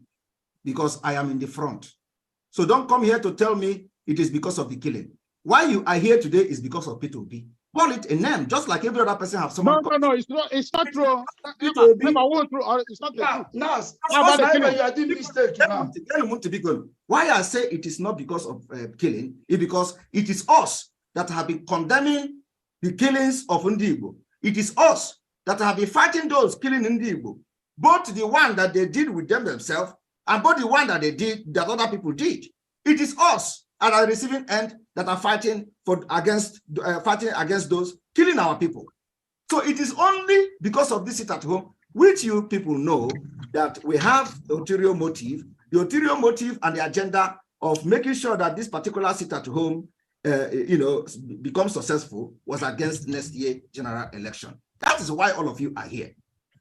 because I am in the front. So don't come here to tell me it is because of the killing. Why you are here today is because of P2B. Call it a name, just like every other person have someone. No, it's not true. It's not the truth. You are doing mistake. Why I say it is not because of killing is because it is us that have been condemning the killings of Igbo. It is us that have been fighting those killing Igbo, both the one that they did with themselves and both the one that they did that other people did. It is us at the receiving end that are fighting against those killing our people. So it is only because of this sit at home, which you people know that we have the ulterior motive and the agenda of making sure that this particular sit at home becomes successful was against next year general election. That is why all of you are here.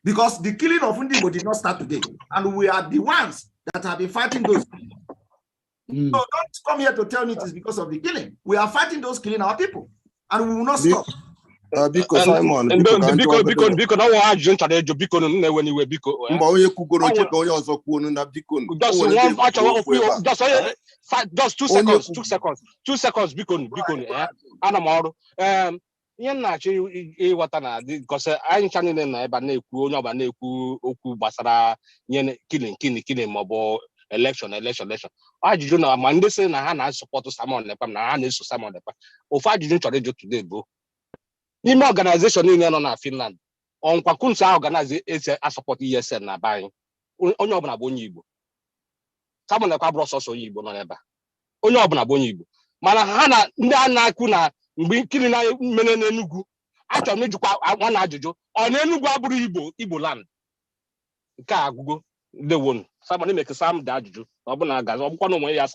Because the killing of Igbo did not start today. And we are the ones that have been fighting those killing. So don't come here to tell me it is because of the killing. We are fighting those killing our people. And we will not stop. Biko Simon, biko na ọ ajụjụ nchara ejo biko na-ewe n'iwe biko. Mba onye kwugoro oche ka onye ọzọ kwuo na biko. Just 2 seconds biko ana m ọrụ. Ihe m na-achọ ịghọta na because anyị ncha niile na ebe a na-ekwu onye ọbụla na-ekwu okwu gbasara ihe killing maọbụ election. Ajụjụ na ma ndị sị na ha na-asọpọtụ Simon Ekpa na ha na-eso Simon Ekpa. Ofu ajụjụ m chọrọ ịjụ today bụ n'ime organization niile nọ na Finland ọnkwa kunsu ahụ organize esi asọpọtụ ESN na be anyị onye ọbụla bụ onye Igbo. Simon Ekpa bụrụ ọsọsọ onye Igbo nọ n'ebe a onye ọbụla bụ onye Igbo mana ha na ndị a na-akụ na mgbe nkiri na mere n'Enugu achọrọ m ịjụkwa nwa na ajụjụ ọ na Enugu abụrụ Igbo land nke a agụgo ndewonu Simon emeke sam dị ajụjụ ọ bụ na gaza ọ bụkwa na onwe ya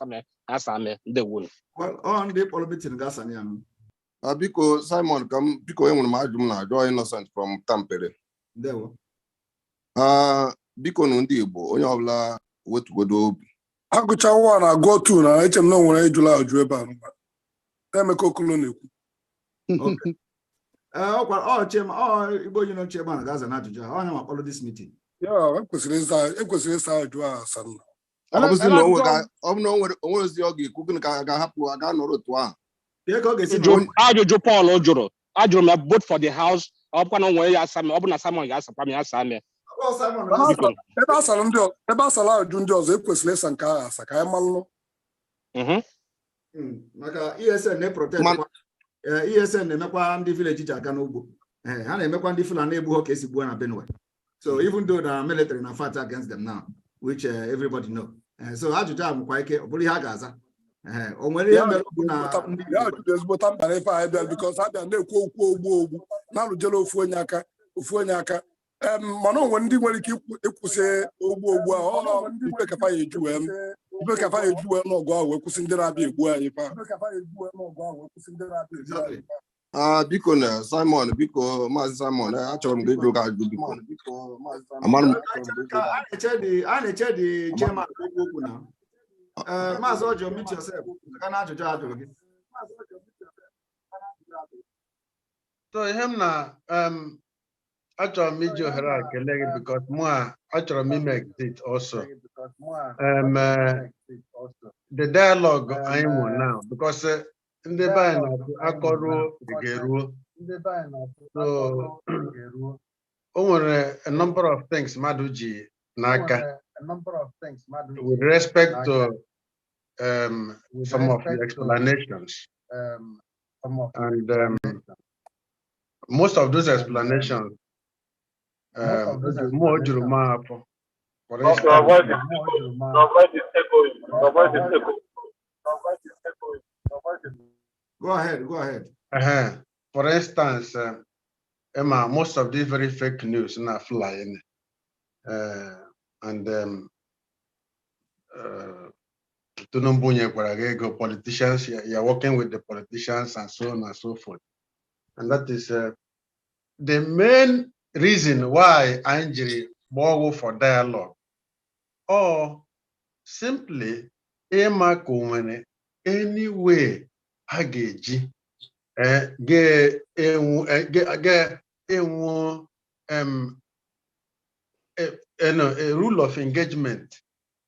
asame ndewonu ndị politin gasanye ya Biko Simon biko enwere m ajụ m na-ajụ Innocent from Tampere. Ndewo. Biko na ndị Igbo onye ọbụla wetugodo obi. Agụcha nwa na agụ otu na eche m na nwere ejula ajụ ebe a Emeka Okolo na-ekwu. Igbo Union Chairman gaza na ajụjụ onye ma kpọrọ this meeting. Ekwesịrị ịsa ajụ a Sanna. Ọ bụ na onwere ozi ọ ga-ekwu gịnị ka ga-ahapụ aga nọrọ otu ahụ. Ajụjụ Paul jụrụ ajụrụ m ya vote for the house ọ bụkwa na onwe ya asame ọ bụ na Simon ga-asakwa m ya asame. Ebe asara ajụ ndị ọzọ ekwesịrị ịsa nke ahụ asa ka anyị malụ. Maka ESN na-protect ESN na-emekwa ndị village ji aga n'ugbo ha na-emekwa ndị Fulani egbu ha ka esi gbuo na Benue. So even though the military na fight against them now which everybody know so ajụjụ a bụkwa ike ọ bụrụ ihe a ga-aza o nwere ihe mere bụ na ezigbo mbara ife anyị bịa because ha bịa na-ekwu okwu ogbu na-alụjela ofu onye aka mana onwe ndị nwere ike ịkwụsị ogbu ahụ ibe kafa ya eju wee n'ọgụ ahụ wee kwụsị ndị na-abịa egbu anyị Biko na Simon biko Maazị Simon achọrọ m ga-eji oge ajụ biko. A na-eche dị chairman okwu na Maazị Ojo meet yourself ka na ajụjụ ajụrụ gị. So ihe m na achọrọ m iji ohere a kelee gị because mụ achọrọ m ime exit also. The dialogue anyị nwere now because ndị be anyị na-akọruo ga-eruo. So o nwere a number of things mmadụ ji n'aka with respect to some of the explanations and most of those explanations more afọ. For instance, Go ahead. For instance, Emma, most of these very fake news are flying, and politicians, you're working with the politicians and so on and so forth. And that is the main reason why Anjiri borrow for dialogue, or simply Emma Kumene anyway Hageji get a rule of engagement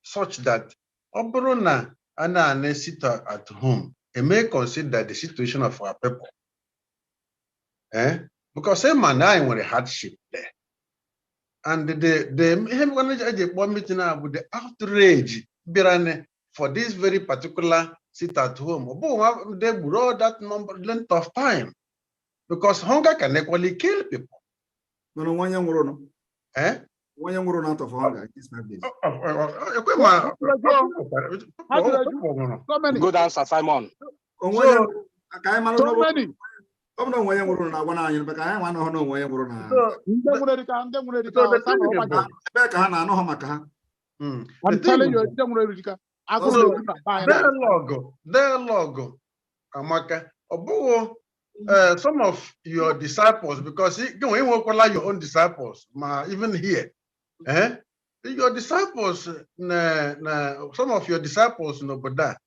such that Obrona Anna sit at home and may consider the situation of our people. Because a man I want a hardship there. And the one meeting now with the outrage for this very particular sit at home. They brought that length of time. Because hunger can equally kill people. No, one young run. One young run out of hunger. Good answer, Simon. So many. I'm not one young run. I want to, but I want to know one young run. I'm telling you, dialogue, Amaka. Some of your disciples, because you won't allow your own disciples, even here. Your disciples, some of your disciples, but that,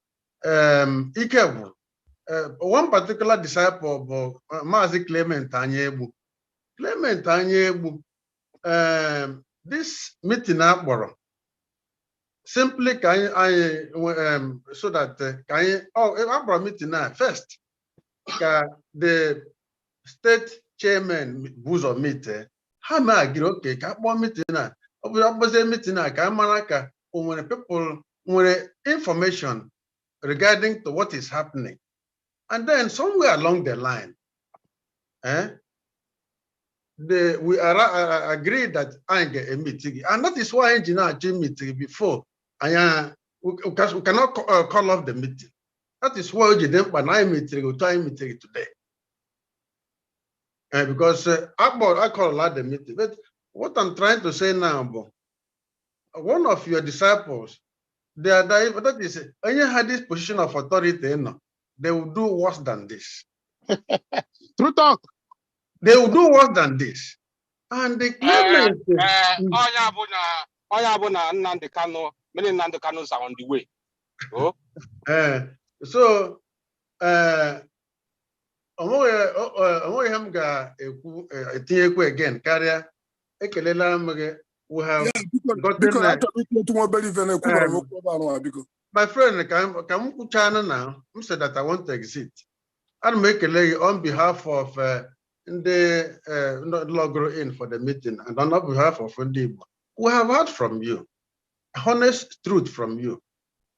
one particular disciple of Mazi Clement Anyegbu. Clement Anyegbu, this meeting akpọrọ simply can I so that can akpọrọ meeting na first the state chairman Buzo meet ha ma agree okay ka akpọ meeting na ọ meeting na ka mara ka when people nwere information regarding to what is happening, and then somewhere along the line we are agreed that I get a meeting, and that is why engineer Jim meeting before we cannot call off the meeting. That is why we didn't meeting today. Because I call out the meeting. But what I'm trying to say now, one of your disciples, that is, when you had this position of authority, they will do worse than this. True talk. They will do worse than this. And the claimant. Nnamdi Kanu, many Nnamdi Kanus are on the way. Oh. So, again, carrier, we have my friend, now, who said that I want to exit. I'll make a lay on behalf of the Logro in for the meeting and on behalf of Igbo. We have heard from you, honest truth from you,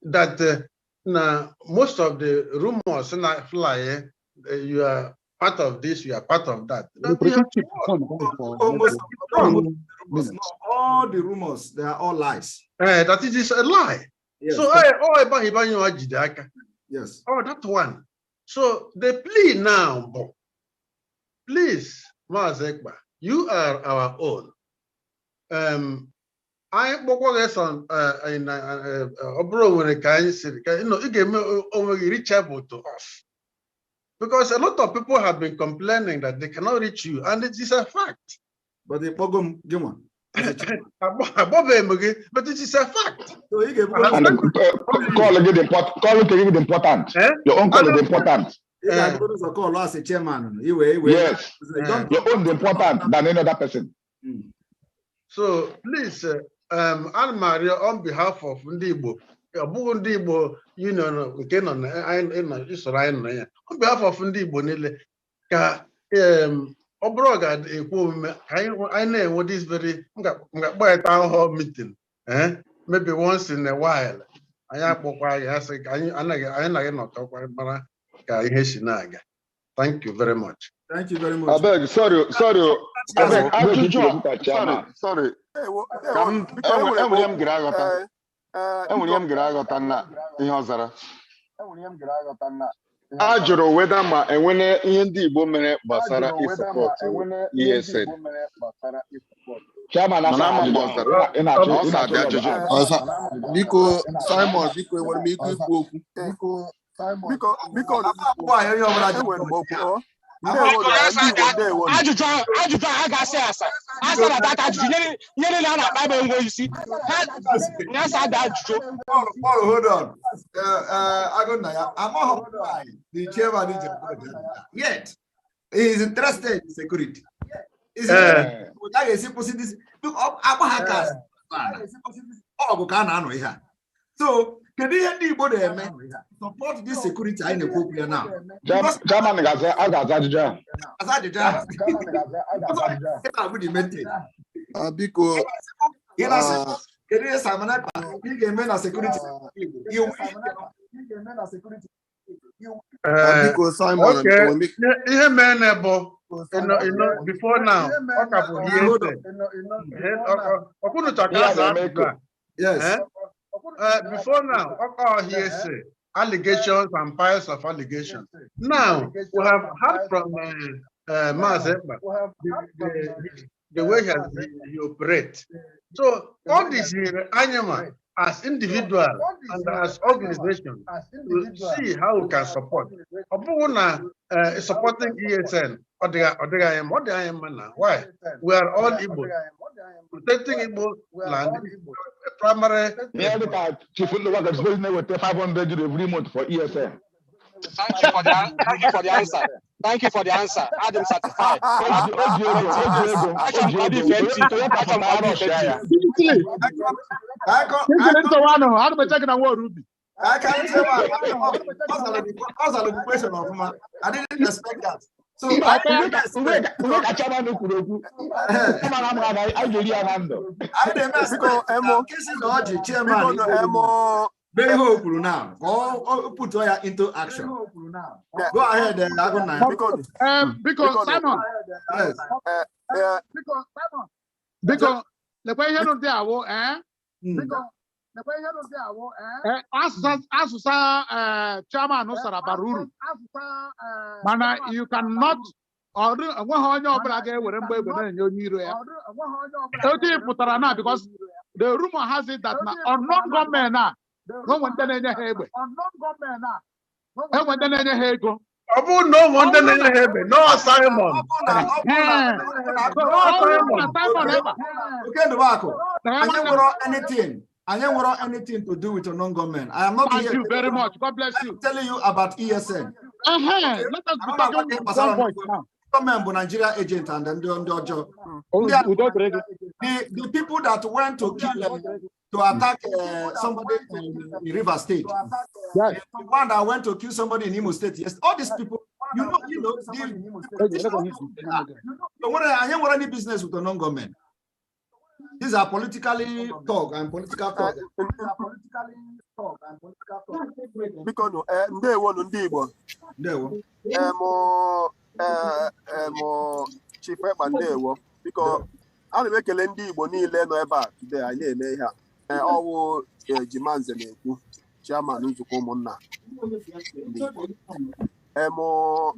that now most of the rumors fly, you are part of this, you are part of that. All the rumors, they are all lies. That it is a lie. Yes. So, yes. Oh, that one. So the plea now, please, Mazekba, you are our own. I on in reachable to us. Because a lot of people have been complaining that they cannot reach you, and it is a fact. But the program, but it is a fact. So you call again important. Your own call is important. Yes, your own is important than any other person. So please, Anne Maria, on behalf of Igbo, Union, on behalf of Igbo, Obroga, I know what is very town hall meeting, maybe once in a while. I Thank you very much. Thank you very much. I beg, sorry. Sorry. Ajụrụ weda ma enwere ihe ndị Igbo mere gbasara ịsọpọtụ ESN. Biko Simon, biko enwere m ike ikwu okwu. Biko ajụjụ a ga-asị asa na data ajụjụ nyere na na-akpa ebe ngwa isi nyasa da ajụjụ. Hold on. The chairman yet he is interested in security. So kedu ihe ndị Igbo na-eme support this security anyị na-ekwu ya now? Chairman ga-aza ajụjụ ahụ. Biko kedu ihe Simon Ekpa ị ga-eme na security? Biko Simon, ihe mere bụ before now ọ ka bụ yes. Before now, hearsay, allegations and piles of allegations. Now we have heard from Mazekba the way he operates. So all these animals, as individual and as organization, to see how we can support. Supporting ESN what I am now. Why? We are all Igbo. Protecting Igbo land. Primary. Chief with 500 every month for ESN. Thank you for the answer. Thank you for the answer. Adam certified. I can't tell the question of I didn't expect that. So I didn't expect very hopeful now. Or put into action. Go ahead then. Because Simon, yes. Because the question of the Asusa chairman no Sarabaruru. Mana you cannot or because the rumor has it that unknown government now no one done any hebe. No one done any hebe. No one done any hebe. No Simon. Anything. I don't want anything to do with a non-government. I am not Thank here. you very much. God bless you. I'm telling you about ESN. Let us be talking one point now. Nigeria agent and then the people that went to kill to attack somebody in River State. Yes. The one that went to kill somebody in Imo State. Yes. All these people, I don't want any business with a non-government. These are politically talk and political talk. Because ndewo ndị Igbo. Chief Ekpa ndewo. Because a na-ekele ndị Igbo niile nọ ebe a today anyị na-eme ihe a. Ọwụ Jimanze na-ekwu chairman nzukọ ụmụnna.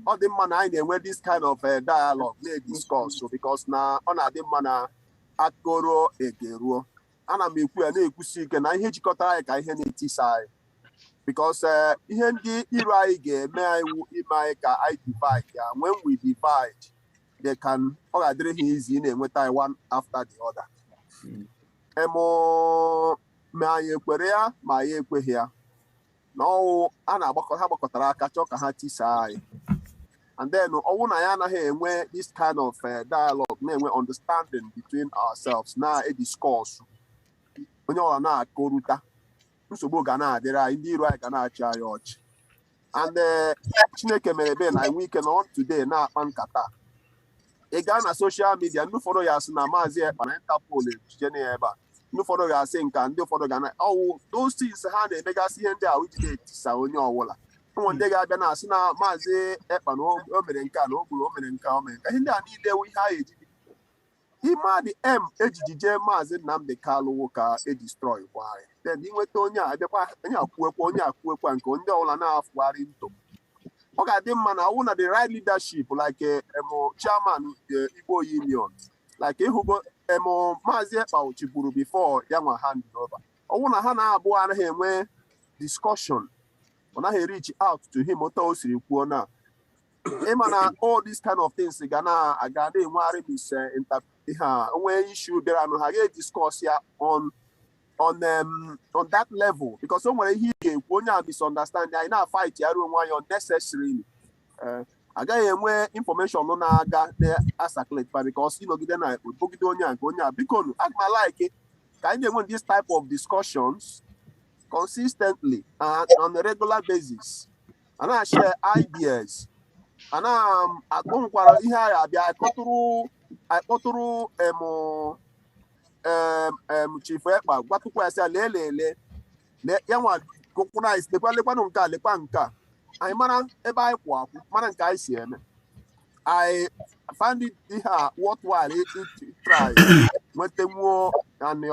Ọ dị mma na anyị na-enwe this kind of dialogue na-discuss because na ọ na-adị mma na akoro egeruo. Ana m ekwu ya na-ekwusi ike na ihe jikọtara anyị ka ihe na-etisa anyị because ihe ndị iro anyị ga-eme anyị ime anyị ka anyị divide ya. When we divide, they can ọ ga-adịrị ha izi na-enweta anyị one after the other. Ma anyị ekwere ya ma anyị ekweghị ya na ọwụ a ha gbakọtara aka chọọ ka ha tisaa anyị. And then ọwụ na ya anaghị enwe this kind of dialogue na-enwe understanding between ourselves na-ediscourse onye ọla na-akọrụta nsogbu ga na-adịrị anyị ndị iro anyị ga na-achị anyị ọchị. And Chineke mere ebe na enwe ike na on today na-akpa nkata ị gaa na social media ndị ụfọdụ ya asị na Maazị Ekpa na Interpol ejije na ebe a ndị ụfọdụ ga-asị nka ndị ụfọdụ ga na ọwụ those things ha na-emegasị ihe ndị ahụ iji na-etisa onye ọbụla. Ụmụ ndị ga-abịa na-asị na Maazị Ekpa na o mere nke a na o gburu o mere nke a o mere nke ihe ndị a niile ewu ihe anyị eji ime the ejiji jee Maazị Nnamdi Kalu ka edestroy kwa anyị. Then inweta onye a abịakwa onye akwuekwa onye akwuekwa nke ndị ọbụla na-afụgharị ntụ. Ọ ga-adị mma na ọwụ na the right leadership like chairman Igbo Union like ịhụgo Maazị Ekpa chịburu before ya nwa hand over. Ọwụ na ha na-abụọ anaghị enwe discussion ọ naghị reach out to him otu o siri kwuo na ịma na all these kind of things ga na-aga na-enwegharị mis ha onwe issue bịara nụ ha ga-ediscuss ya on that level because o nwere ihe ị ga-ekwu onye a misunderstand anyị na-fight ya ruo onwe anyị unnecessarily. Agaghị enwe information na-aga na-asaclate because ịnọgide na bogide onye a nke onye a biko nu aga m like ka anyị na-enwe this type of discussions consistently and on a regular basis. And I share ideas. And I nkwara ihe anyị abịa akpọtụrụ Chief Ekpa gwatukwa ya sị lelele ya nwa kwụkwụna isi lekwanụ nke a lekwa nke a anyị mara ebe anyị kwụ akwụ mara nke anyị si eme. I find it worthwhile to try. And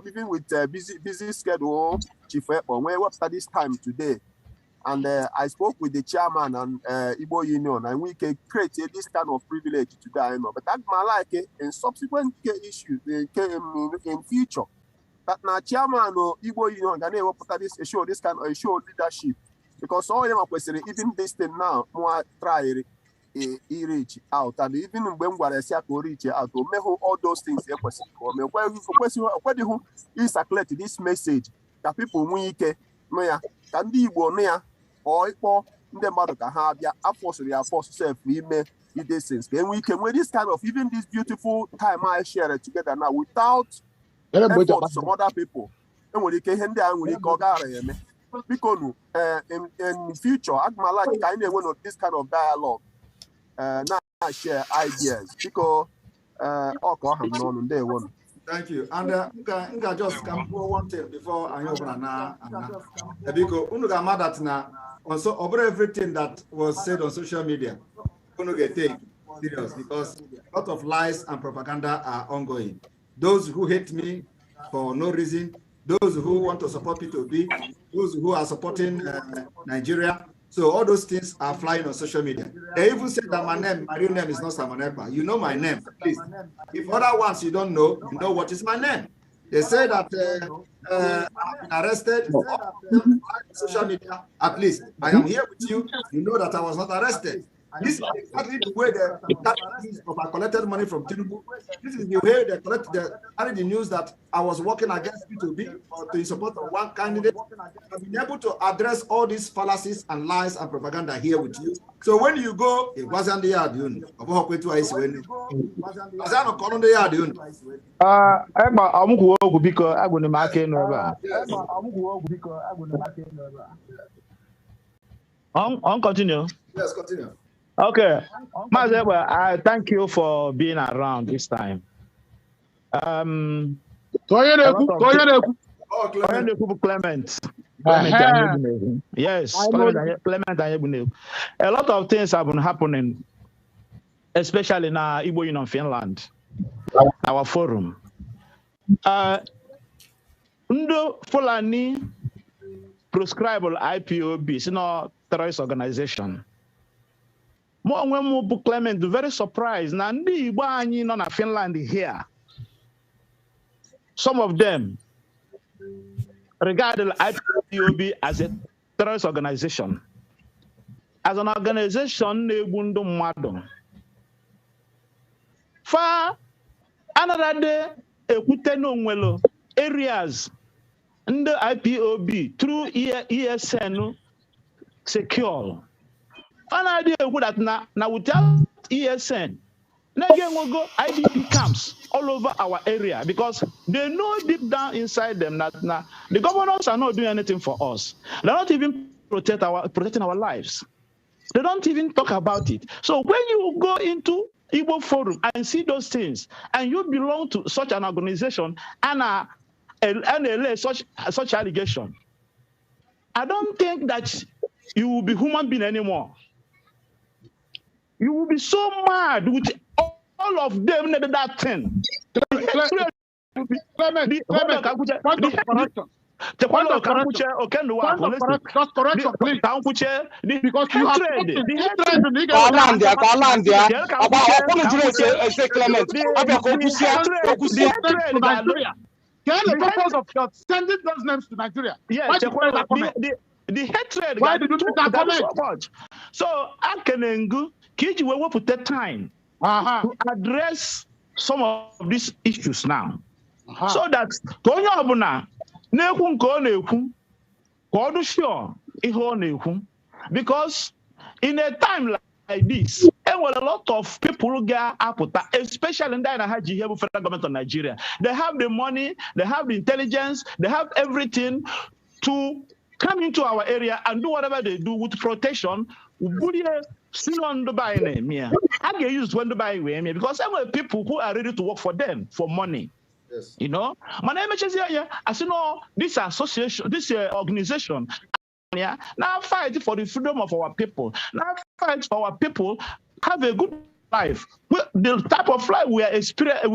even with busy schedule, Chief Ekpa, we worked this time today, and I spoke with the chairman and Igbo Union, and we can create this kind of privilege today. But that might like it in subsequent issues in future. That now chairman or Igbo Union can never put this kind of show leadership because all them are even this thing now more try. Reach out and even when we are reach out to make all those things is circulate this message that people can be or ndị mmadụ ka ha bịa afọsụrụ ya afọsụ sef ime ide since ka enwe ike nwee this kind of even this beautiful time I share together now without effort some other people enwere ike ihe ndị a nwere ike ọ gaghara ya eme biko nu in future agmala ka anyị na-enwe no this kind of dialogue na share ideas biko ọ ka ọha m n'ọnụ ndewo. Thank you. And I just come for one thing before I open now. Because unuga mad that now also over everything that was said on social media, unuga take serious because a lot of lies and propaganda are ongoing. Those who hate me for no reason, those who want to support P2B, those who are supporting Nigeria. So all those things are flying on social media. They even said that my real name is not Samonekpa. You know my name, please. If other ones you don't know, you know what is my name. They say that I've been arrested on social media. At least I am here with you. You know that I was not arrested. This is exactly the way I collected money from Tinubu. This is the way they carried the news that I was working against P2B or to support of one candidate. I've been able to address all these fallacies and lies and propaganda here with you. So when you go, it wasn't the yard, you know. Continue. Yes, continue. Okay, Mazeba, I thank you for being around this time. Clement. Yes, Clement. A lot of things have been happening, especially in our Igbo Union Finland, our forum. Fulani prescribable IPOB, it's not terrorist organization. When Clement very surprised. Now, in Finland here, some of them regard the IPOB as a terrorist organization. As an organization, for another day, areas in the IPOB through ESN secure. An idea would that now without ESN, now go IDP camps all over our area because they know deep down inside them that the governors are not doing anything for us. They're not even protecting our lives. They don't even talk about it. So when you go into Igbo Forum and see those things, and you belong to such an organization and lay such allegation, I don't think that you will be human being anymore. You will be so mad with all of them that thing. The purpose of sending those names to Nigeria. Yes, the hatred. Why did you make that comment? So much. So Akenengu, Kiji will put that time to address some of these issues now. So that Tonya Abuna, Nekun Ko Nekun, Kodu sure, because in a time like this, there were a lot of people who get up, especially in the federal government of Nigeria. They have the money, they have the intelligence, they have everything to come into our area and do whatever they do with protection. I can use when to buy because there were people who are ready to work for them for money. Yes. You know, my name is here. As you know, this association, this organization. Yeah, now fight for the freedom of our people. Now fight for our people have a good life. The type of life we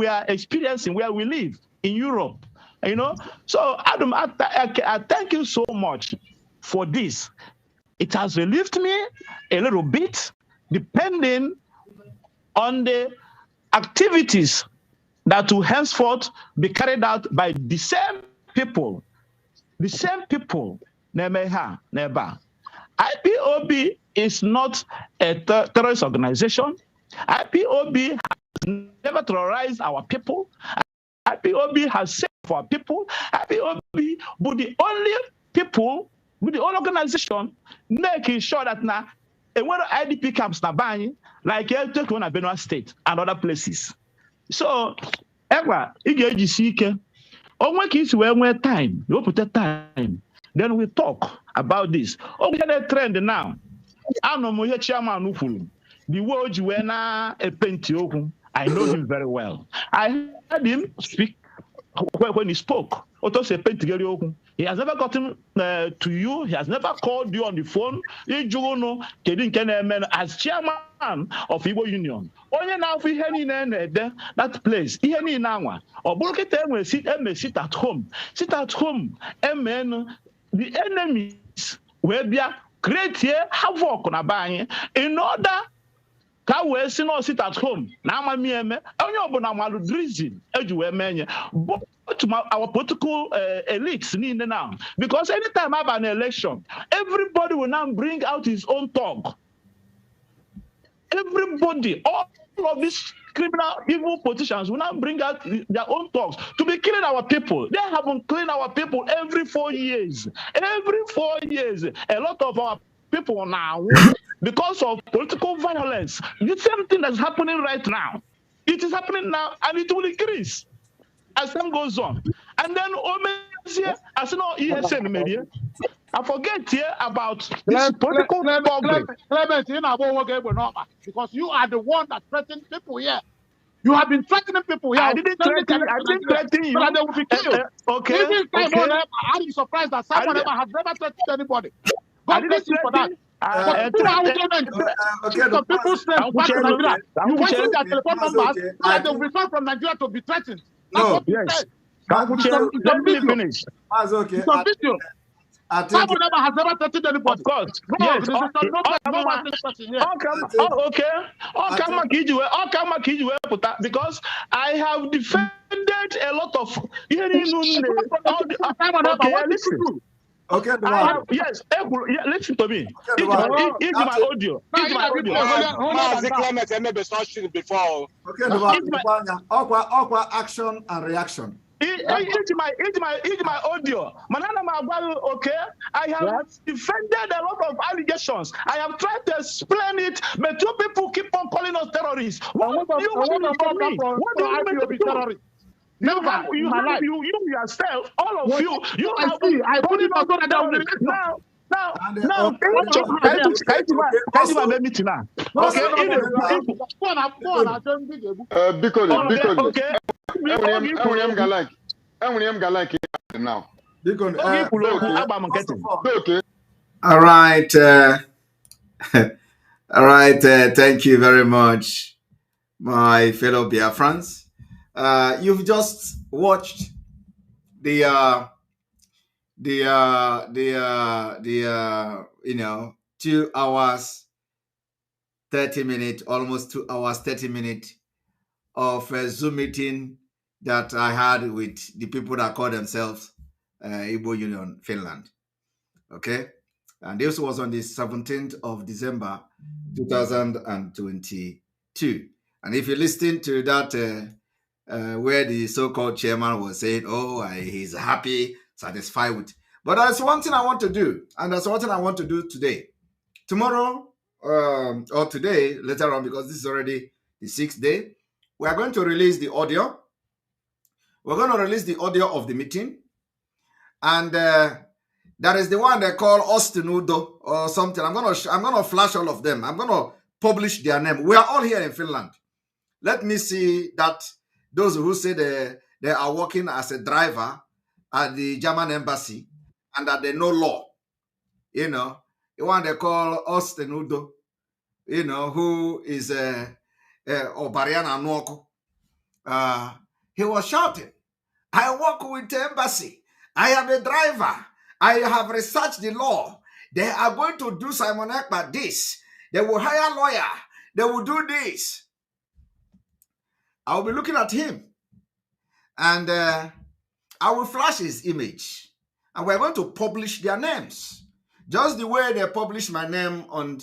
are experiencing where we live in Europe. You know, so Adam, I thank you so much for this. It has relieved me a little bit, depending on the activities that will henceforth be carried out by the same people. The same people. IPOB is not a terrorist organization. IPOB has never terrorized our people. IPOB has saved for our people. IPOB, but the only people with the whole organization, making sure that now, when IDP camps na buying, like Benue State and other places. So, ever, time, you put a time, then we talk about this. Oh, we had a trend now. I know my chairman the word you were now a pentiokum. I know him very well. I heard him speak when he spoke. He has never gotten to you. He has never called you on the phone. As chairman of Igbo Union. Only now if he that place. Sit at home. Sit at home. Amen. The enemies will be create havoc in order we sit at home. Now but our political elites need now. Because anytime I have an election, everybody will now bring out his own talk. Everybody, all of these criminal, evil politicians will now bring out their own talks to be killing our people. They haven't cleaned our people every 4 years. Every 4 years, a lot of our people now, because of political violence, the same thing that's happening right now. It is happening now, and it will increase as time goes on. And then, as you know, ESN media, I forget here about this political Clement, because you are the one that threatened people here. You have been threatening people here. I didn't threaten you. So that they will be killed. Okay. Even I'm surprised that someone ever has never threatened anybody. God bless you for that. But some people say, you want their telephone numbers so that they will return from Nigeria to be threatened. That's what you said. Let me finish. That's okay. Someone has never threatened anybody. Of course. No, yes. Because I have defended a lot of. Okay, yes, listen to me. It's my audio. Okay, action and reaction. It's my audio. Okay, I have defended a lot of allegations. I have tried to explain it, but two people keep on calling us terrorists. What do you want from me? What do you want me to be terrorist? Never you yourself, all of you have I put it on now, all right. All right. Thank you very much, my fellow Biafrans. You've just watched the 2 hours 30 minutes, almost 2 hours 30 minutes of a Zoom meeting that I had with the people that call themselves Igbo Union Finland. Okay, and this was on the 17th of December 2022. And if you listen to that where the so-called chairman was saying, oh, he's happy, satisfied with. But there's one thing I want to do, and that's one thing I want to do today. Tomorrow, or today, later on, because this is already the 6th day, we are going to release the audio. We're going to release the audio of the meeting. And that is the one they call Ostinudo or something. I'm gonna flash all of them. I'm gonna publish their name. We are all here in Finland. Let me see that those who say they are working as a driver at the German embassy and that they know law, the one they call Ostenudo, who is Obariana Nwoko. He was shouting, I work with the embassy. I am a driver. I have researched the law. They are going to do Simon Ekpa this. They will hire a lawyer. They will do this. I will be looking at him. And I will flash his image. And we're going to publish their names. Just the way they publish my name on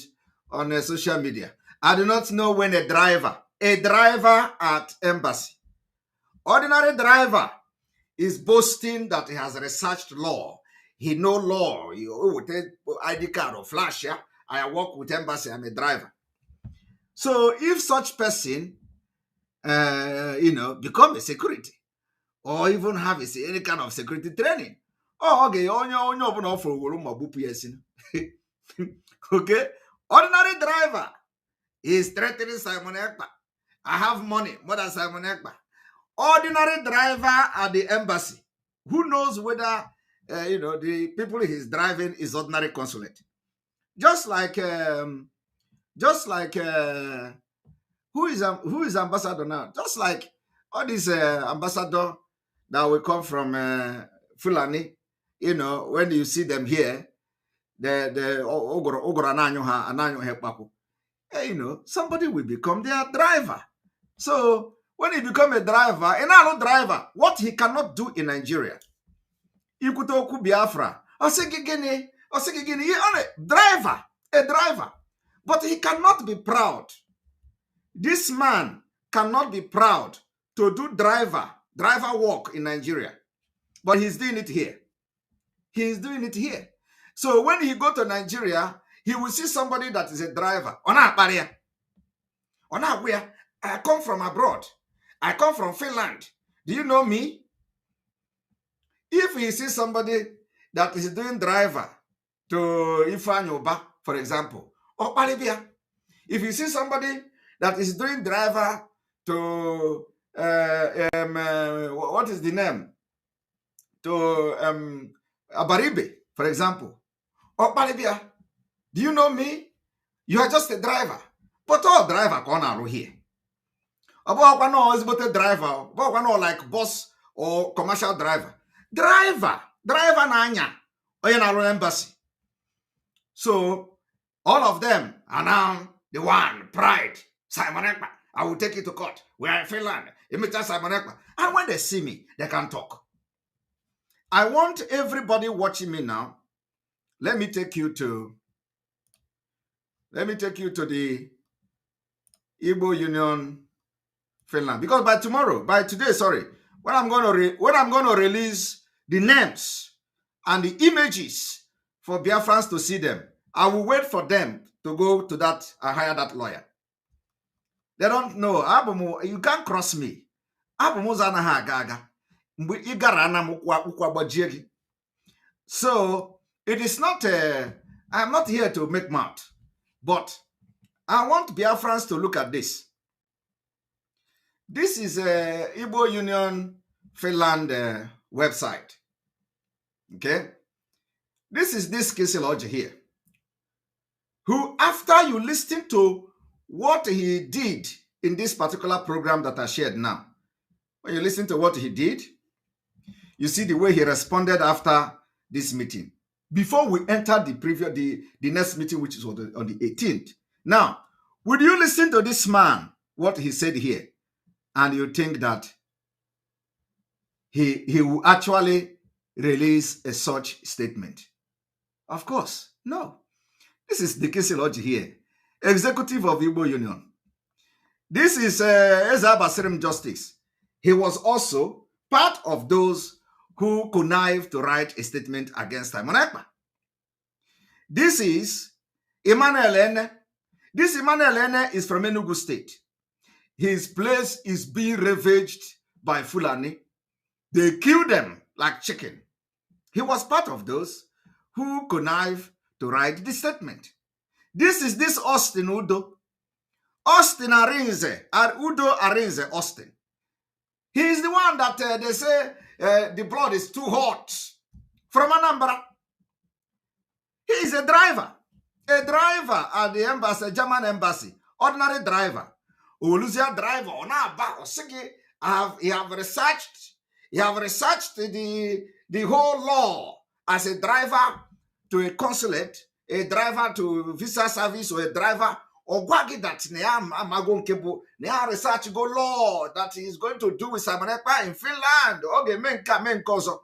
social media. I do not know when a driver at embassy, ordinary driver, is boasting that he has researched law. He know law. He with ID card or flash. Yeah, I work with embassy. I'm a driver. So if such person, become a security or even have any kind of security training, okay, okay, ordinary driver is threatening Simon Ekpa. I have money more than Simon Ekpa. Ordinary driver at the embassy, who knows whether the people he's driving is ordinary consulate. Just like who is ambassador now? Just like all these ambassador that will come from Fulani, when you see them here, somebody will become their driver. So when he become a driver, another driver, what he cannot do in Nigeria, Ikutoku Biafra, driver, a driver, but he cannot be proud. This man cannot be proud to do driver work in Nigeria, but he's doing it here. He's doing it here. So when he go to Nigeria, he will see somebody that is a driver. I come from abroad. I come from Finland. Do you know me? If he sees somebody that is doing driver to Ifanyoba, for example, or Palibia, if you see somebody that is doing driver to what is the name? To Abaribe, for example, or Palibia, do you know me? You are just a driver. But all driver corner here. About no is but a driver, but no like boss or commercial driver. Driver nanya or in our embassy. So all of them are now the one pride. Simon Ekpa, I will take you to court. We are in Finland. Simon Ekpa. And when they see me, they can talk. I want everybody watching me now. Let me take you to the Igbo Union Finland, because by today, when I'm going to release the names and the images for Biafrans to see them, I will wait for them to go to that and hire that lawyer. They don't know. You can't cross me. So it is not. I'm not here to make mouth, but I want Biafrans to look at this. This is a Igbo Union Finland website. Okay, this is this Kisiloj here, who, after you listen to what he did in this particular program that I shared now, when you listen to what he did, you see the way he responded after this meeting. Before we enter the next meeting, which is on the 18th. Now, would you listen to this man, what he said here, and you think that he will actually release a such statement? Of course, no. This is the Kisiloj here, executive of Igbo Union. This is Eza Basirim Justice. He was also part of those who connived to write a statement against Simon Ekpa. This is Emmanuel Ene. This Emmanuel Ene is from Enugu State. His place is being ravaged by Fulani. They kill them like chicken. He was part of those who connived to write the statement. This is this Austin Udo. Austin Arinze, Udo Arinze Austin. He is the one that they say the blood is too hot from Anambra. He is a driver at the embassy, German embassy, ordinary driver. Olusia driver, he have researched the whole law as a driver to a consulate, a driver to visa service, or a driver or gwagi that ne research go law that he is going to do with Simon Ekpa in Finland. Okay, men kozo.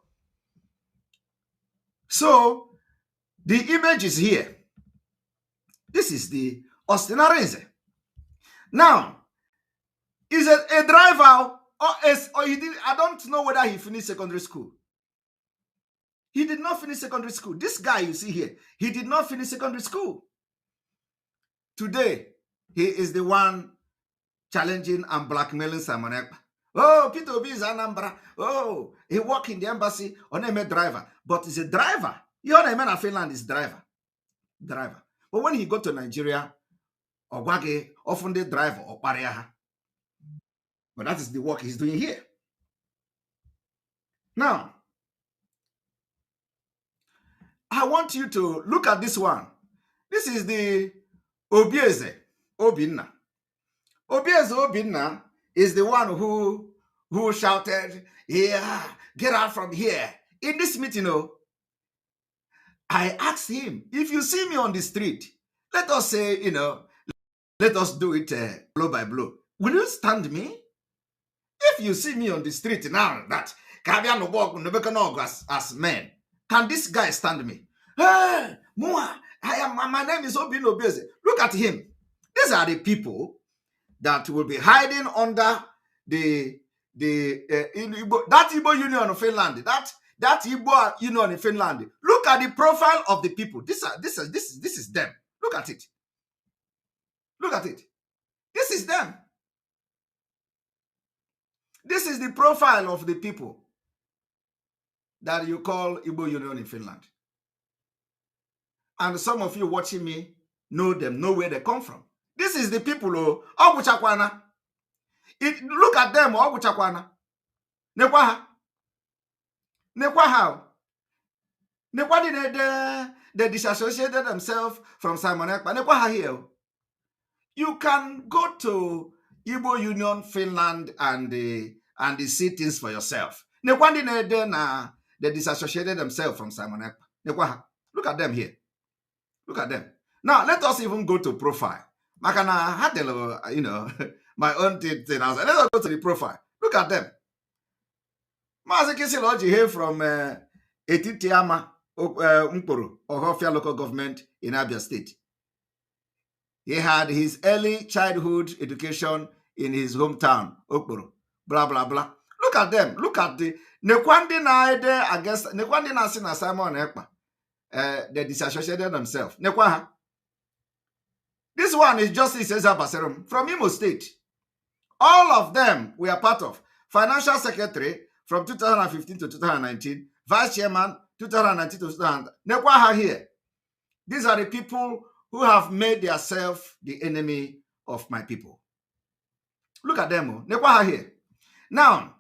So the image is here. This is the Austin Arinze. Now, is it a driver or he did? I don't know whether he finished secondary school. He did not finish secondary school. This guy you see here, he did not finish secondary school. Today, he is the one challenging and blackmailing Simon Ekpa. Oh, Peter Obi is Anambra. Oh, he work in the embassy on a driver, but he's a driver. You know, man of Finland is driver. But when he go to Nigeria, Ogwage often the driver or Pariaha. But that is the work he's doing here. Now, I want you to look at this one. This is the Obieze Obinna. Obieze Obinna is the one who shouted, yeah, get out from here. In this meeting, I asked him, if you see me on the street, let us say, let us do it blow by blow. Will you stand me? If you see me on the street now, that as men, can this guy stand me? Hey, Mua, my name is Obin Obieze. Look at him. These are the people that will be hiding under that Igbo Union of Finland. That Igbo Union in Finland. Look at the profile of the people. This is them. Look at it. Look at it. This is them. This is the profile of the people that you call Igbo Union in Finland. And some of you watching me know them, know where they come from. This is the people who Oguchakwana. Look at them, Oguchakwana. Nekwaha. Nekwaha. Nekwa they disassociated themselves from Simon Ekpa. Nekwaha here. You can go to Igbo Union Finland and see things for yourself. Nekwa they disassociated themselves from Simon Ekpa. Nekwaha. Look at them here. Look at them. Now, let us even go to profile. Makana had, my own thing. Let us go to the profile. Look at them. Mazekisiloji here from Etitiama, Mpuru, Ohofia local government in Abia State. He had his early childhood education in his hometown, Okpuru. Blah, blah, blah. Look at them. Look at the Nekwandi na against Nekwandi na Sina Simon Ekpa. They disassociated themselves. Nekwaha. This one is Justice Cesar Baserum from Imo State. All of them were part of Financial Secretary from 2015 to 2019, Vice Chairman 2019 to 2000. Nekwaha here. These are the people who have made themselves the enemy of my people. Look at them. Nekwaha here. Now,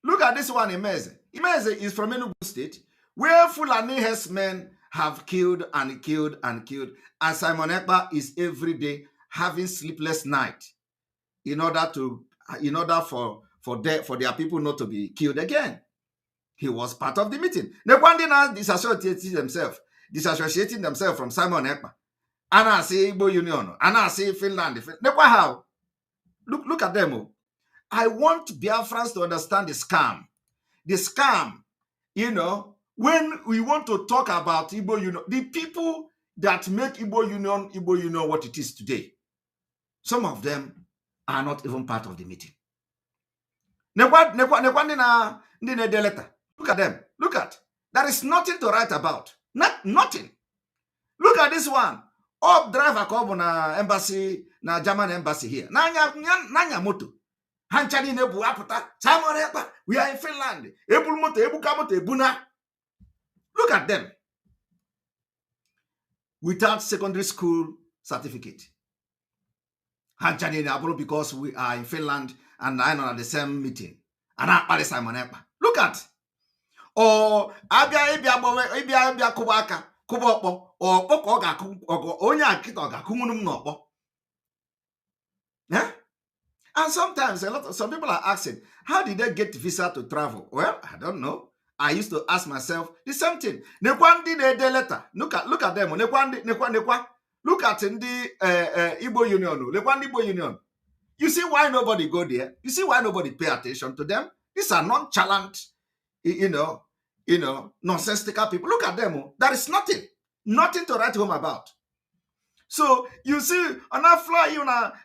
look at this one, Imeze. Imeze is from Enugu State, where Fulani herdsmen have killed and killed and killed, and Simon Ekpa is every day having sleepless night in order for their people not to be killed again. He was part of the meeting. Nekwandina disassociating themselves from Simon Ekpa. And I say Igbo Union, and I say Finland. How? Look at them. I want Biafrans to understand the scam. The scam, when we want to talk about Igbo Union, the people that make Igbo Union what it is today, some of them are not even part of the meeting. Look at them. Look at. There is nothing to write about. Nothing. Look at this one. Up driver come na embassy, na German embassy here. Nanya moto. Hanchani nebu aputa. Simon Ekpa. We are in Finland. Ebul moto, ebuka moto, ebuna. Look at them. Without secondary school certificate. Hanchani nebu because we are in Finland and I know at the same meeting. And I Simon Ekpa. Look at. Or Abia Kubaka. Kubopo or Oga Onya Kitoga Kumunum Nopo. Yeah? And sometimes some people are asking, how did they get visa to travel? Well, I don't know. I used to ask myself the same thing. Nekwandi de letter. Look at them. Nekwa. Look at the Igbo Union. Nekwandi Igbo Union. You see why nobody go there? You see why nobody pay attention to them? These are nonchalant, nonsensical people. Look at them. There is nothing to write home about. So you see, on that fly,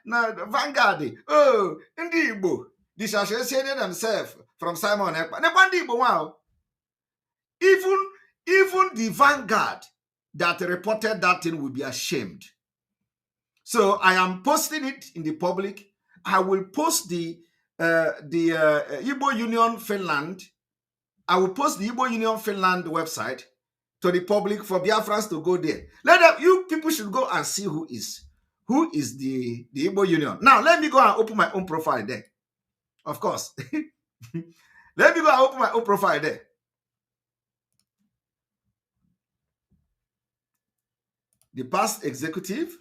na Vanguard, oh, in the Igbo, disassociated themselves from Simon Ekpa. Even the Vanguard that reported that thing will be ashamed. So I am posting it in the public. I will post the Igbo Union Finland. I will post the Igbo Union Finland website to the public for Biafrans to go there. You people should go and see who is the Igbo Union. Now let me go and open my own profile there. Of course. Let me go and open my own profile there. The past executive.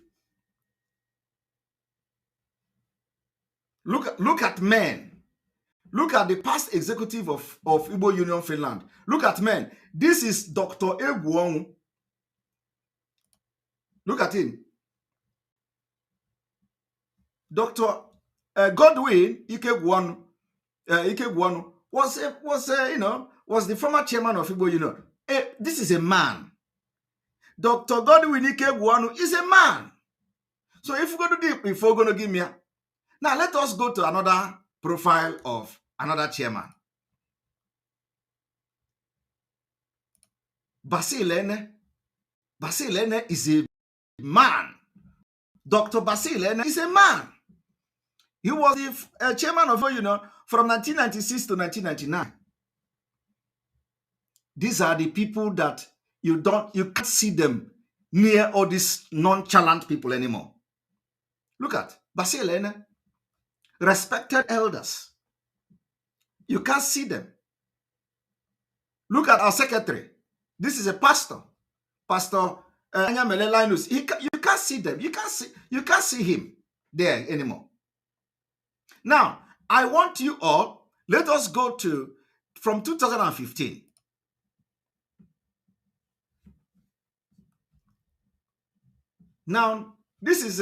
Look at men. Look at the past executive of Igbo Union Finland. Look at men. This is Dr. Egwuonwu. Look at him. Dr. Godwin Ikegwuonwu was the former chairman of Igbo Union. This is a man. Dr. Godwin Ikegwuonwu is a man. So if we're going to do, if we're going to give me now, let us go to another profile of another chairman. Basilene is a man. Dr. Basilene is a man. He was the chairman of Igbo Union from 1996 to 1999. These are the people that you can't see them near all these nonchalant people anymore. Look at Basilene. Respected elders. You can't see them. Look at our secretary. This is a pastor. Pastor Anyamele Linus. You can't see them. You can't see him there anymore. Now, I want you all, let us go to from 2015. Now, this is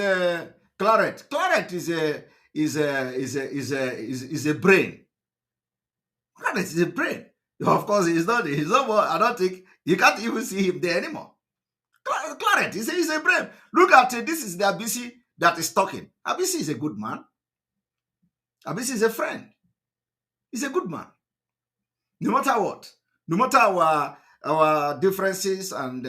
Claret. Claret is a brain. Claret is a brain. Of course, he's not more. I don't think you can't even see him there anymore. Claret is a brain. Look at it. This is the Abisi that is talking. Abisi is a good man. Abisi is a friend. He's a good man. No matter what, no matter our differences and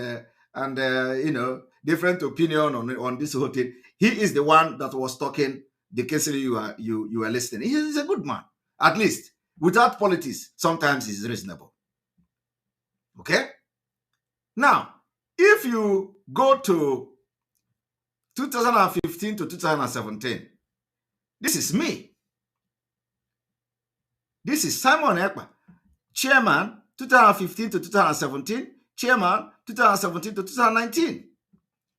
different opinion on this whole thing, he is the one that was talking. The case you are listening. He is a good man. At least without politics, sometimes he's reasonable. Okay. Now, if you go to 2015 to 2017, this is me. This is Simon Ekpa, chairman 2015 to 2017, chairman 2017 to 2019.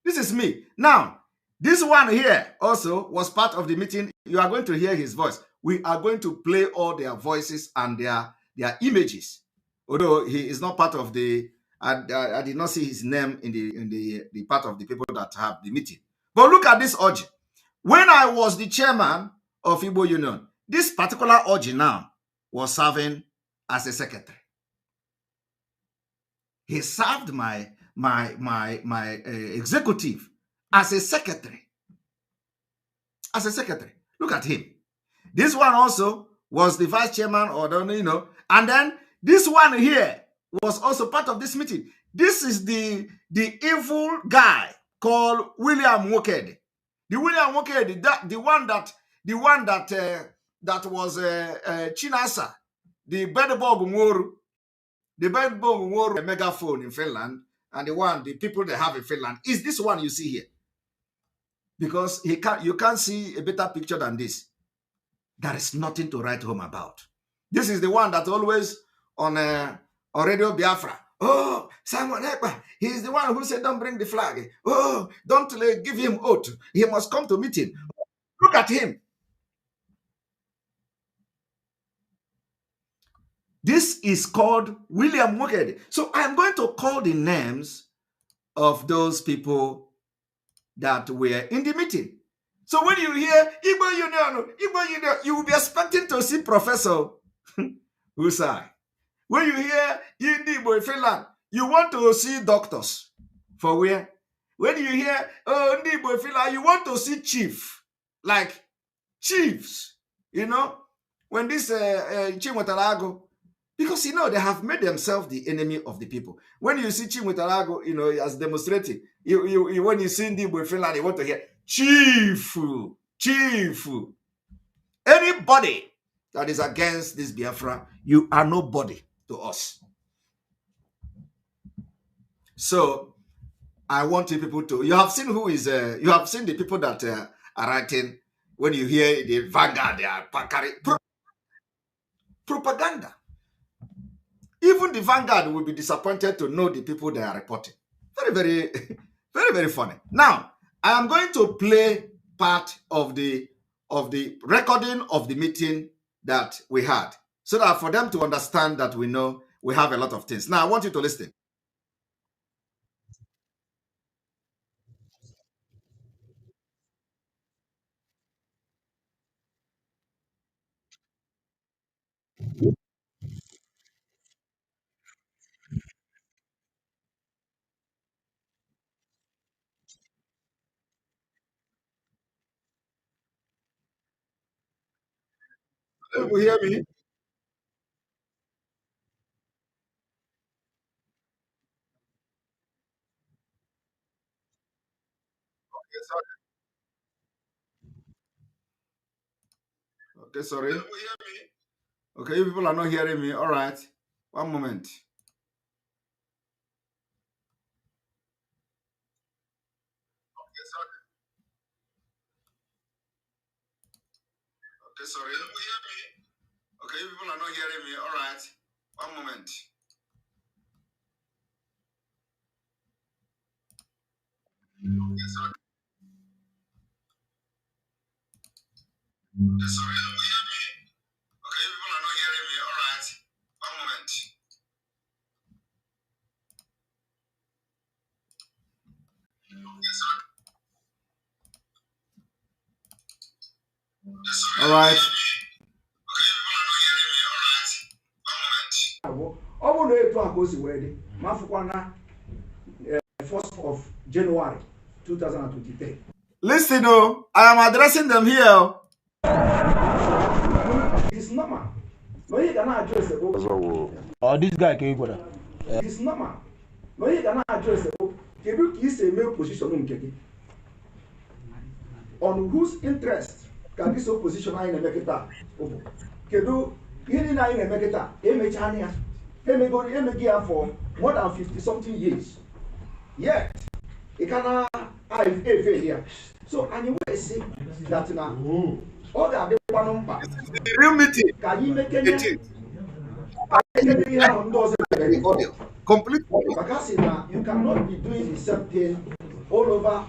This is me. Now, this one here also was part of the meeting. You are going to hear his voice. We are going to play all their voices and their images. Although he is not part of the, I did not see his name in the part of the people that have the meeting. But look at this Oji. When I was the chairman of Igbo Union, this particular Oji now was serving as a secretary. He served my executive as a secretary. As a secretary. Look at him. This one also was the vice chairman, and then this one here was also part of this meeting. This is the evil guy called William Wokedi. The William Wokedi, that was Chinasa, the Bedbog Nworu, megaphone in Finland, and the people they have in Finland is this one you see here. Because you can't see a better picture than this. There is nothing to write home about. This is the one that always on Radio Biafra. Oh, Simon Ekpa, he is the one who said don't bring the flag. Oh, don't give him oath. He must come to meeting. Look at him. This is called William Wokedi. So I'm going to call the names of those people that were in the meeting. So when you hear Igbo Union, you will be expecting to see Professor Usai. When you hear Igbo Finland, you want to see doctors. For where? When you hear Igbo Finland, you want to see chief, like chiefs, when this Chinwetalago, because you know they have made themselves the enemy of the people. When you see Chinwetalago, you know, as demonstrating, when you see the Igbo Finland, you want to hear chief. Anybody that is against this Biafra, you are nobody to us. So I want you people to, you have seen who is, you have seen the people that are writing. When you hear the Vanguard, they are propaganda. Even the Vanguard will be disappointed to know the people they are reporting. Very, very, very, very funny. Now, I am going to play part of the recording of the meeting that we had, so that for them to understand that we know we have a lot of things. Now, I want you to listen. You hear me? Okay, sorry. Okay, you people are not hearing me. All right. One moment. Okay, sorry. Okay, you people are not hearing me. All right. One moment. Okay, sorry. Okay, sorry. Okay, you people are not hearing me. All right. One moment. Okay, sorry. All right. Ọ bụrụ na etu a ka o si wee dị ma afụkwa na 1st of January 2023. Listen, I am addressing them here. It's normal. No, you cannot address the book. Oh, this guy can go. It's normal. No, you cannot address the book. Kedu ka isi eme position nke gị? On whose interest can this opposition anyị na-eme kịta? Kedu ihe niile anyị na-eme kịta emecha anya emegi ya for more than 50 something years. Yet, it cannot fail here. So, and you will see that now all the real meeting. Can you make any complete? Because now you cannot be doing the same thing all over,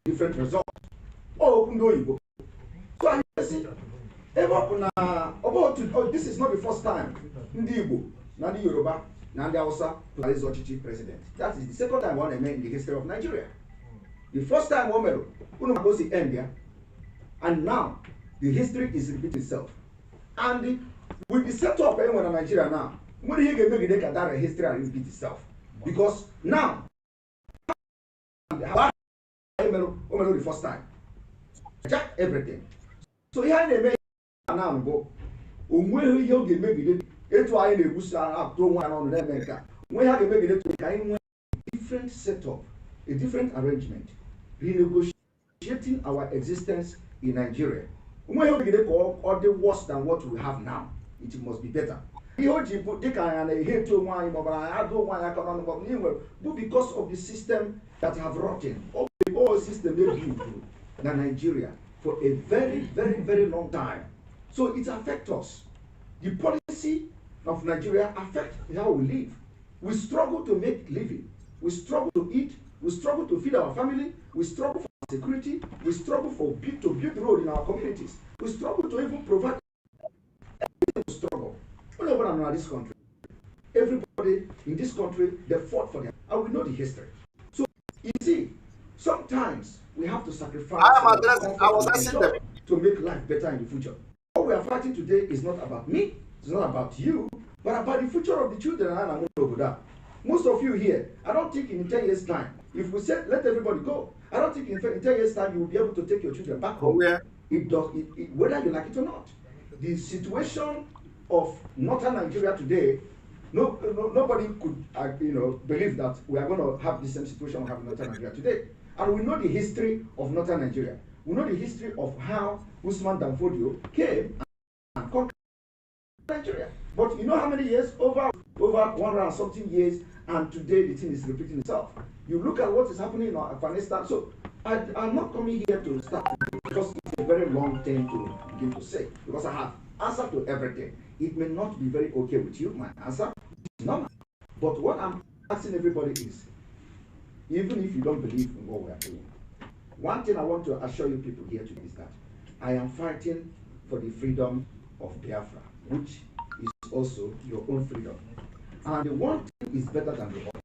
different results. Oh, no, Igbo. So I see, this is not the first time in the Igbo, not the Yoruba, not the Hausa, to is Ochichi president. That is the second time one in the history of Nigeria. The first time one goes to India, and now the history is repeating itself. And with the setup in Nigeria now, what do you get make that history and repeat itself? Because now, the first time, check everything. So here they make now go. Umwe you get maybe it why they push up to one on them. When you make it to kind different setup, a different arrangement, renegotiating our existence in Nigeria. When you get all the worse than what we have now, it must be better. But because of the system that have rotten, all the system they built in Nigeria for a very, very, very long time. So it affects us. The policy of Nigeria affects how we live. We struggle to make living. We struggle to eat. We struggle to feed our family. We struggle for security. We struggle to build road in our communities. We struggle to even provide. We struggle. All over this country. Everybody in this country, they fought for them. And we know the history. So, you see, sometimes we have to sacrifice to make life better in the future. What we are fighting today is not about me, it's not about you, but about the future of the children and over that. Most of you here, I don't think in 10 years' time, if we said let everybody go, I don't think in 10 years' time you will be able to take your children back home. Whether you like it or not. The situation of northern Nigeria today, nobody could believe that we are going to have the same situation we have in northern Nigeria today. And we know the history of northern Nigeria. We know the history of how Usman Danfodio came and conquered Nigeria. But you know how many years? Over 100 and something years, and today the thing is repeating itself. You look at what is happening in Afghanistan. So I'm not coming here to start because it's a very long thing to begin to say. Because I have answer to everything. It may not be very okay with you, my answer. It's not. But what I'm asking everybody is, even if you don't believe in what we are doing, one thing I want to assure you people here today is that I am fighting for the freedom of Biafra, which is also your own freedom. And the one thing is better than the other.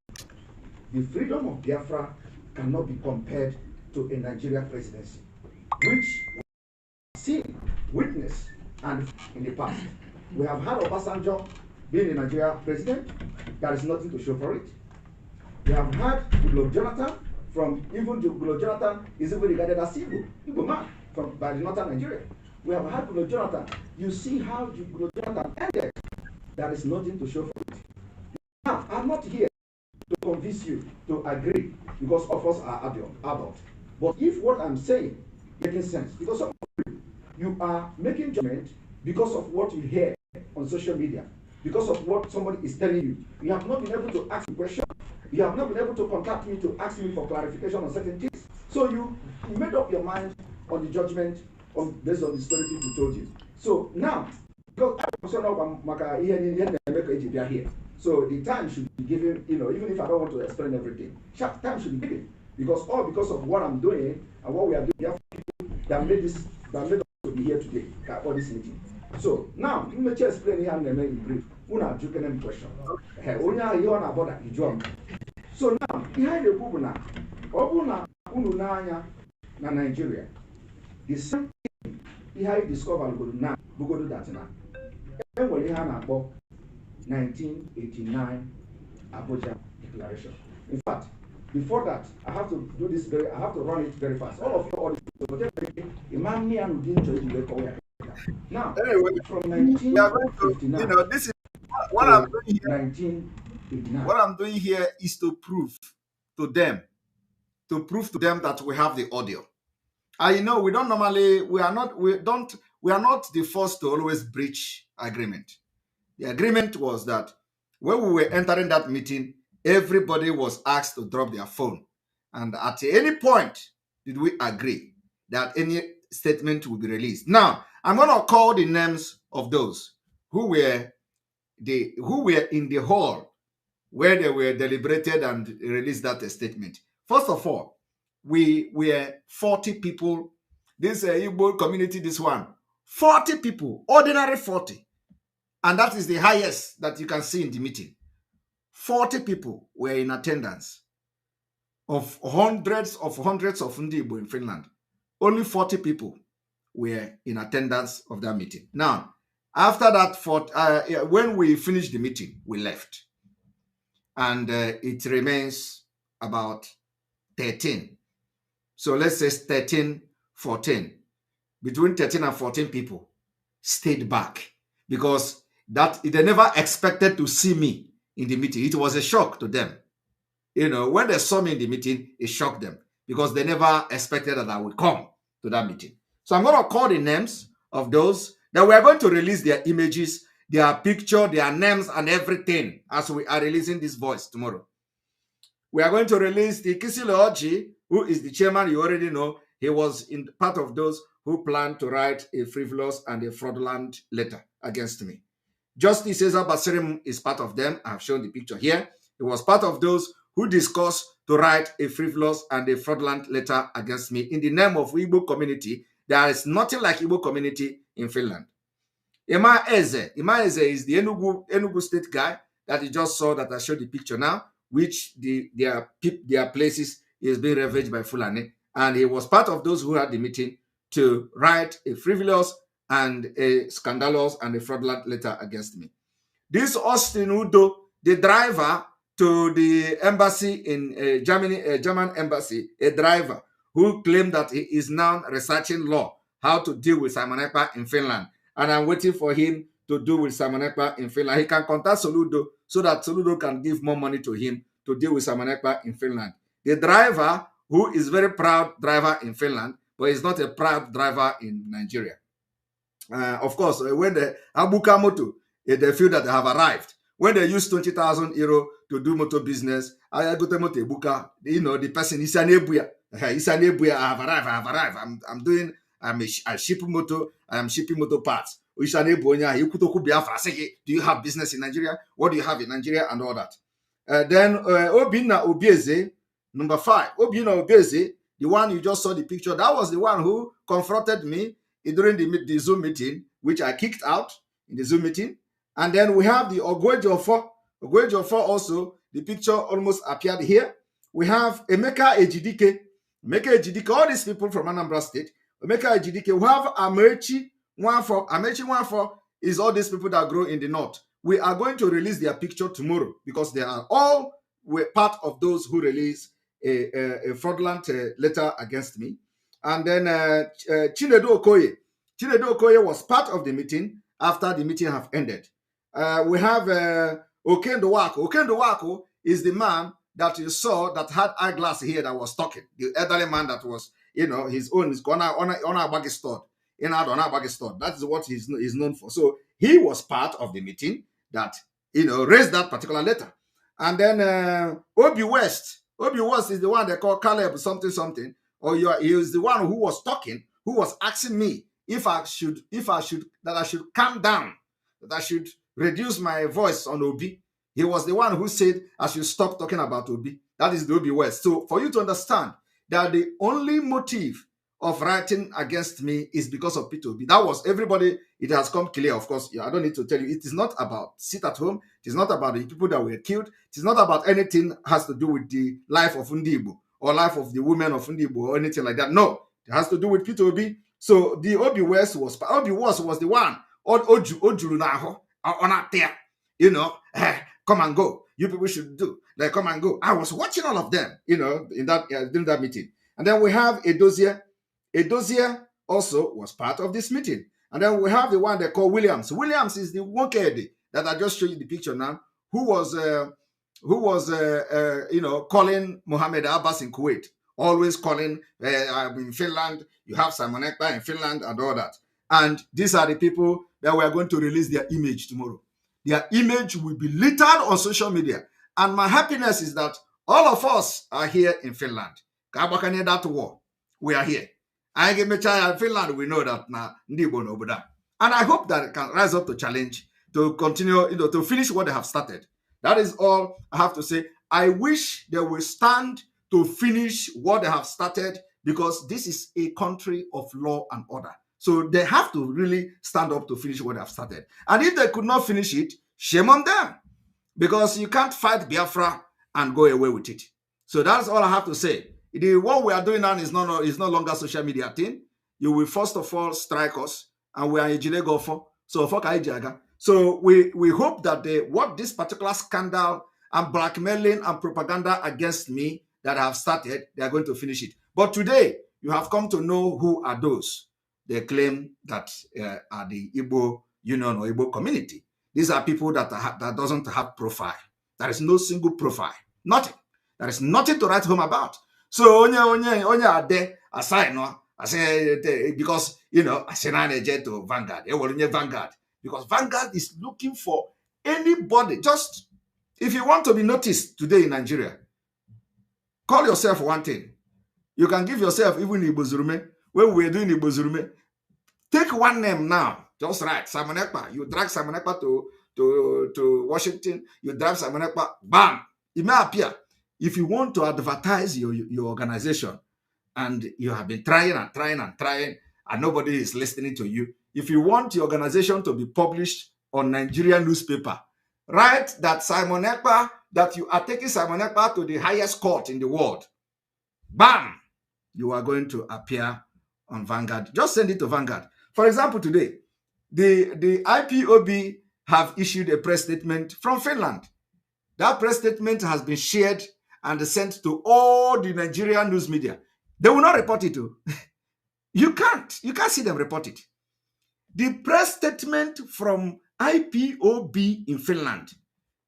The freedom of Biafra cannot be compared to a Nigerian presidency, which we have seen, witnessed, and in the past. We have had Obasanjo being a Nigerian president. There is nothing to show for it. We have had Goodluck Jonathan, even Goodluck Jonathan is even regarded as Igbo man by the northern Nigeria. We have had Goodluck Jonathan. You see how Goodluck Jonathan ended. There is nothing to show for it. Now, I'm not here to convince you to agree because all of us are adults. But if what I'm saying making sense, because some of you are making judgment because of what you hear on social media, because of what somebody is telling you. You have not been able to ask a question. You have not been able to contact me to ask me for clarification on certain things. So you made up your mind on the judgment based on the story people told you. So now, because here, so the time should be given, even if I don't want to explain everything, time should be given. Because of what I'm doing and what we are doing, we have people that made us to be here today for this meeting. So now, let me just explain here in brief. Una jukenem question. Onya you on about that. So now, behind the Bubuna, Obuna Ununanya na Nigeria. The same thing behind discovered Bugodu Datina. And when you have about 1989 Abuja Declaration. In fact, before that, I have to do this I have to run it very fast. All of you all now, anyway, from 1959, this is what I'm doing here. 1989. What I'm doing here is to prove to them that we have the audio. We don't normally, we are not the first to always breach agreement. The agreement was that when we were entering that meeting, everybody was asked to drop their phone. And at any point, did we agree that any statement will be released. Now, I'm going to call the names of those who were in the hall where they were deliberated and released that statement. First of all, we were 40 people. This Igbo community, this one, 40 people, ordinary 40. And that is the highest that you can see in the meeting. 40 people were in attendance of hundreds of Igbo in Finland. Only 40 people were in attendance of that meeting. Now, after that, when we finished the meeting, we left. And it remains about 13. So let's say 13, 14. Between 13 and 14 people stayed back because they never expected to see me in the meeting. It was a shock to them. When they saw me in the meeting, it shocked them because they never expected that I would come to that meeting. So I'm going to call the names of those that we are going to release their images, their picture, their names, and everything as we are releasing this voice tomorrow. We are going to release the Kisile Oji, who is the chairman. You already know he was in part of those who planned to write a frivolous and a fraudulent letter against me. Justice Cesar Basirim is part of them. I have shown the picture here. He was part of those who discussed to write a frivolous and a fraudulent letter against me in the name of Igbo community. There is nothing like Igbo community in Finland. Ima Eze is the Enugu state guy that you just saw that I showed the picture now, which their places is being ravaged by Fulani. And he was part of those who had the meeting to write a frivolous and a scandalous and a fraudulent letter against me. This Austin Udo, the driver to the embassy in Germany, a German embassy, a driver who claimed that he is now researching law how to deal with Simon Ekpa in Finland. And I'm waiting for him to do with Simon Ekpa in Finland. He can contact Soludo so that Soludo can give more money to him to deal with Simon Ekpa in Finland. The driver, who is very proud driver in Finland, but is not a proud driver in Nigeria. Of course, when the Abuka Moto, they feel that they have arrived. When they use 20,000 euro to do motor business, I go to motor Buka, you know, the person is an Ebuya. I have arrived. I'm shipping motor, I'm shipping motor parts. Do you have business in Nigeria? What do you have in Nigeria and all that? Then Obina Obieze, number 5. Obina Obieze, the one you just saw the picture, that was the one who confronted me during the Zoom meeting, which I kicked out in the Zoom meeting. And then we have the Ogwejofo. Ogwejofo also, the picture almost appeared here. We have Emeka Ejidike. Emeka Ejidike, all these people from Anambra State. Emeka Ejidike. We have Amechi Nwafo. Amechi Nwafo is all these people that grow in the north. We are going to release their picture tomorrow because they are all part of those who release a fraudulent letter against me. And then Chinedu Okoye. Chinedu Okoye was part of the meeting after the meeting have ended. We have Okendo Wako. Okendo Wako is the man that you saw that had eyeglass here that was talking. The elderly man that was, you know, his own is on a baggy store. That is what he's known for. So he was part of the meeting that, you know, raised that particular letter. And then Obi West. Obi West is the one they call Caleb something. Or he is the one who was talking, who was asking me if I should calm down, that I should reduce my voice on Obi. He was the one who said I should stop talking about Obi. That is the Obi West. So for you to understand that the only motive of writing against me is because of Peter Obi. That was everybody. It has come clear, of course. I don't need to tell you. It is not about sit at home. It is not about the people that were killed. It is not about anything has to do with the life of Ndibo or life of the women of Ndibo or anything like that. No, it has to do with Peter Obi. So the Obi West was the one. Ojuru naho on out there, you know. Come and go. You people should do. Like, come and go. I was watching all of them, you know, in that during that meeting. And then we have Edozie. Edozie also was part of this meeting. And then we have the one they call Williams. Williams is the one that I just showed you the picture now, who was you know, calling Mohammed Abbas in Kuwait, always calling in Finland. You have Simon Ekpa in Finland and all that. And these are the people that we are going to release their image tomorrow. Their image will be littered on social media. And my happiness is that all of us are here in Finland. That war, we are here. I get in Finland, we know that now. And I hope that it can rise up to challenge, to continue, you know, to finish what they have started. That is all I have to say. I wish they will stand to finish what they have started, because this is a country of law and order. So they have to really stand up to finish what they have started. And if they could not finish it, shame on them. Because you can't fight Biafra and go away with it. So that's all I have to say. What we are doing now is no longer social media thing. You will first of all strike us, and we are in Jile. So we hope that what this particular scandal and blackmailing and propaganda against me that I have started, they are going to finish it. But today, you have come to know who are those. They claim that are the Igbo Union or Igbo community. These are people that doesn't have profile. There is no single profile. Nothing. There is nothing to write home about. So onye are there aside no. I say because you know I say to Vanguard. Vanguard. Because Vanguard is looking for anybody. Just if you want to be noticed today in Nigeria, call yourself one thing. You can give yourself even Igbo Zurume. When we were doing Igbo Zurume, take one name now. Just right. Simon Ekpa. You drag Simon Ekpa to Washington. You drag Simon Ekpa. Bam. It may appear. If you want to advertise your organization, and you have been trying and nobody is listening to you, if you want your organization to be published on Nigerian newspaper, write that Simon Ekpa, that you are taking Simon Ekpa to the highest court in the world. Bam! You are going to appear on Vanguard. Just send it to Vanguard. For example, today, the IPOB have issued a press statement from Finland. That press statement has been shared and sent to all the Nigerian news media. They will not report it to. You can't see them report it. The press statement from IPOB in Finland,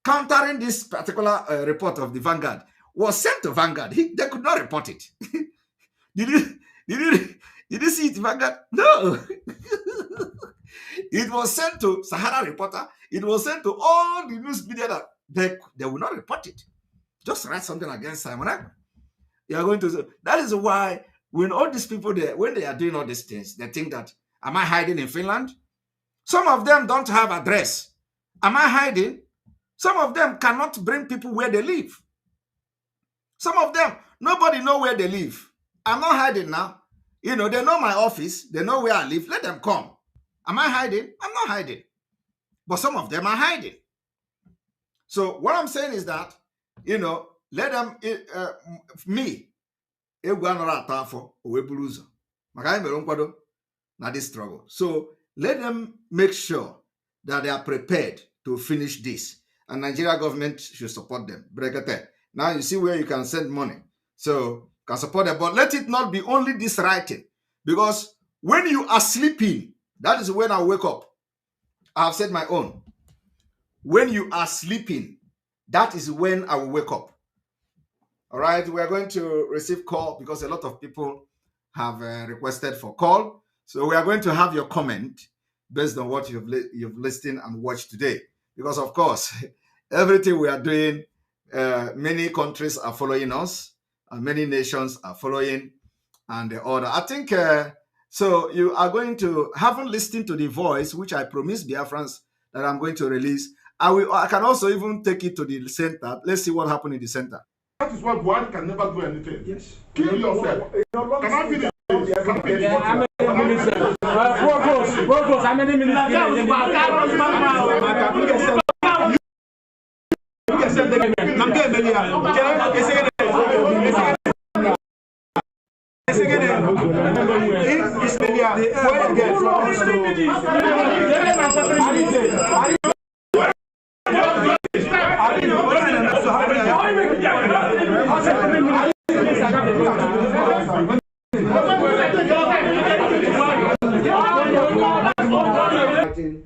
countering this particular report of the Vanguard, was sent to Vanguard. They could not report it. Did you see it, Vanguard? No. It was sent to Sahara Reporter. It was sent to all the news media that they will not report it. Just write something against Simon Ekpa. You are going to. That is why when all these people there, when they are doing all these things, they think that, am I hiding in Finland? Some of them don't have address. Am I hiding? Some of them cannot bring people where they live. Some of them, nobody know where they live. I'm not hiding now. You know, they know my office. They know where I live. Let them come. Am I hiding? I'm not hiding. But some of them are hiding. So what I'm saying is that, you know, let them, this struggle. So let them make sure that they are prepared to finish this. And Nigeria government should support them. Now you see where you can send money. So can support them. But let it not be only this writing. Because when you are sleeping, that is when I wake up. I have said my own. When you are sleeping, that is when I will wake up. All right, we are going to receive call because a lot of people have requested for call. So we are going to have your comment based on what you've listened and watched today. Because of course, everything we are doing, many countries are following us and many nations are following and the order. I think, so you are going to, haven't listened to the voice, which I promised Biafrans that I'm going to release. I can also even take it to the center. Let's see what happened in the center. That is why one can never do anything. Yes. Kill yourself. Can I finish? How many minutes? How many minutes?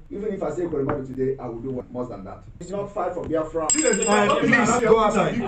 Even if I say Koreman today, I will do more than that. It's not fight for Biafra. Please go outside. Go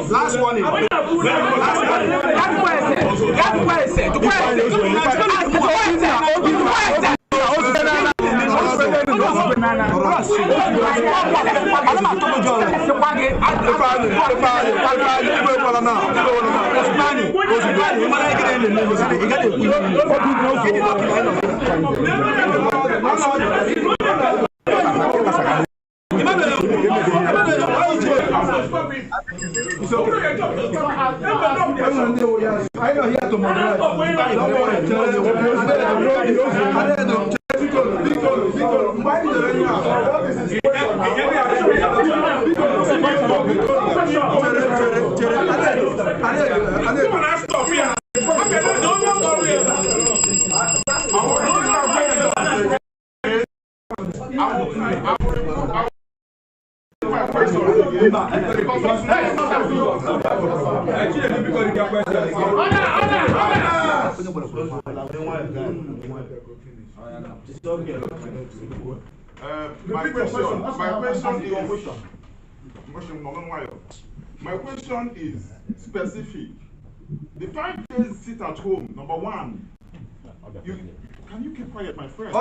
Last one. My question is specific. The 5 days sit at home, number one. Can you keep quiet, my friend?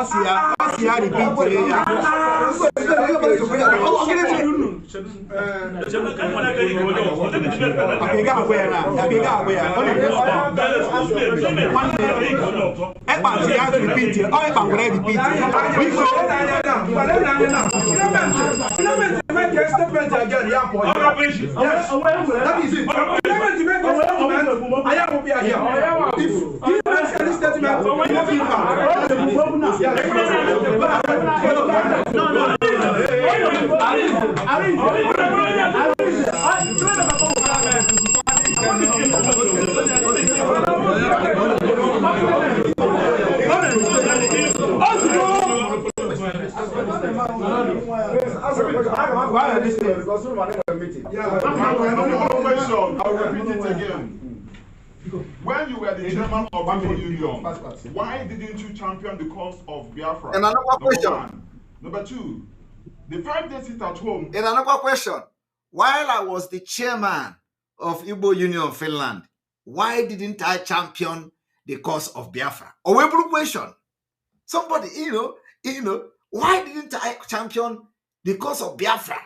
I'll repeat it again. When you were the chairman of Igbo Union, why didn't you champion the cause of Biafra? And another question. One. Number two, the 5-day sit at home. And another question. While I was the chairman of Igbo Union Finland, why didn't I champion the cause of Biafra? Or a blue question. Somebody, why didn't I champion the cause of Biafra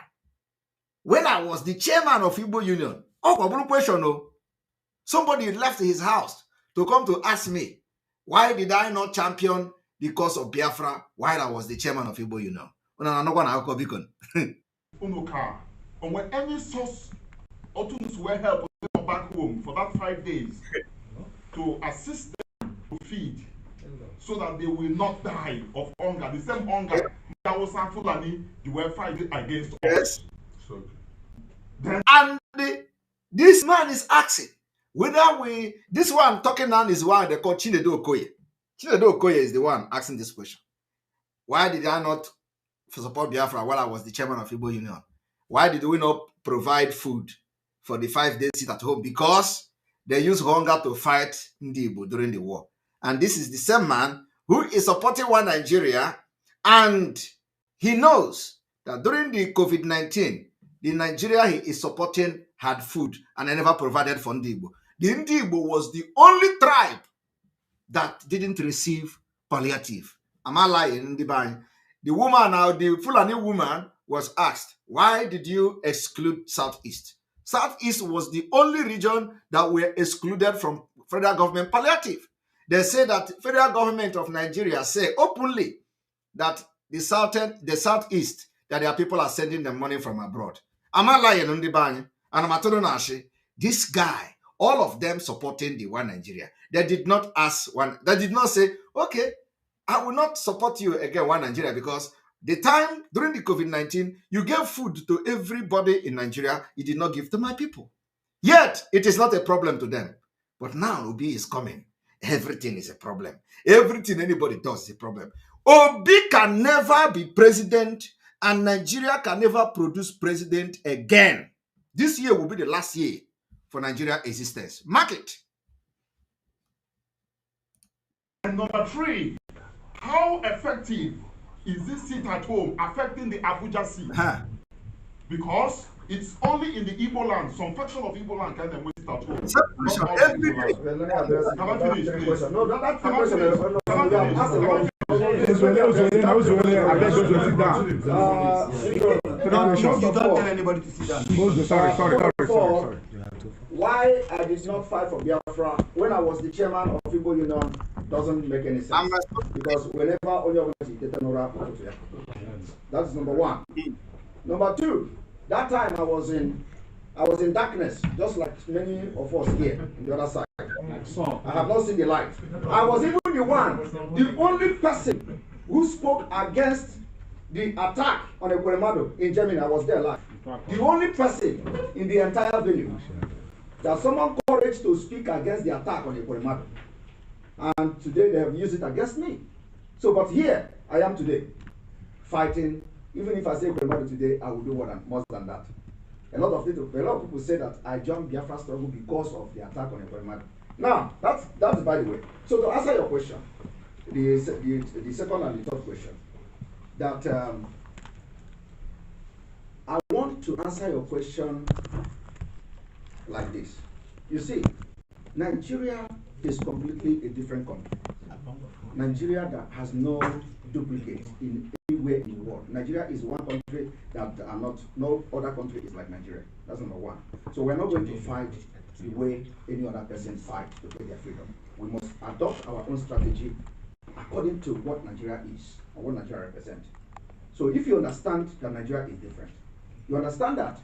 when I was the chairman of Igbo Union? Oh, a blue question, no. Somebody left his house to come to ask me, why did I not champion the cause of Biafra while I was the chairman of Igbo Union? Unuka, and when any source or tools were help them back home for that 5 days to assist them to feed so that they will not die of hunger. The same hunger that was Fulani, you were fighting against us. So, and this man is asking whether this one talking now is one they call Chinedu Okoye. Chinedu Okoye is the one asking this question. Why did I not support Biafra while I was the chairman of Igbo Union? Why did we not provide food for the 5 days sit at home? Because they use hunger to fight Igbo during the war. And this is the same man who is supporting one Nigeria, and he knows that during the COVID-19, the Nigeria he is supporting had food and they never provided for Igbo. The Igbo was the only tribe that didn't receive palliative. Am I lying? The woman, now the Fulani woman, was asked, why did you exclude Southeast? Southeast was the only region that were excluded from federal government palliative. They say that federal government of Nigeria say openly that the Southeast, that their people are sending them money from abroad. Am I lying on the bang? And I'm Nashi, this guy, all of them supporting the one Nigeria. They did not ask one, they did not say, okay, I will not support you again, one Nigeria, because the time during the COVID-19, you gave food to everybody in Nigeria, you did not give to my people. Yet, it is not a problem to them. But now Obi is coming. Everything is a problem. Everything anybody does is a problem. Obi can never be president, and Nigeria can never produce president again. This year will be the last year for Nigeria existence. Mark it. And number three, how effective is this sit at home affecting the Abuja seat? Because it's only in the Igbo land, some faction of Igbo land can sit at home. Can I finish, please? No, that's the You don't tell anybody to sit down. Sorry. Why I did not fight for Biafra when I was the chairman of Igbo Union doesn't make any sense. Because whenever only that is number one. Number two, that time I was in darkness, just like many of us here on the other side. I have not seen the light. I was even the only person who spoke against the attack on Ekweremadu in Germany. I was there live. The only person in the entire venue that someone courage to speak against the attack on Ekweremadu. And today they have used it against me. So, but here I am today, fighting. Even if I say Ekweremadu today, I will do more than that. A lot of people say that I joined Biafra struggle because of the attack on Ekweremadu. Now, that's by the way. So to answer your question, the second and the third question, that I want to answer your question like this. You see, Nigeria is completely a different country. Nigeria that has no duplicate in anywhere in the world. Nigeria is one country that that are not, no other country is like Nigeria. That's number one. So we're not going to fight the way any other person fight to get their freedom. We must adopt our own strategy according to what Nigeria is and what Nigeria represents. So if you understand that Nigeria is different, you understand that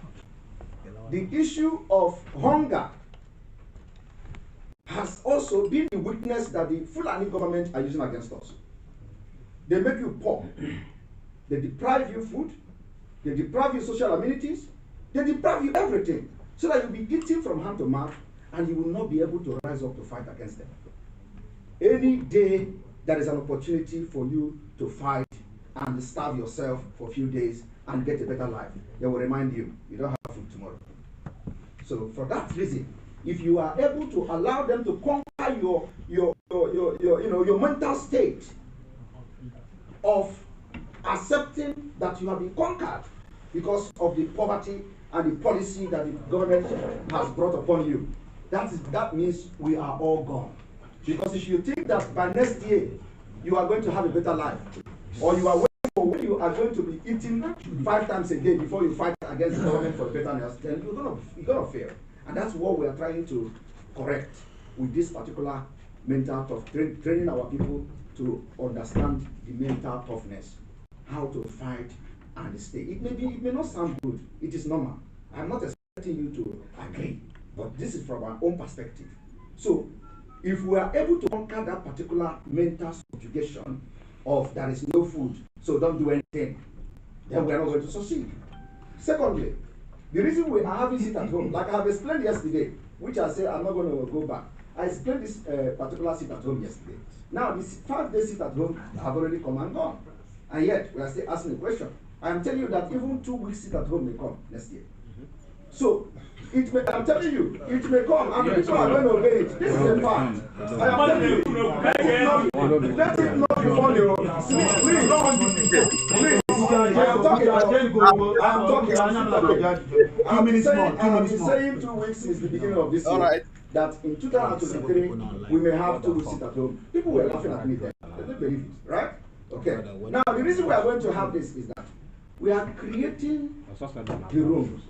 the issue of hunger has also been the weakness that the Fulani government are using against us. They make you poor. They deprive you food. They deprive you social amenities. They deprive you everything, so that you'll be eating from hand to mouth and you will not be able to rise up to fight against them. Any day there is an opportunity for you to fight and starve yourself for a few days and get a better life, they will remind you, you don't have food tomorrow. So for that reason, if you are able to allow them to conquer your mental state of accepting that you have been conquered because of the poverty and the policy that the government has brought upon you, that means we are all gone. Because if you think that by next year you are going to have a better life, or you are waiting for when you are going to be eating 5 times a day before you fight against the government for betterness, then you're gonna fail. And that's what we are trying to correct with this particular mental tough training our people to understand the mental toughness, how to fight and stay. It may not sound good. It is normal. I'm not expecting you to agree, but this is from our own perspective. So if we are able to conquer that particular mental subjugation of there is no food, so don't do anything, then we are not going to succeed. Secondly, the reason we are having sit at home, like I have explained yesterday, which I say I'm not going to go back. I explained this particular sit at home yesterday. Now, this 5-day sit at home have already come and gone. And yet, we are still asking a question. I am telling you that even 2 weeks sit at home may come next year. So, I'm telling you, it may come and people are going to obey it. This is a fact. I am telling you, let it not be funny. Please, I'm saying 2 weeks is the beginning of this year. All right. That in 2023, we may have 2 weeks sit at home. People were laughing at me then. They didn't believe it, right? Okay. Now, the reason we are going to have this is that we are creating the room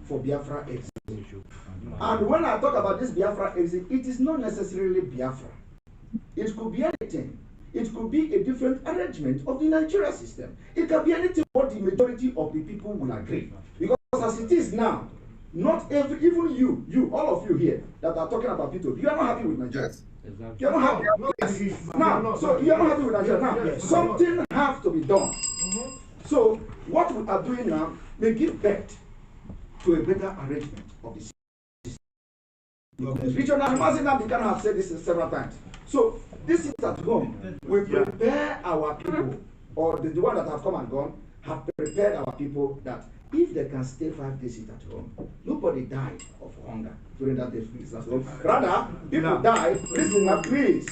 for Biafra exit. And when I talk about this Biafra exit, it is not necessarily Biafra. It could be anything. It could be a different arrangement of the Nigeria system. It can be anything what the majority of the people will agree. Because as it is now, not even you, all of you here that are talking about P2, you are not happy with Nigeria. Exactly. You are not happy. Now, so you are not happy with Nigeria. Now, something has to be done. So what we are doing now may give birth to a better arrangement of the system. Regional Mazinam can have said this several times. So this is at home. We prepare our people, or the one that have come and gone, have prepared our people that if they can stay 5 days at home, nobody died of hunger during that day at home. Rather, people died, listen now please,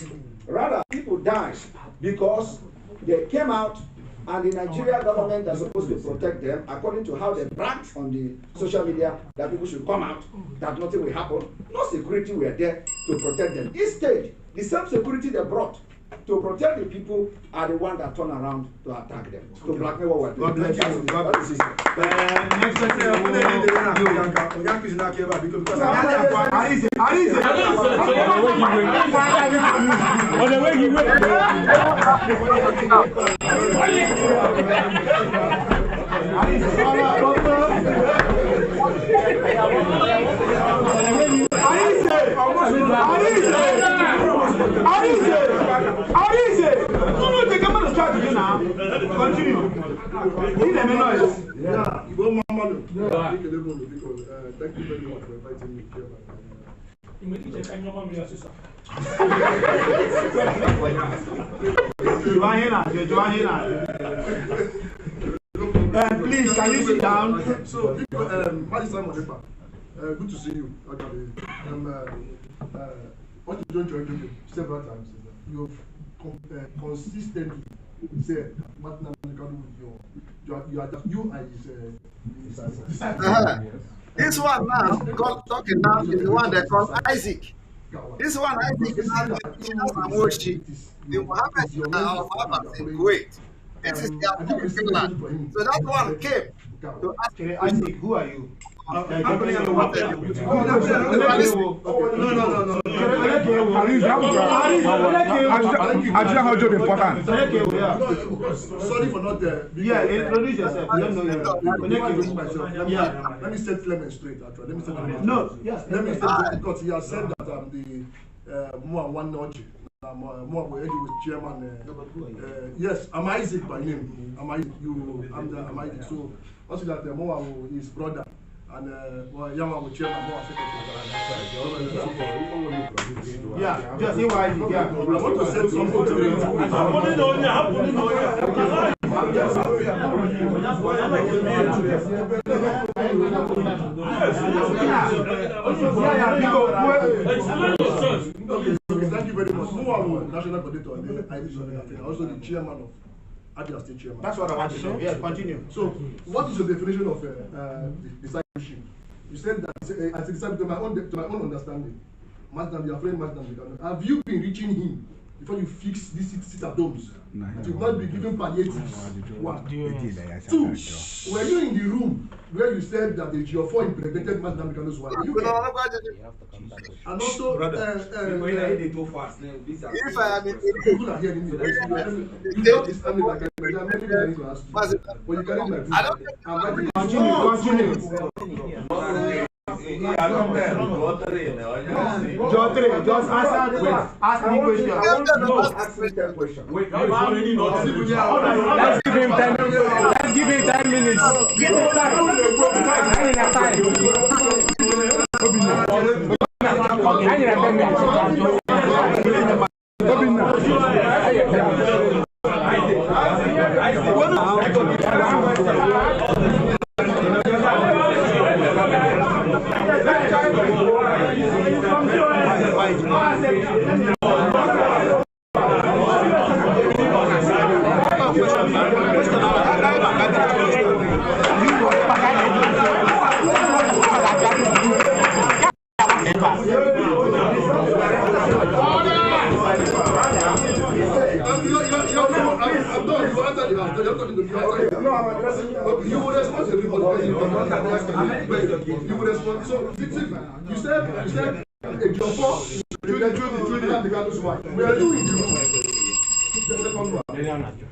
rather people died because they came out and the Nigeria government is supposed to protect them according to how they bragged on the social media that people should come out, that nothing will happen. No security were there to protect them. Instead, the same security they brought to protect the people are the ones that turn around to attack them, to blackmail what we're doing. God bless you. God bless you. Next Thank you very much for inviting me here. Please, can you sit down? So, good to see you. Actually, what you don't join several times is that you've consistently said what you are his This one now, talking now, is the one they call Isaac. This one, Isaac, is not the Muhammad of Abbas in Kuwait. This is their home in Finland. So that one came to ask me, Isaac, who are you? No. Who are you? Sorry for not there. Introduce yourself. Let me set Clement straight. Actually, let me set Clement. No, yes. Let me set because he has said that I'm the more one notch. More with chairman. Yes, I'm Isaac by name. I'm Isaac. I'm Isaac. So also that more his brother. And Yama will chairman more secretary. Yeah, just see why. Yeah, I want to say something to you. Thank you very much. National coordinator on the IBC, also the chairman of Abia State Chairman. That's what I want to know. Yes, continue. So, what is the definition of discipleship? You said that, as a disciple, to my own understanding, your friend Master, have you been reaching him before you fix these sit-at-homes? To not be given palliatives. One. Two, were you in the room where you said that the Geofor impregnated Master Mikano's wife? And also, if I am in people are hearing me, you don't understand me like there are many things I need to ask you. But you carry my book. Continue. Just answer the question. Wait, let's give him 10 minutes. Let's give him 10 minutes. Give him time. You will respond to everybody. You will respond. So you said a Geofor we are doing the second one.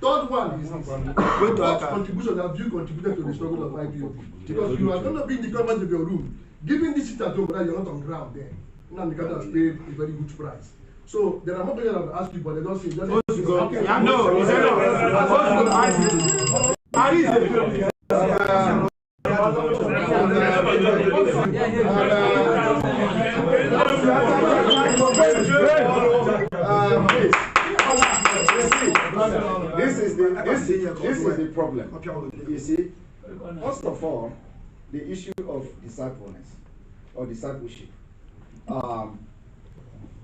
Third one is what contribution have you contributed to the struggle of IPOB? Because you are going to be in the government of your room, giving this sit at home, but you're not on ground there. Now the has paid a very huge price. So there are more people that have asked you, but they don't say. No, he said This is the problem. You see, first of all, the issue of discipleness or discipleship.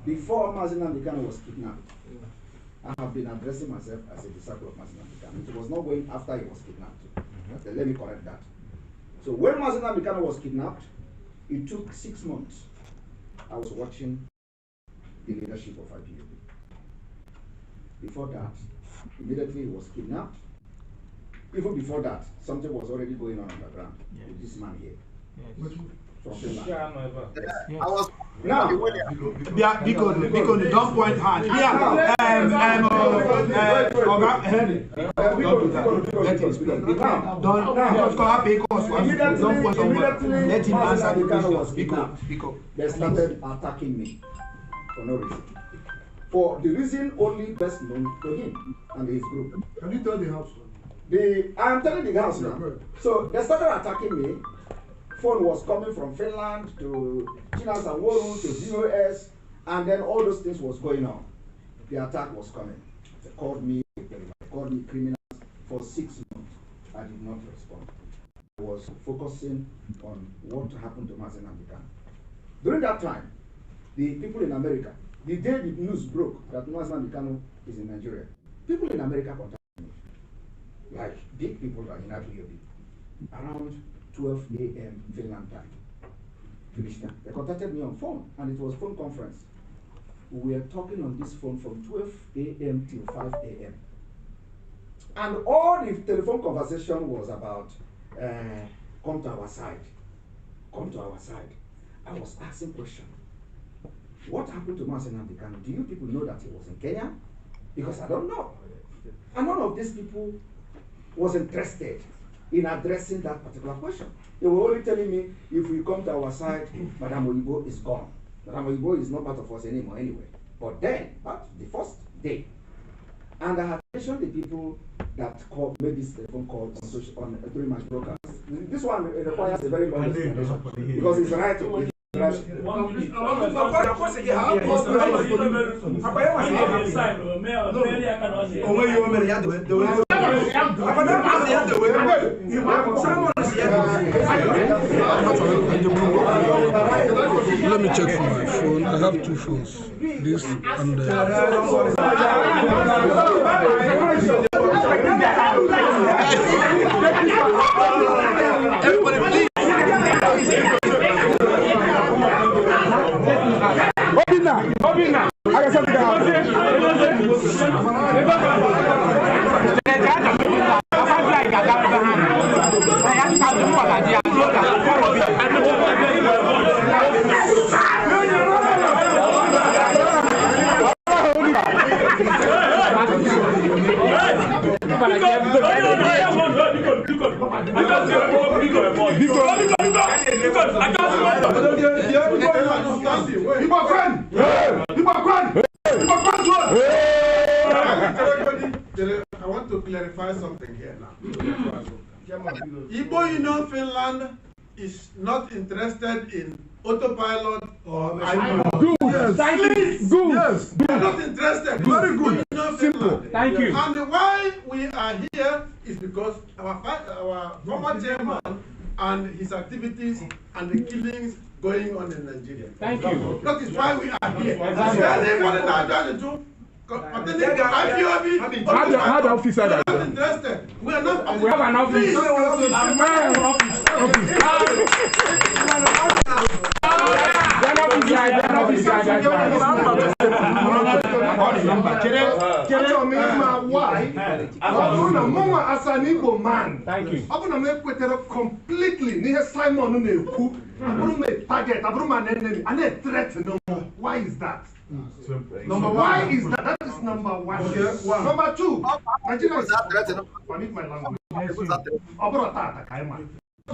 Before Mazin Namdekano was kidnapped, I have been addressing myself as a disciple of Mazin Namdekano. It was not going after he was kidnapped. Let me correct that. So when Mazin Namdekano was kidnapped, it took 6 months. I was watching the leadership of IPOB. Before that, immediately he was kidnapped. Even before that, something was already going on the ground with this man here. From Finland. I was now. Because don't point hand. Yeah. Let him speak. Don't call because don't point someone. Let him answer the question. Because they started attacking me for no reason. For the reason only best known to him and his group. Can you tell the house? I am telling the house now. So they started attacking me. Phone was coming from Finland to Chinas and Woru to DOS, and then all those things was going on. The attack was coming. They called me criminals for 6 months. I did not respond. I was focusing on what happened to Mazin Namdekano. During that time, the people in America, the day the news broke that Mazin Namdekano is in Nigeria, people in America contacted me, like big people like in IPOB, around 12 a.m. Finland time. They contacted me on phone, and it was phone conference. We were talking on this phone from 12 a.m. till 5 a.m. And all the telephone conversation was about, come to our side. Come to our side. I was asking question. What happened to Mazi Nnamdi Kanu? Do you people know that he was in Kenya? Because I don't know. And none of these people was interested in addressing that particular question. They were only telling me, if we come to our side, Madam Oyibo is gone. Madam Oyibo is not part of us anymore anyway. But then, the first day, and I had mentioned the people that made this telephone call during my broadcast. This one requires a very long explanation because it's right. Let me check for my phone. I have two phones. This and everybody please. Obina. I got something to I want to clarify something here now. Igbo Union Finland is not interested in autopilot or good. Yes. Good. Yes. We are not interested. Very good. Simple. Thank you. And why we are here is because our former chairman and his activities and the killings going on in Nigeria. Thank you. That is why we are here. Exactly. Have the office. We are not interested. We are not. We have an office. Thank you. Completely near Simon target. Why is that? Why is that? That is number one. Number two, Nigeria is permit my language.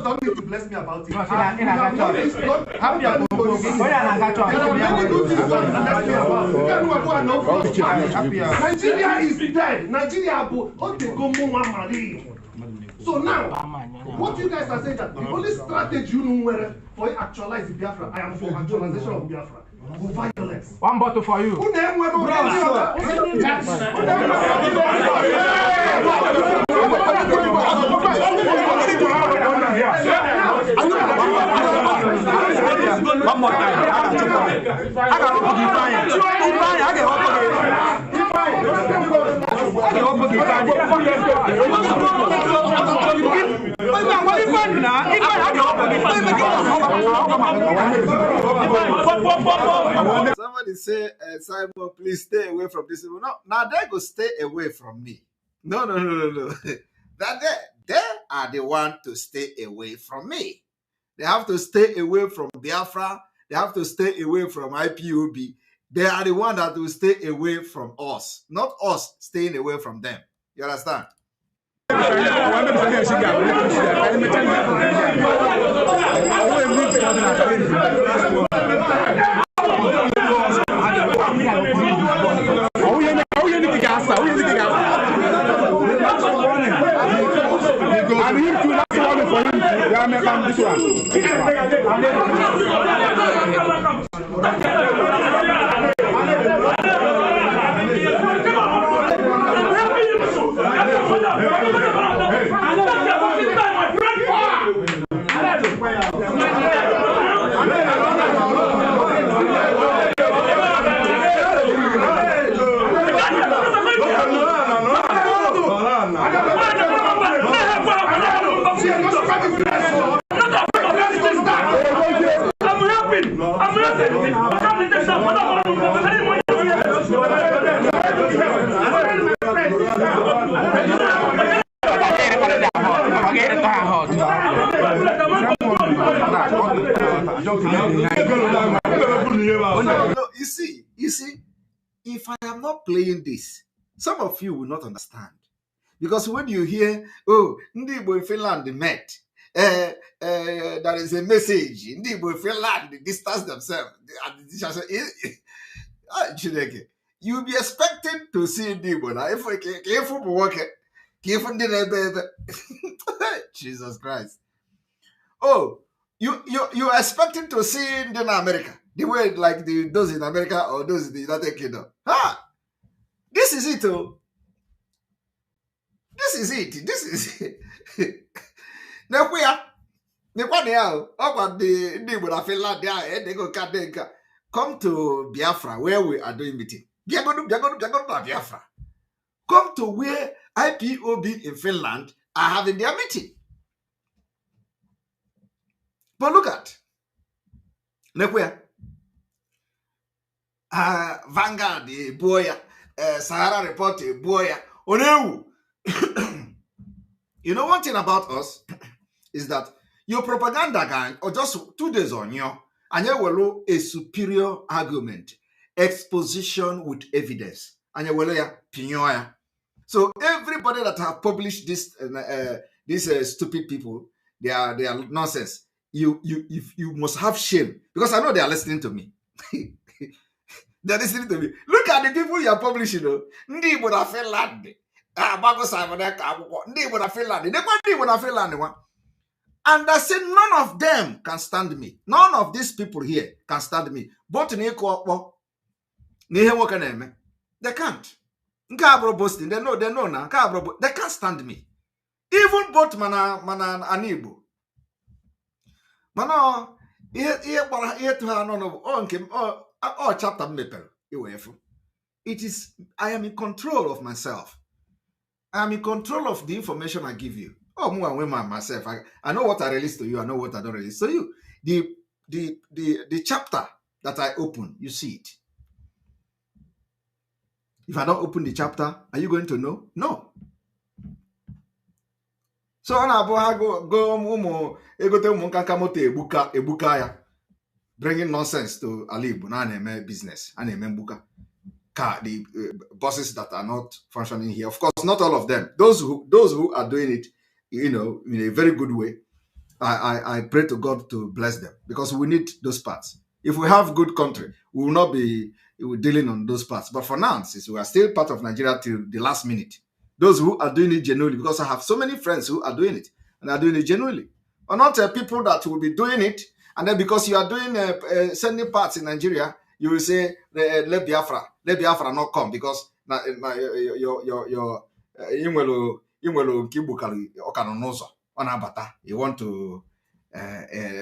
Don't need to bless me about it. Nigeria is dead. Nigeria so now, what you guys are saying that the only strategy you know for actualize Biafra, I am for actualization of Biafra. Violence. One bottle for you. Who name where one more time. Somebody say, Simon, please stay away from this. No, now they go stay away from me. No. That they are the one to stay away from me. They have to stay away from Biafra. They have to stay away from IPOB. They are the one that will stay away from us, not us staying away from them. You understand? And him too, that's one for him. They are making this one. No, you see, if I am not playing this, some of you will not understand. Because when you hear, oh, Ndi Igbo in Finland met, there is a message. Ndi Igbo in Finland distance themselves. You'll be expecting to see Ndi Igbo now. Jesus Christ. Oh, you are expecting to see in America the way like those in America or those in the United Kingdom. This is it. Oh, this is it. This is it. Now we are. Come to Biafra where we are doing meeting. Biafra. Come to where IPOB in Finland are having their meeting. But look at Vanguard, Boya, Sahara Report, Boya, Onewu. You know one thing about us is that your propaganda gang, or just 2 days on you, and you will a superior argument, exposition with evidence, and you will pinyoya. So everybody that have published this, these stupid people, they are nonsense. You must have shame, because I know they are listening to me. They're listening to me. Look at the people you are publishing. Ndi Igbo na Finland. Ndi Igbo na Finland. And I said, none of them can stand me. None of these people here can stand me. Both they can't. Boasting. They know now. They can't stand me. Even both Mana and Igbo. Mana, chapter it is, I am in control of myself. I am in control of the information I give you. Oh, myself. I know what I release to you. I know what I don't release to you. The chapter that I open, you see it. If I don't open the chapter, are you going to know? No. So I go bringing nonsense to Alibu. Now I business. I buka. The bosses that are not functioning here. Of course, not all of them. Those who are doing it, in a very good way. I pray to God to bless them, because we need those parts. If we have good country, we will not be dealing on those parts. But for now, since we are still part of Nigeria till the last minute, those who are doing it genuinely, because I have so many friends who are doing it and are doing it genuinely, or not people that will be doing it, and then because you are doing sending parts in Nigeria, you will say let Biafra not come, because you want to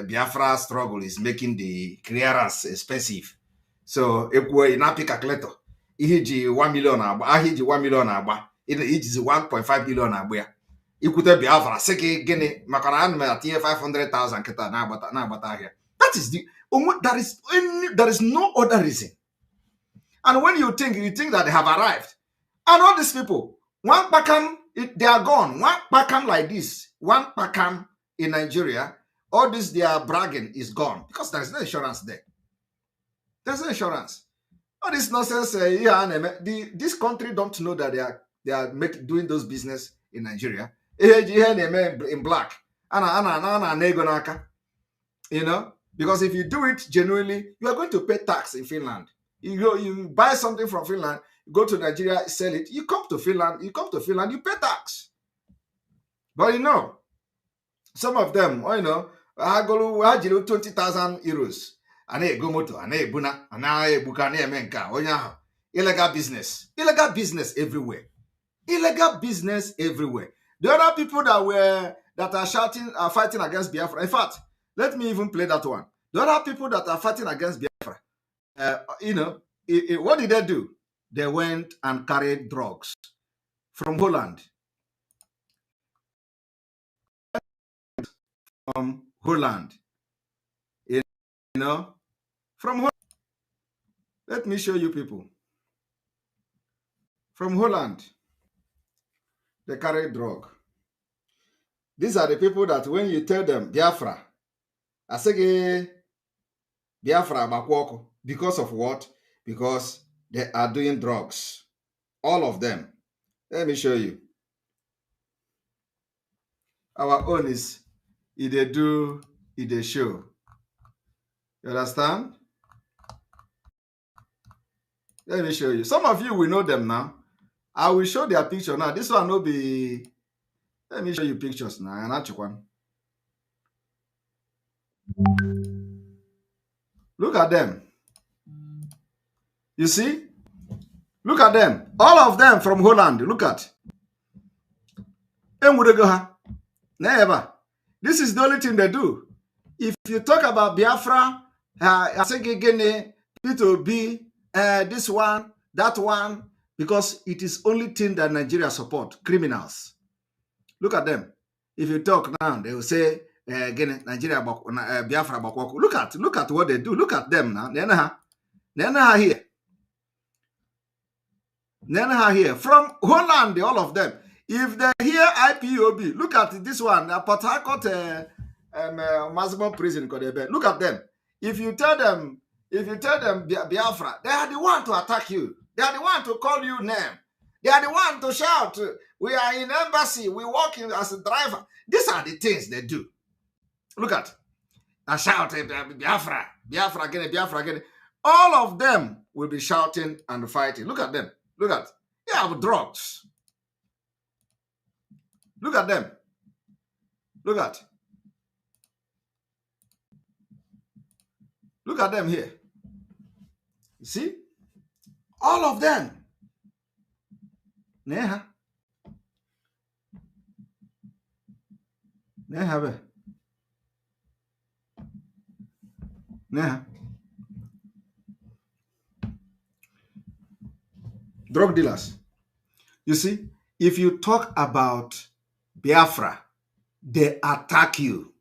Biafra struggle is making the clearance expensive. So if we not pick a calculator, he 1 million he 1 million it is 1.5 billion abuya. You could Biafra seki gene makaran me 500,000 keta na bata here. That is there is no other reason. And when you think that they have arrived, and all these people, one pakam, they are gone. One pakam like this, one pakam in Nigeria, all this their bragging is gone, because there is no insurance there. There's no insurance. All this nonsense. This country don't know that they are doing those business in Nigeria. In black, you know, because if you do it genuinely, you are going to pay tax in Finland. You buy something from Finland, you go to Nigeria, sell it. You come to Finland, you pay tax. But you know, some of them, I go 20,000 euros. Illegal business everywhere. Illegal business everywhere. The other people that are shouting, are fighting against Biafra. In fact, let me even play that one. The other people that are fighting against Biafra, what did they do? They went and carried drugs from Holland. From Holland. From Holland. Let me show you people. From Holland, they carried drug. These are the people that when you tell them Biafra, I say Biafra Bakwoko, because of what? Because they are doing drugs. All of them. Let me show you. Our own is if they do, if they show. You understand? Let me show you. Some of you will know them now. I will show their picture now. This one will be. Let me show you pictures now. Another one. Look at them. You see? Look at them. All of them from Holland. Look at. Never. This is the only thing they do. If you talk about Biafra, I think again, P2B, this one, that one, because it is only thing that Nigeria support, criminals. Look at them. If you talk now, they will say, again, Nigeria, Biafra, Bakwoko. Look at what they do. Look at them now. Nenaha here. Nenaha here. From Holland, all of them. If they hear IPOB, look at this one, Port Harcourt maximum prison. Look at them. If you tell them Biafra, they are the one to attack you. They are the one to call you name. They are the one to shout, we are in embassy, we work as a driver. These are the things they do. Look at. I shout, Biafra, Biafra again, Biafra again. All of them will be shouting and fighting. Look at them. Look at. They have drugs. Look at them. Look at. Look at them here. You see? All of them. Neha. Neha. Neha. Drug dealers. You see, if you talk about Biafra, they attack you.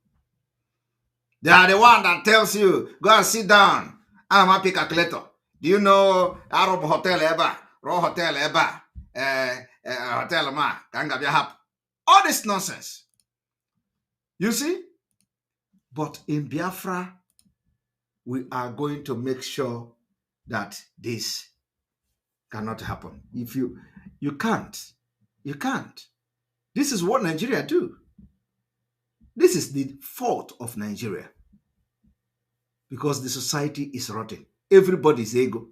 They are the one that tells you, go and sit down. I'm a pick calculator. Do you know Arab Hotel Eba? Raw Hotel Eba? Hotel Ma? Kanga Hap? All this nonsense. You see? But in Biafra, we are going to make sure that this cannot happen. If you can't. This is what Nigeria do. This is the fault of Nigeria. Because the society is rotten. Everybody's ego.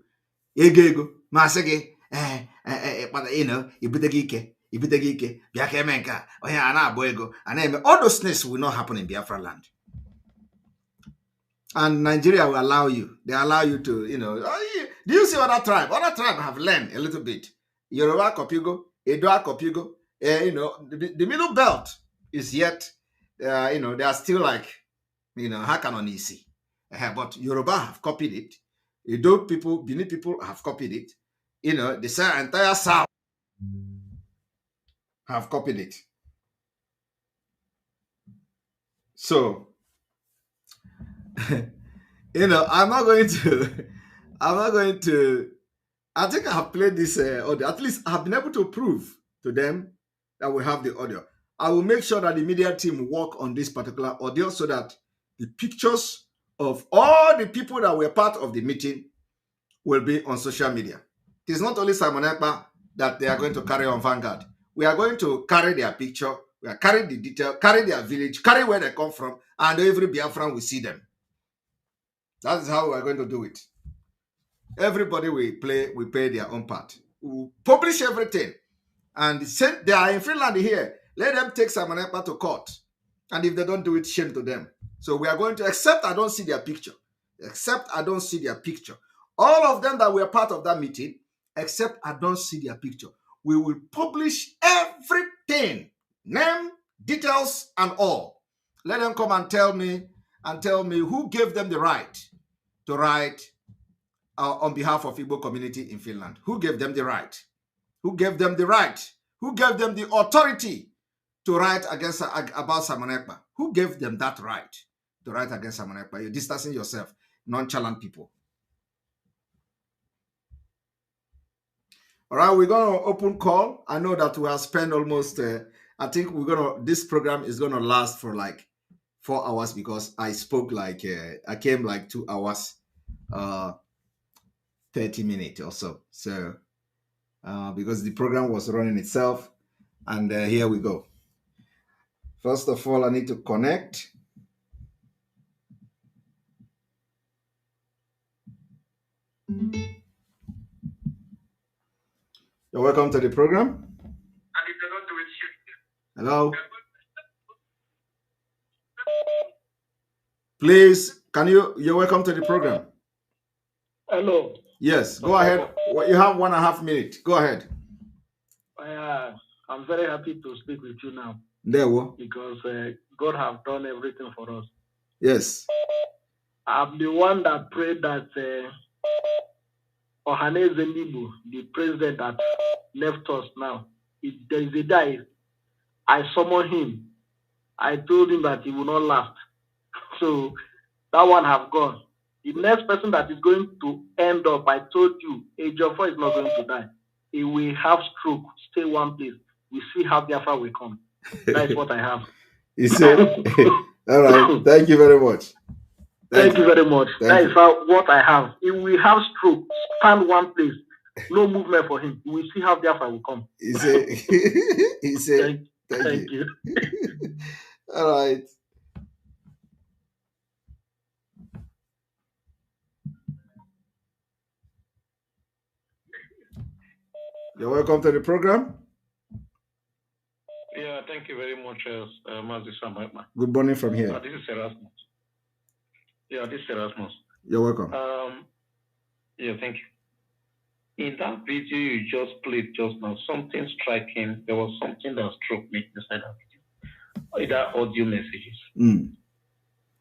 Ego. Masege. All those things will not happen in Biafra land. And Nigeria will allow you. They allow you to, do you see other tribe? Other tribe have learned a little bit. Yoruba Kopigo, Edoa Kopigo, the middle belt is yet, they are still like, Hakan easy. But Yoruba have copied it. Edo people, Bini people have copied it. The entire South have copied it. So, I'm not going to, I think I have played this audio. At least I have been able to prove to them that we have the audio. I will make sure that the media team work on this particular audio so that the pictures of all the people that were part of the meeting will be on social media. It is not only Simon Ekpa that they are going to carry on Vanguard. We are going to carry their picture, we are carrying the detail, carry their village, carry where they come from, and every Biafran will see them. That is how we are going to do it. Everybody will pay their own part. We will publish everything. And they are in Finland here. Let them take Simon Ekpa to court. And if they don't do it, shame to them. So we are going to, except I don't see their picture. All of them that were part of that meeting, except I don't see their picture. We will publish everything. Name, details, and all. Let them come and tell me who gave them the right to write on behalf of Igbo community in Finland. Who gave them the right? Who gave them the right? Who gave them the authority to write about Simon Ekpa? Who gave them that right to write against Simon Ekpa? You're distancing yourself, nonchalant people. All right, we're going to open call. I know that we have spent almost I think this program is gonna last for like 4 hours because I spoke like I came like 2 hours, 30 minutes or so. So because the program was running itself, and here we go. First of all, I need to connect. You're welcome to the program. Hello. Please, you're welcome to the program. Hello. Yes, go ahead. You have 1.5 minutes. Go ahead. I'm very happy to speak with you now. There we go. Because God have done everything for us. Yes. I'm the one that prayed that Ohaneze Igbo, the president that left us now, if there is a day, I summoned him. I told him that he will not last. So that one have gone. The next person that is going to end up, I told you, Ejiofor is not going to die. He will have stroke, stay one place. We see how Biafra will come. That's what I have. You see? All right. Thank you very much. Thank you very much. That is what I have. He will have stroke, stand one place, no movement for him. We will see how Biafra will come. You see? You see? Thank you. All right. You're welcome to the program. Yeah, thank you very much, Mazi Samuel. Good morning from here. This is Erasmus. Yeah, this is Erasmus. You're welcome. Yeah, thank you. In that video you just played just now, something striking. There was something that struck me inside that video. Either audio messages.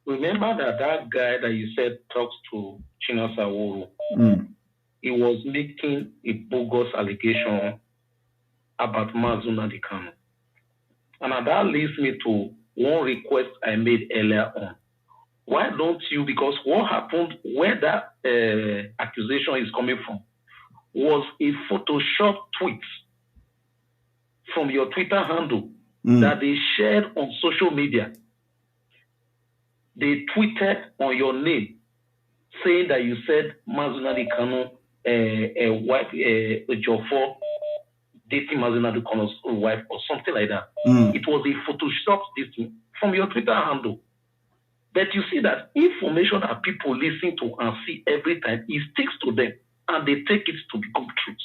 Remember that guy that you said talks to Chinasa Wuru, he was making a bogus allegation about Mazuna Dikano. And that leads me to one request I made earlier on. Why don't you, because what happened, where that accusation is coming from, was a Photoshop tweet from your Twitter handle that they shared on social media. They tweeted on your name saying that you said Mazuna Dikano, wife, Ejiofor, dating Mazuna Dikano's wife or something like that. It was a Photoshop thing from your Twitter handle. But you see that information that people listen to and see every time, it sticks to them and they take it to become truth.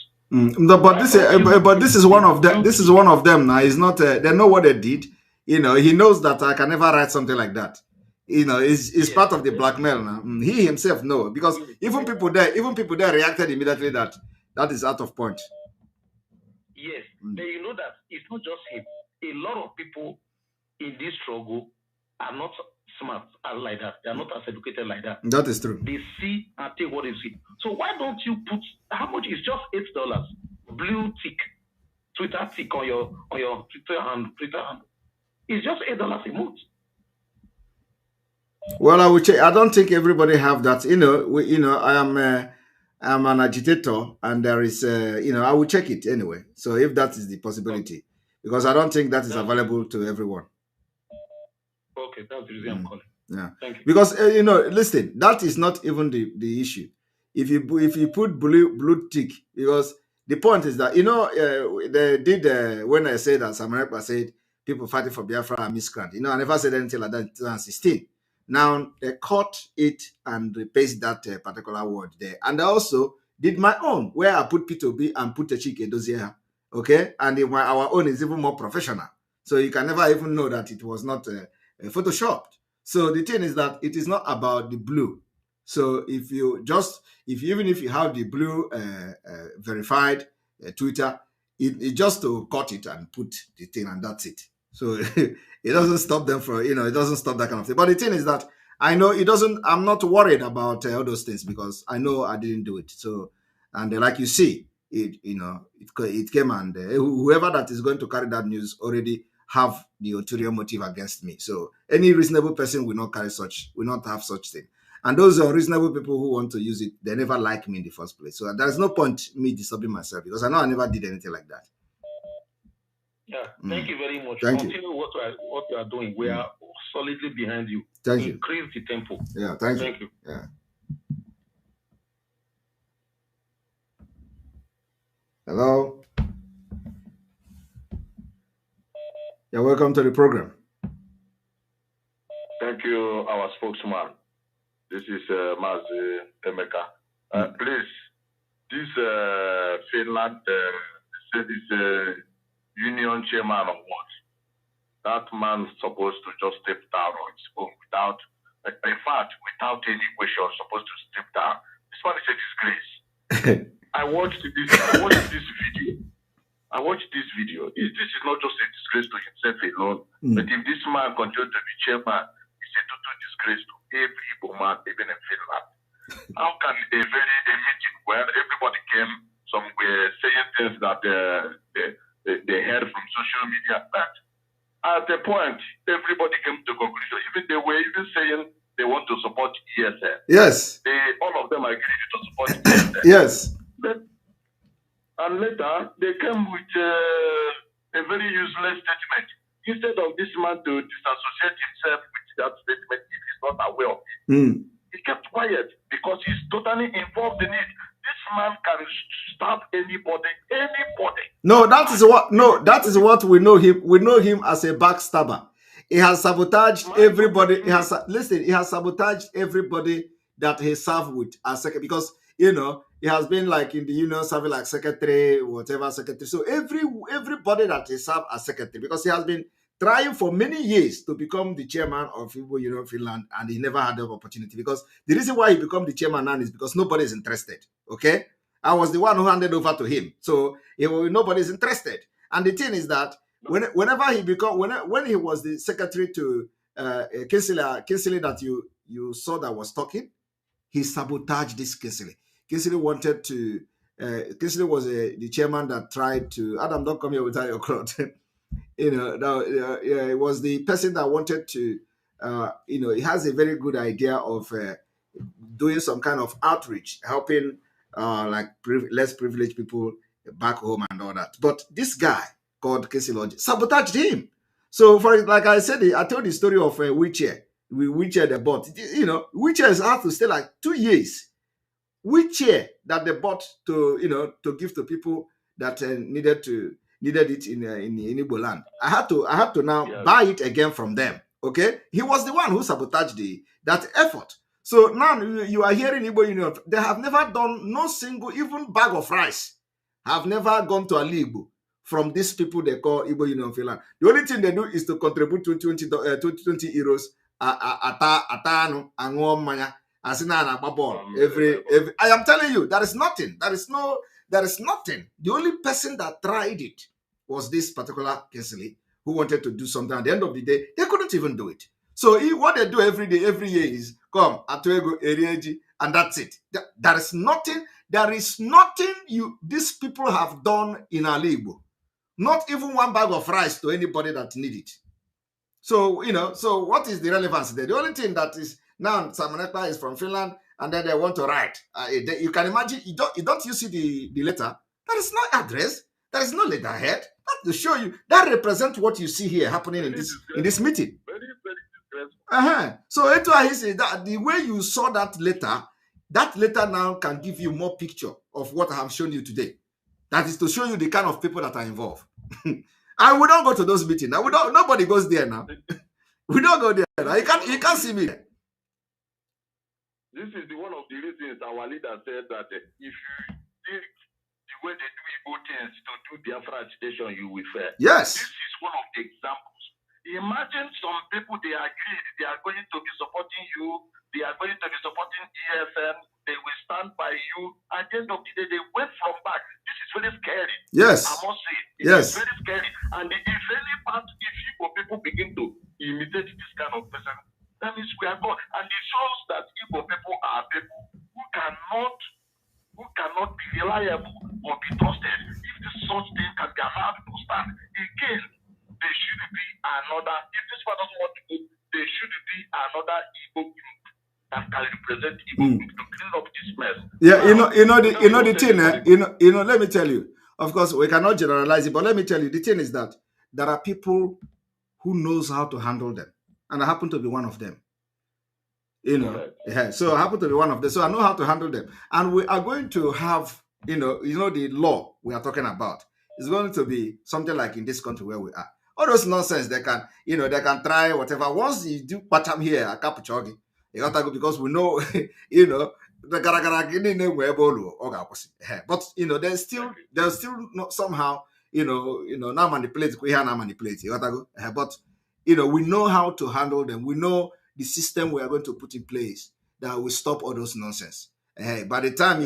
No, but this is one of them. This is one of them now. It's not. They know what they did. You know, he knows that I can never write something like that. You know, it's part of the blackmail now. He himself knows because even people there reacted immediately that is out of point. Yes, but you know that it's not just him. A lot of people in this struggle are not smart like that. They are not as educated like that. That is true. They see and take what they see. So why don't you put how much is just $8? Blue tick, Twitter tick on your Twitter handle. It's just $8 a month. Well, I would say I don't think everybody have that. You know, I'm an agitator, and there is, I will check it anyway. So if that is the possibility, because I don't think that is available to everyone. Okay, that's the reason I'm calling. Yeah, thank you. Because listen, that is not even the issue. If you put blue tick, because the point is that they did when I said that Samuel said people fighting for Biafra are miscreant. I never said anything like that in 2016. Now they caught it and replaced that particular word there, and I also did my own where I put P2B and put a Chike Dozier. Okay, and our own is even more professional, so you can never even know that it was not photoshopped. So the thing is that it is not about the blue. So even if you have the blue verified Twitter, it just to cut it and put the thing and that's it. So it doesn't stop them from, it doesn't stop that kind of thing. But the thing is that I know it doesn't, I'm not worried about all those things because I know I didn't do it. So, and like you see, it came and whoever that is going to carry that news already have the ulterior motive against me. So any reasonable person will not have such thing. And those are reasonable people who want to use it. They never like me in the first place. So there's no point me disturbing myself because I know I never did anything like that. Yeah, thank you very much. Thank Continue what you are doing. We are solidly behind you. Thank you. Increase the tempo. Yeah, thank you. Yeah. Hello. You're welcome to the program. Thank you, our spokesman. This is Mazi Emeka. Please, this Finland, said this union chairman of what? That man supposed to just step down on his own without, in fact, without any question, supposed to step down. This man is a disgrace. I watched this video. This is not just a disgrace to himself alone, but if this man continues to be chairman, it's a total disgrace to every Igbo man, even in Finland. How can a meeting where everybody came, some were saying things that they heard from social media, but at the point, everybody came to conclusion. Even they were even saying they want to support ESN. Yes. All of them agreed to support ESN. Yes. And later, they came with a very useless statement. Instead of this man to disassociate himself with that statement if he's not aware of it, he kept quiet because he's totally involved in it. This man can stab anybody. No, that is what we know him. We know him as a backstabber. He has sabotaged everybody. He has sabotaged everybody that he served with as secretary, because he has been like in the union serving like secretary, whatever secretary. So everybody that he served as secretary, because he has been trying for many years to become the chairman of Igbo Finland, and he never had the opportunity, because the reason why he became the chairman now is because nobody is interested. Okay, I was the one who handed over to him, so nobody is interested. And the thing is that whenever he when he was the secretary to Kinsley that you saw that was talking, he sabotaged this Kinsley. Kinsley wanted to. Kinsley was the chairman that tried to. Adam, don't come here without your cloth. It was the person that wanted to. He has a very good idea of doing some kind of outreach, helping less privileged people back home and all that. But this guy called Kinsley sabotaged him. So, like I said, I told the story of wheelchair. Wheelchair they bought. Wheelchairs have to stay like 2 years. Wheelchair that they bought to give to people that needed it in Igbo land. I had to now buy it again from them. Okay, he was the one who sabotaged that effort. So now you are hearing Igbo Union. They have never done no single even bag of rice. Have never gone to Ali Igbo from these people they call Igbo Union Finland. The only thing they do is to contribute 20 euros atano and manya. I am telling you, there is nothing. There is nothing. The only person that tried it was this particular Kinsley, who wanted to do something. At the end of the day, they couldn't even do it. So what they do every year is come Atuego Erieji, and that's it. There is nothing. There is nothing these people have done in Ali Igbo. Not even one bag of rice to anybody that need it. So so what is the relevance there? The only thing that is now Samoneta is from Finland, and then they want to write. You can imagine. Don't you see the letter? There is no address. There is no letterhead. That to show you that represents what you see here happening in this meeting. So that's why he said that the way you saw that letter now can give you more picture of what I have shown you today. That is to show you the kind of people that are involved. And we don't go to those meetings. Now nobody goes there now. We don't go there now. You can't see me there. This is one of the reasons our leader said that if you think the way they do Igbo things to do Biafra agitation, you will fail. Yes. This is one of the examples. Imagine some people, they agreed, they are going to be supporting you, they are going to be supporting ESN, they will stand by you. At the end of the day, they went from back. This is very scary. Yes. I must say. It is very scary. And if any part, if people begin to imitate this kind of person, that means we are gone. And it shows that Igbo people are people who cannot be reliable or be trusted. If this such thing can be allowed to stand, again, there should be another. If this one doesn't want to go, there should be another Igbo group that can represent Igbo group to clean up this mess. Yeah, the thing. Let me tell you. Of course, we cannot generalize it, but let me tell you, the thing is that there are people who knows how to handle them. And I happen to be one of them. You know, yeah. So I happen to be one of them. So I know how to handle them. And we are going to have, you know, the law we are talking about is going to be something like in this country where we are. All those nonsense, they can, you know, they can try whatever. Once you do patch here, I can't chogi. You got to go because we know, you know, the but you know, there's still not somehow, you know, now manipulate, we have now manipulate. You got to go. But you know, we know how to handle them. We know the system we are going to put in place that will stop all those nonsense. By the time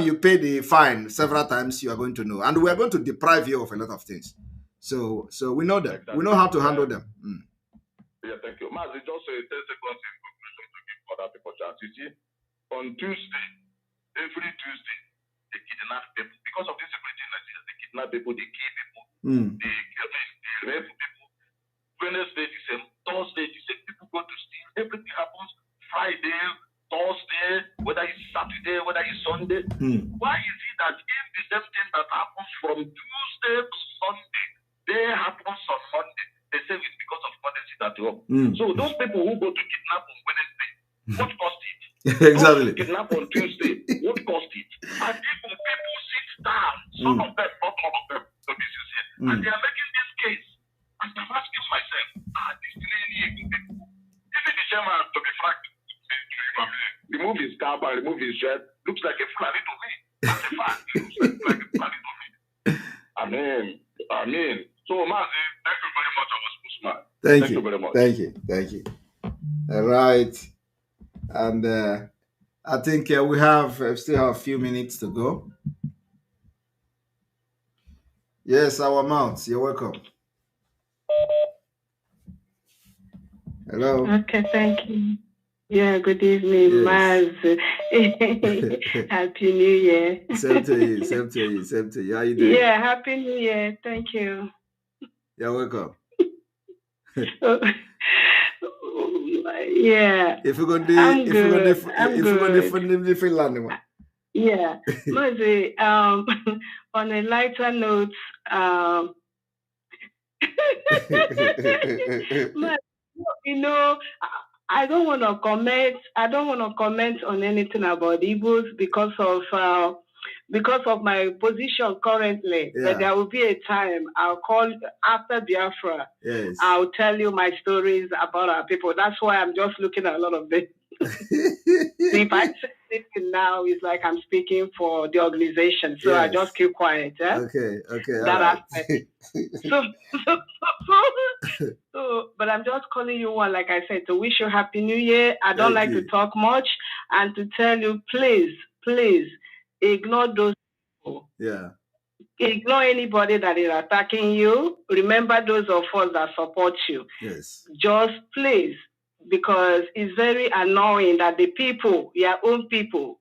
you pay the fine several times, you are going to know, and we are going to deprive you of a lot of things. So we know them. Exactly. We know how to handle them. Yeah, thank you, Mazi. Just 10 seconds in conclusion to give other people chance. You see, on Tuesday, every Tuesday, they kidnap people because of this security in Nigeria. They kidnap people, they kill people, they rape people. Wednesday, the same. Thursday, the same. People go to steal. Everything happens Friday, Thursday, whether it's Saturday, whether it's Sunday. Why is it that if the same thing that happens from Tuesday to Sunday, they happens on Monday? They say it's because of policy that you have. So those people who go to kidnap on Wednesday, what cost it? Exactly. Those who kidnap on Tuesday, what cost it? And people sit down, some of them, not all of them, so this is it. And they are making this case. And I'm asking myself, this really even the chairman, to be frank, remove his cap and remove his shirt, looks like a Fulani to me. As a fact, it looks like a Fulani to me. Amen. So, Mazi, thank you very much, our spokesman. Thank you very much. Thank you. All right. And I think we still have a few minutes to go. Yes, our mounts, you're welcome. Hello. Okay, thank you. Yeah, good evening, Maz. Happy New Year. Same to you. How you doing? Yeah, Happy New Year. Thank you. You're welcome. Yeah. If you're going to Finland. Yeah. Mazi, on a lighter note, you know, I don't want to comment. I don't want to comment on anything about Igbos because of my position currently. Yeah. But there will be a time I'll call after Biafra. Yes. I'll tell you my stories about our people. That's why I'm just looking at a lot of this. If I say anything now, it's like I'm speaking for the organization. So I just keep quiet. Yeah? Okay. That aspect. So, but I'm just calling you one, like I said, to wish you Happy New Year. I don't like to talk much and to tell you, please, ignore those people. Yeah. Ignore anybody that is attacking you. Remember those of us that support you. Yes. Just please, because it's very annoying that the people, your own people,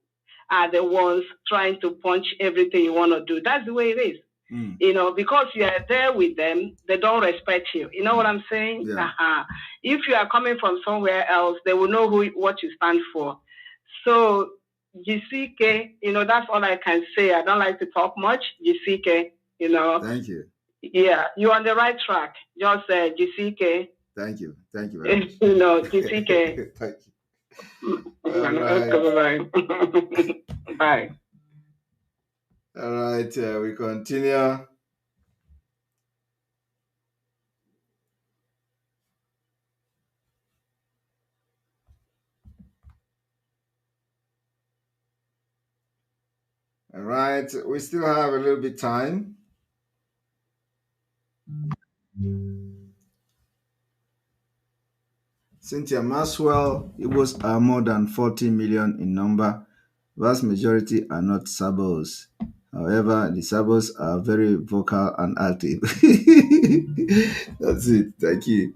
are the ones trying to punch everything you want to do. That's the way it is. You know, because you are there with them, they don't respect you. You know what I'm saying? Yeah. If you are coming from somewhere else, they will know what you stand for. So, GCK, you know, that's all I can say. I don't like to talk much. GCK, you know. Thank you. Yeah, you're on the right track. Just GCK. Thank you very much. You know, GCK. Thank you. Bye. All right, we continue. All right, we still have a little bit time. Cynthia Maxwell, Igbos are more than 40 million in number. Vast majority are not Sabos. However, the Sabos are very vocal and active. That's it. Thank you.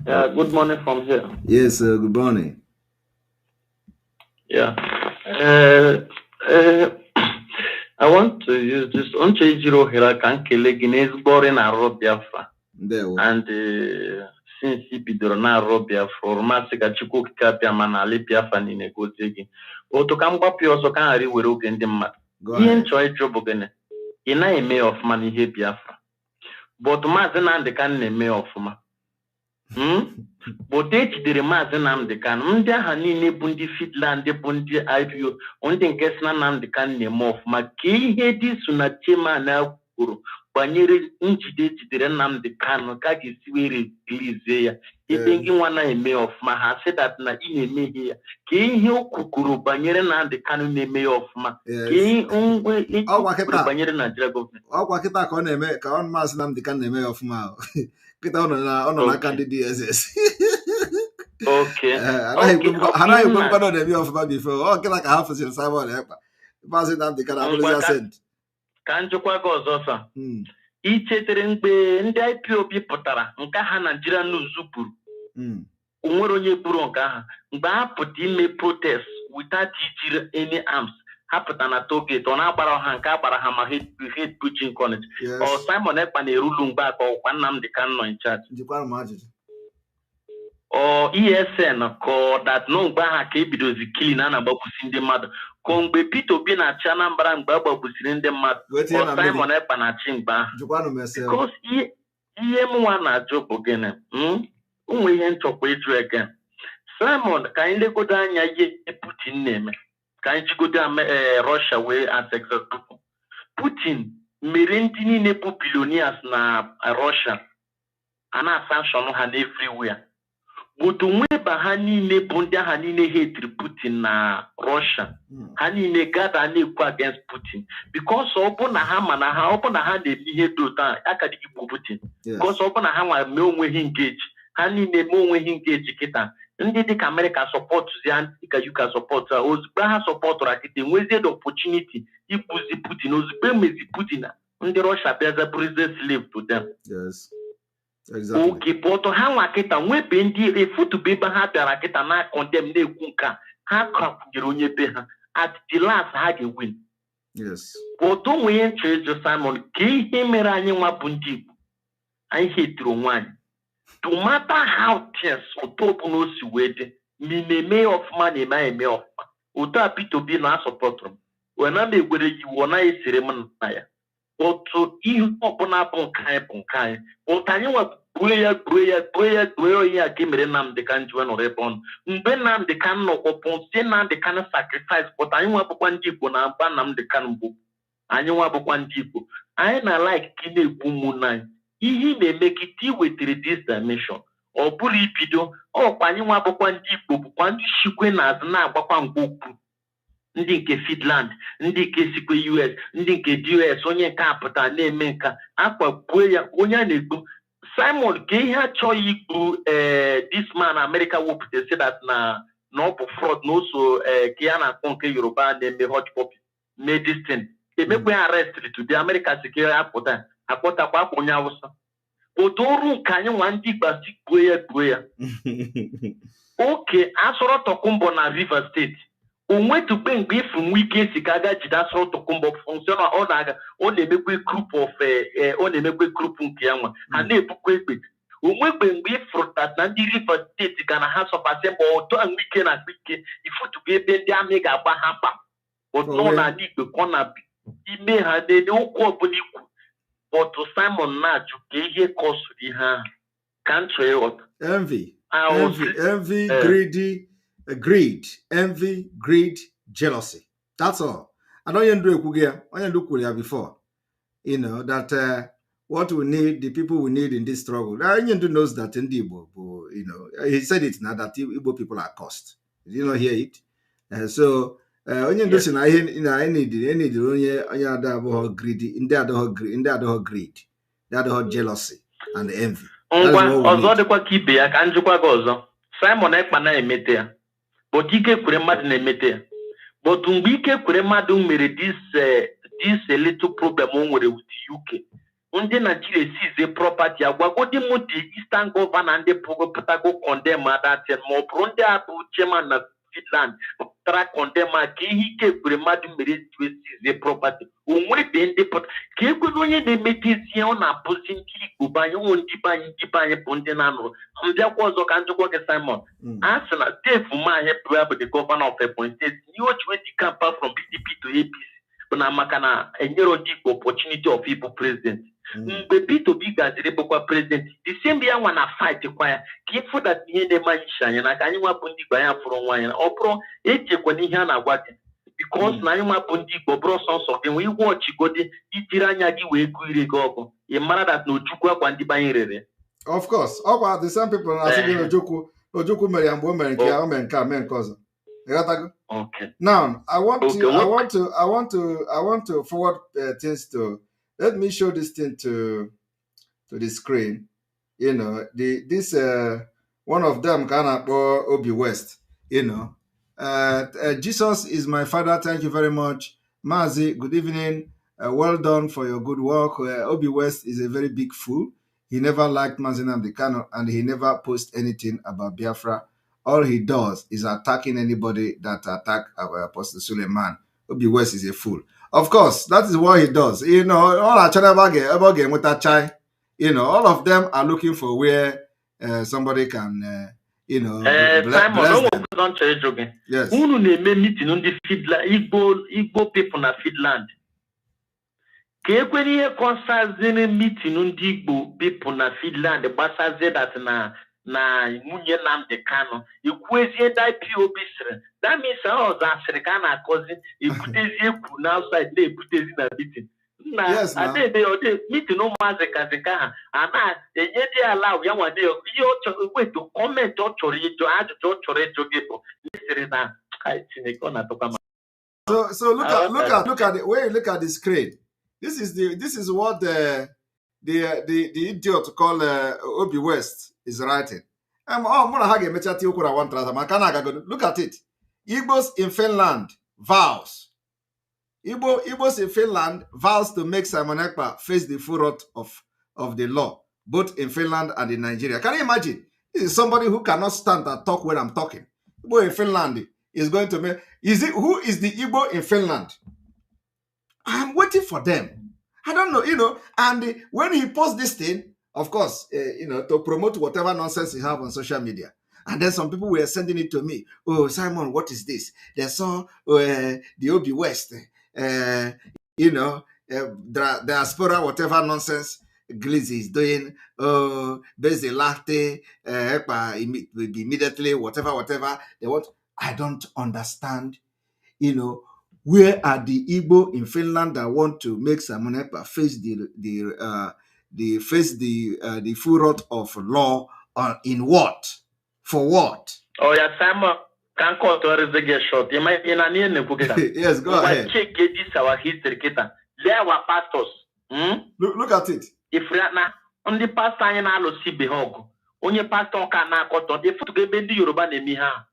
Good morning from here. Yes, good morning. Yeah. I want to use this. Boring Biafra. And since he bidrona Biafra, or Massika Chiku Kapia Manali Biafra in a good digging. Or to come up your so can I will look in the mat. He enjoyed job again. ị na-eme ọfụma n'ihe Biafra but Maazị Nnamdi Kanu na-eme ọfụma but ejidere Maazị Nnamdi Kanu ndị agha niile bụ ndị Finland bụ ndị IPO ndị nke si na Nnamdi Kanu na-eme ọfụma ka ihe dị so na chairman kwuru banyere njide ejidere Nnamdi Kanu ka ga-esi were release ya ebe gị nwa na-eme ọfụma ha sị that na ị na-emehie ya ka ihe o kwuru banyere Nnamdi Kanu na-eme ya ọfụma ka ihe ngwe kwuru banyere Nigeria gọọmenti ọkwa kịta ka ọ na-eme ka ọ Maazị Nnamdi Kanu na-eme ya ọfụma kịta ọ nọ n'aka ndị DSS anaghị ekwe mkpado na-eme ọfụma bifo ọ kịta ka ha fụsịrị Simon Ekpa Maazị Nnamdi Kanu abụrụzi asent ka njikwa gị ọzọ sa ichetere mgbe ndị IPOB pụtara nke ha Nigeria News kwuru onwere onye kwuru nke ha mgbe ha pụta ime protest without ijiri any arms ha pụta na tollgate ọ na-agbara ha nke agbara ha ma hate preaching college ọ Simon Ekpa na-erulu mgbe aka ọkwa Nnamdi Kanu nọ in charge ọ ESN ka that no mgbe ha ka ebidozi killing a na-agbagbusi ndị mmadụ ka mgbe Peter Obi na-achị Anambra mgbe agbagbusiri ndị mmadụ ọ Simon Ekpa na-achị mgbe ahụ because ihe mụnwa na-ajụ bụ gịnị ụmụ ihe nchọkwa ịjụ again Simon ka anyị legodo anya ihe Putin na-eme ka anyị jigodo Russia wee as example Putin mere ndị niile bụ billionaires na Russia a na-sanction ha everywhere but nweba ha niile bụ ndị agha niile hatiri Putin na Russia ha niile gada na-ekwu against Putin because ọ bụ na ha mana ha ọ bụ na ha na-eme ihe dị otu a akadịghị igbo Putin because ọ bụ na ha nwa mee onwe ha engage ha niile mee onwe ha engage kịta ndị dịka America sọpọtụzi ya dịka UK sọpọtụ ozugbo ha sọpọtụrụ akịta enwezie the opportunity ikpuzi Putin ozugbo emezi Putin na ndị Russia bịaza bụrụzie slave to them. Oke pọtụ ha nwa kịta nwebe ndị efutube ebe ha bịara kịta na condemn na-ekwu nke ha krakwunyere onye be ha at the last ha ga-win. Pọtụ nwee nchọ ịjụ Simon ka ihe mere anyị nwa bụ ndị Igbo anyị hetiri onwe anyị no matter how things ụtọ ọbụla o si wee dị ma ị na-eme ọfụma na eme ọfụma ụtọ a Peter Obi na-asọpọtụrụ wee na na-egwere ya iwu ọ naghị esere m na ya otu ihe ọbụla bụ nke anyị bụ nke anyị ụtọ anyị nwa gbuo ya onye a ka mere Nnamdi Kanu ji nọrọ ebe ọnụ mgbe Nnamdi Kanu nọkwọpụ si Nnamdi Kanu sacrifice pụta anyị nwa bụkwa ndị Igbo na mba Nnamdi Kanu bụ anyị nwa bụkwa ndị Igbo anyị na like ka ị na-egbu ụmụnne anyị ihe na-eme kịta iwetere this dimension ọ bụrụ ibido ọkwa anyị nwa bụkwa ndị Igbo bụkwa ndị shikwe na azụ na-agbakwa mgbe okwu ndị nke Finland ndị nke sikwe US ndị nke US onye nke apụta na-eme nka akpagbuo ya onye a na-egbu Simon ka ihe achọghị igbu this man America wepụta say that na ọ bụ fraud na oso ka ya na-akpọ nke Yoruba na-eme hot copy medicine emekwe arrest today America si ka apụta akpọtakwa akpọ onye Awụsa otu ọrụ nke anyị nwa ndị Igbo si gbuo ya oke Asọrọ Tokumbo na Rivers State onwetugbe mgbe ifu nwe ike si ka aga jide Asọrọ Tokumbo function ọ na-emekwe group of ọ na-emekwe group nke ya nwa ha na-ebukwa egbe onwegbe mgbe ifuru na ndị Rivers State ga na ha sọpasị mgbe ọtọ nwe ike na akpa ike ifutugbe ebe ndị amị ga-agba ha mkpa ụtọ na ala Igbo ka ọ na ime ha na-ene okwu ọbụla ikwu otu Simon na-ajụ ka ihe kọsụrụ ihe ahụ ka nchọ ịghọta envy, greed, jealousy. That's all. I know you do before. You know that what we need, the people we need in this struggle. You knows that in the Igbo, you know, he said it now that Igbo people are cursed. Did you not hear it? So onye ndosi na ihe na need onye adabo greedy, in the other greed, the other jealousy and envy. Ọzọ dịkwa ka ibe ya ka njikwa gị ọzọ Simon Ekpa na-emete ya but ike kwere mmadụ na-emete ya but mgbe ike kwere mmadụ mere this little problem o nwere with UK ndị Nigeria seize property agwagodi m the Eastern Governor ndị pụtago condemn that ma ọ bụrụ ndị abụ chairman na Finland tara condemn ka ihe ike kwere mmadụ mere seize property onwebe ndị pụta ka ekwere onye na-emetezi ọ na-apụzi ndị Igbo banye ndị banye bụ ndị na-anụrụ mbịakwa ọzọ ka njikwa gị Simon a sị na Dave Umahi bụ the governor of Ebonyi State ihe o ji wee dị campaign from PDP to APC but na makana enyero the opportunity of people president. Mgbe Peter Obi gaziri bụkwa president, the same year when I fight kwa ya, ka ifo that ihe na-eme anyị shanya na ka anyị nwapụ ndị Igbo anya fụrụ nwa ya, ọ bụrụ echekwa n'ihe a na-agwa gị. Because na anyị nwapụ ndị Igbo bụrụ sọnsọ gị, wee watch godi ijiri anya gị wee gụ ire gị ọgụ. Ị mara that na Ojukwu akwa ndị banye rere. Of course, all the same people are saying Ojukwu mere ya mgbe o mere nke ya, o mere nke a, mere nke ọzọ. Okay. Now, I want to forward things to. Let me show this thing to the screen. You know, this one of them kind of Obi West. You know, Jesus is my father. Thank you very much, Mazi. Good evening. Well done for your good work. Obi West is a very big fool. He never liked Mazi Nnamdi Kanu, and he never posts anything about Biafra. All he does is attacking anybody that attack our Apostle Suleiman. Obi West is a fool. Of course, that is what he does. You know, all our channel again with that child, you know, all of them are looking for where somebody can, you know, bless them. Yes. Igbo people na Finland. Kekweni ihe konsazini meeting ndị Igbo people na Finland gbasazie that na nwunye Nnamdi Kanu ikwezie da IPOB sịrị. That means ọzọ asịrị ka a na-akọzi ebutezie ekwu na outside na-ebutezi na meeting. Yes, adede meeting ụmụazị kazi ka ha na-enye dị ala ya nwade ihe ọ chọrọ wetu kọmentị ọ chọrọ ịjụ ajụjụ ọ chọrọ ịjụ gị bụ n'esiri na Chineke ọ na-atọkwa. So look at the way you look at the screen. This is what the idiot called Obi West is writing. Look at it. Igbos in Finland vows. Igbos in Finland vows to make Simon Ekpa face the full wrath of the law, both in Finland and in Nigeria. Can you imagine? This is somebody who cannot stand and talk when I'm talking. Igbo in Finland is going to make. Who is the Igbo in Finland? I'm waiting for them. I don't know, you know. And when he posts this thing, of course, you know, to promote whatever nonsense he have on social media. And then some people were sending it to me. Oh, Simon, what is this? They saw the Obi West, you know, the diaspora, whatever nonsense Glizzy is doing. Oh, Beze Latte, immediately, whatever they want. I don't understand, you know. Where are the Igbo in Finland that want to make Simon Ekpa face the full wrath of law in what? For what? Oh yeah, Simon can call to a short. You might be an yes, go ahead. Check this our history, Kita. There were pastors. Look at it. If Rana on the pastor in Alo Sibihog, only pastor can not got on the foot to get the Yoruba Nemiha.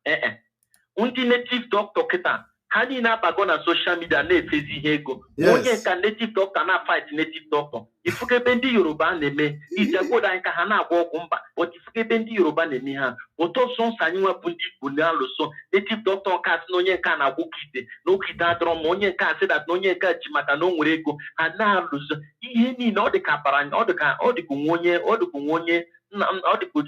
Undi native doctor Kita. Hani na bagona social media na efezi hego. Onye ka native doctor na fight native doctor. Ifuke bendi Yoruba neme. Ijagoda nka hana agwa ọgwụ mba. But ifuke bendi Yoruba neme ha. Oto son sanyiwa bundi bunya loso. Native doctor ka si onye nka na agwụkite. N'okite adọrọ ma onye nka say that onye nka ji maka na o nwere ego. Ha na loso. Ihe niile ọ dị ka baranya, ọ dị ka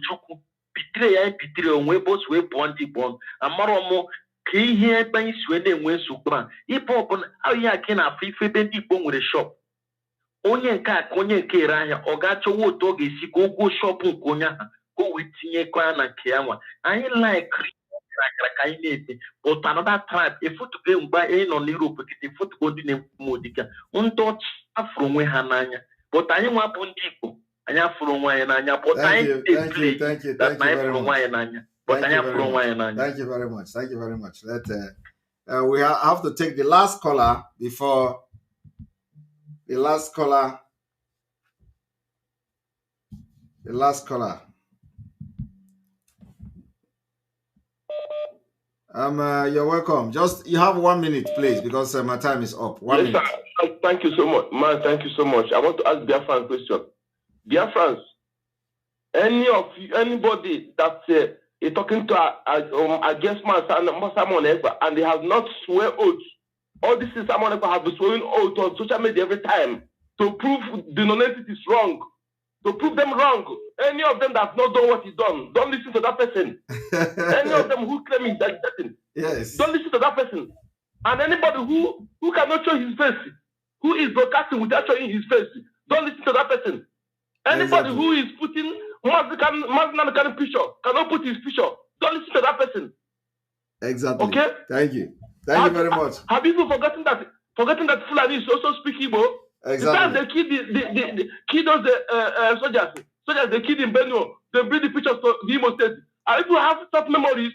Chukwu. Bitre ya bitre onwe boss we bondi bon. Amaro mo ihe banye siwe na-enwe nsogbu a ipe ọbụla ahịa aka na-afụ ife ebe ndị Igbo nwere shop onye nke a ka onye nke ere ahịa ọ ga-achọwa otu ọ ga-esi ka ogwo shop nke onye ahụ ka o wee tinyekwa ya na nke ya nwa anyị laikiri akara ka anyị na-ete but another tribe efutugo mgbe anyị nọ n'Europe kịta efutugo ndị na-ekwu odika ndị ọcha afụrụ onwe ha n'anya but anyị nwa bụ ndị Igbo anyị afụrụ onwe anyị n'anya but anyị na anyị fụrụ onwe anyị n'anya. Thank you very much. Thank you very much. We have to take the last caller before the last caller. You're welcome. Just you have 1 minute, please, because my time is up. 1 minute. Sir. Thank you so much, man. Thank you so much. I want to ask Biafran a question. Biafrans, anybody that is talking to against Simon Ekpa, and they have not swear oath. All this is Simon Ekpa have been swearing oath on social media every time to prove the non-entity is wrong, to prove them wrong. Any of them that have not done what he's done, don't listen to that person. Any of them who claiming that person, yes, don't listen to that person. And anybody who cannot show his face, who is broadcasting without showing his face, don't listen to that person. Anybody who is putting marginal kind of picture, cannot put his picture, don't listen to that person. Exactly. Okay? Thank you. Thank you very much. Have people forgotten that Fulani is also speak Igbo? Exactly. The time they kill those soldiers they killed in Benue, they bring the pictures to the Imo State. And if you have such memories,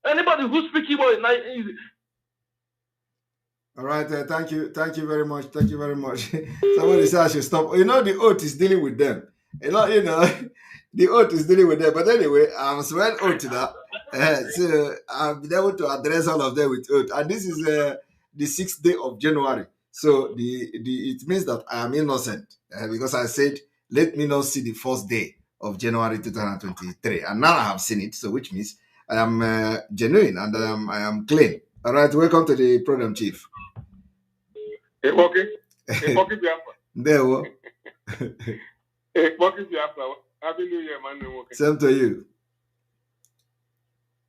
anybody who speaks Igbo is all right, thank you very much. Thank you very much. Somebody said I should stop. You know, the oath is dealing with them. You know, the oath is dealing with them. But anyway, I'm swearing oath to that. So I've been able to address all of them with oath. And this is the 6th day of January. So it means that I am innocent because I said, let me not see the 1st day of January 2023. And now I have seen it. So which means I am genuine and I am clean. All right, welcome to the program, Chief. Okay. Biafra. There we Biafra. Happy New Year, man. Same to you.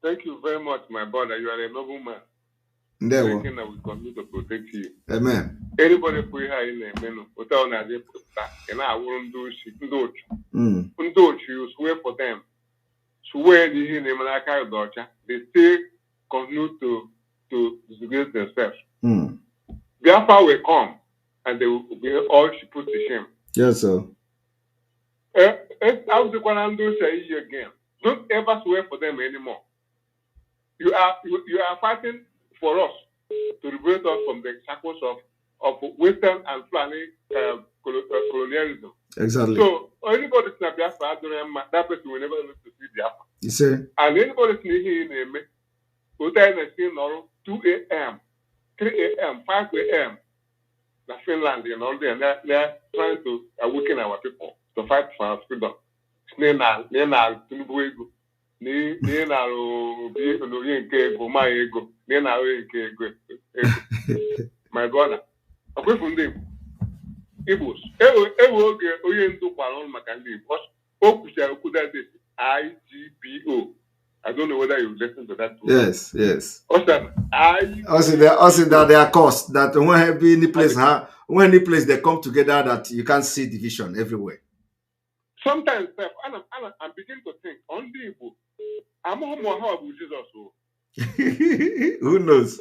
Thank you very much, my brother. You are a noble man. There we Everything that will continue to protect you. Amen. Anybody who is here in the menu, without an idea, and I won't do shit. Don't you swear for them? Swear the name and I carry daughter. They still continue to disgrace themselves. Biafra will come and they will be all she put to shame. Yes, sir. I was going to do say again. Don't ever swear for them anymore. You are fighting for us to liberate us from the shackles of Western and Fulani colonialism. Exactly. So anybody in Biafra, that person will never live to see Biafra. You say. And anybody here in the 2 a.m., 3 a.m., 5 a.m. in Finland, they're trying to awaken our people to fight for our freedom. My brother, away from them. Igbos. IGPO. I don't know whether you listen to that. Yes. Also that they are caused that when any place they come together that you can't see division everywhere. Sometimes I'm beginning to think on the Igbo. I'm more how about Jesus. Who knows?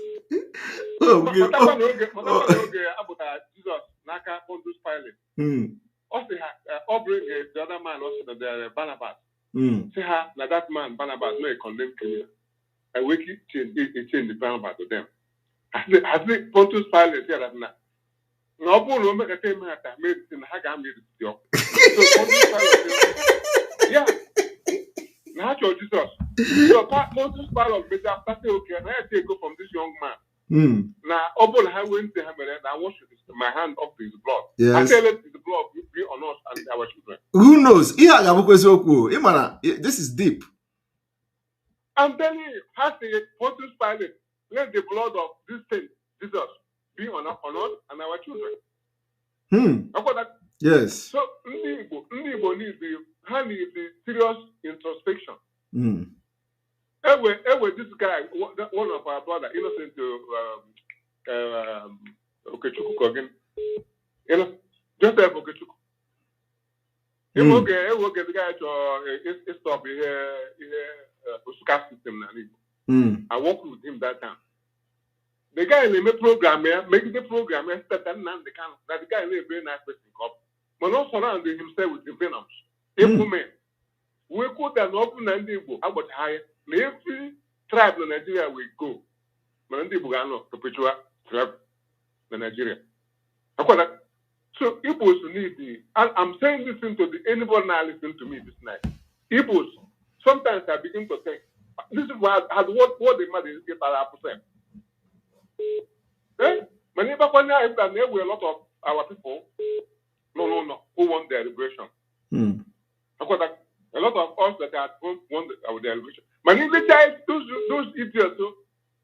Jesus, Naka Pontus Pilate. Also, bring the other man also the Barnabas. Say her like that man Barnabas no a condemned criminal. I wake it change the Barnabas to them. As the Pontus Pilate here that now. No one make a time that made it in Haga made it job. So Pontus Pilate, yeah. Now Jesus. So Pontus Pilate made that say okay, and I take go from this young man. Now, Obol I went to him and I wash my hand off his blood. Yes. I tell it the blood will be on us and our children. Who knows? This is deep. I'm telling you, has the Pontius Pilate let the blood of this thing, Jesus, be on us and our children. Yes. So Igbo needs the serious introspection. This guy, one of our brother, innocent Okechukwu again. Joseph Okechukwu. The guy to stop here Osuka system. I worked with him that time. The guy in the program here, making the program here, that the guy in a very nice person cop. But not surrounding himself with the venoms. We could have opened and about higher. Every tribe in Nigeria will go. Mandi Bugano, perpetual tribe in Nigeria. So Igbos need I'm saying this to anybody now listening to me this night. Igbos, sometimes I begin to think, this is what the mother is get at percent. Many back when there were a lot of our people, no, who want their liberation. A lot of us that want our liberation. Many those idiots,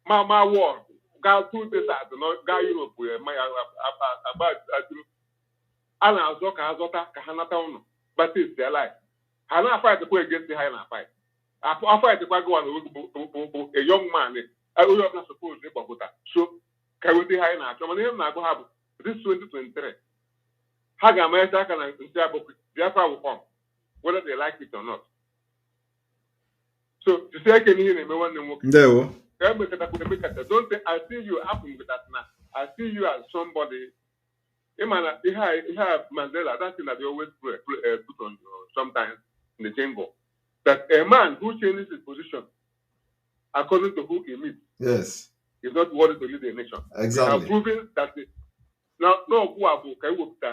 my war, go through this at go Europe, about but it's their life. I fight the way against the high fight. I fight the go on a young man we are not supposed to be so can we high now? Come on, have this 2023. Haga Mesa can Biafra will come, whether they like it or not. So to say can you name one don't think I see you happen with that now. I see you as somebody. He have Mandela, that's thing that they always put on sometimes in the jingle. That a man who changes his position according to who he meets. Yes. Is not worthy to lead a nation. Exactly. They are proving that now who are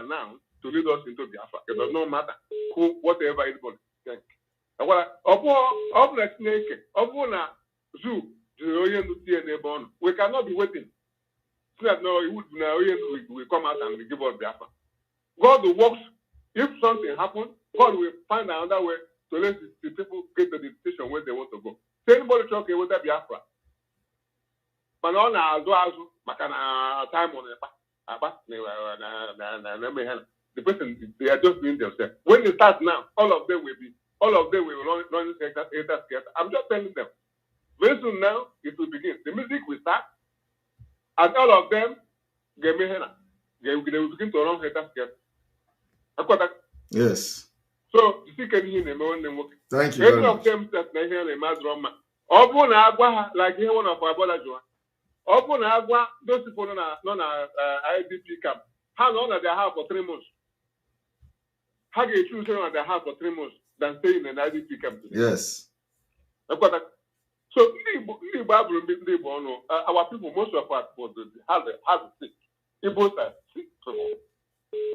now to lead us into Biafra. It does not matter who, whatever anybody think. And what we cannot be waiting. So that no, we come out and we give us Biafra. God will work. If something happens, God will find another way to let the people get to the station where they want to go. So anybody talking with that Biafra. But on time on the person they are just doing themselves. When they start now, all of them will run I'm just telling them. Very soon now it will begin. The music will start, and all of them they will begin to run haters together. Yes. So you see, can you name one? Thank you very much. Of them that they hear a mad drama. Like here one of our brothers. Open Agua, those people non IDP camp. How long are they have for 3 months? How do you choose on their house for 3 months than stay in an IDP camp? Yes. So, our people, most of us, have sick. Igbo are sick.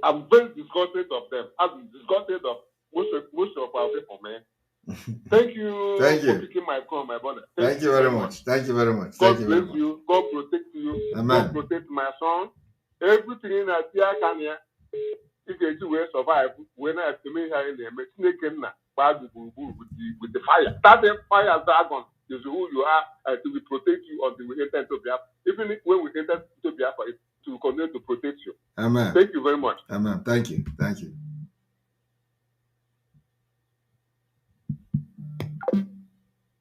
I'm very disgusted of them. I'm disgusted of most of our people, man. Thank you. Thank you for picking my call, my brother. Thank you very much. Thank you very much. God bless you. God protect you. Amen. God protect my son. Everything in that Kenya, you can survive when I estimate how in the with the fire. That fire dragon is who you are to be protect you until we enter into Biafra. Even when we enter into Biafra, it will continue to protect you. Amen. Thank you very much. Amen. Thank you. Thank you.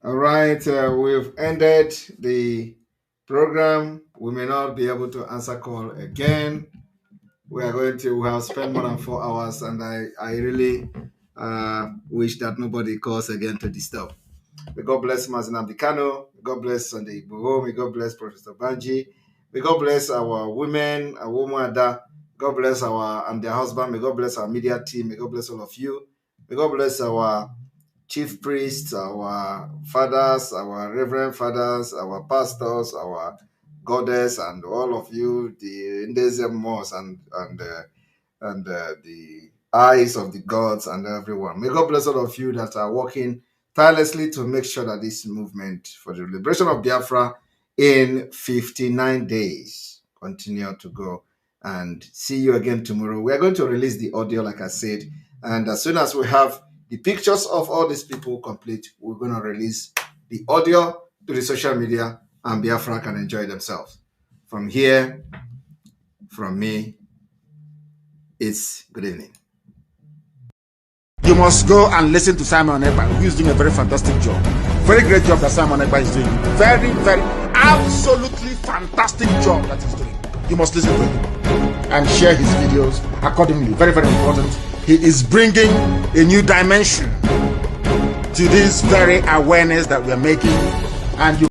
All right, we've ended the program. We may not be able to answer call again. We have spent more than 4 hours, and I really wish that nobody calls again to disturb. May God bless Mazina Bikano. May God bless Sunday Igbo. May God bless Professor Banji. May God bless our women, our woman. God bless and their husband. May God bless our media team. May God bless all of you. May God bless our chief priests, our fathers, our reverend fathers, our pastors, our goddess, and all of you, the Indezemos and the eyes of the gods and everyone. May God bless all of you that are working tirelessly to make sure that this movement for the liberation of Biafra in 59 days continue to go. And see you again tomorrow. We are going to release the audio, like I said, and as soon as we have the pictures of all these people complete, we're going to release the audio to the social media, and Biafra can enjoy themselves. From here, from me, it's good evening. You must go and listen to Simon Ekpa, who is doing a very fantastic job. Very great job that Simon Ekpa is doing. Very, very, absolutely fantastic job that he's doing. You must listen to him and share his videos accordingly. Very, very important. He is bringing a new dimension to this very awareness that we're making, and you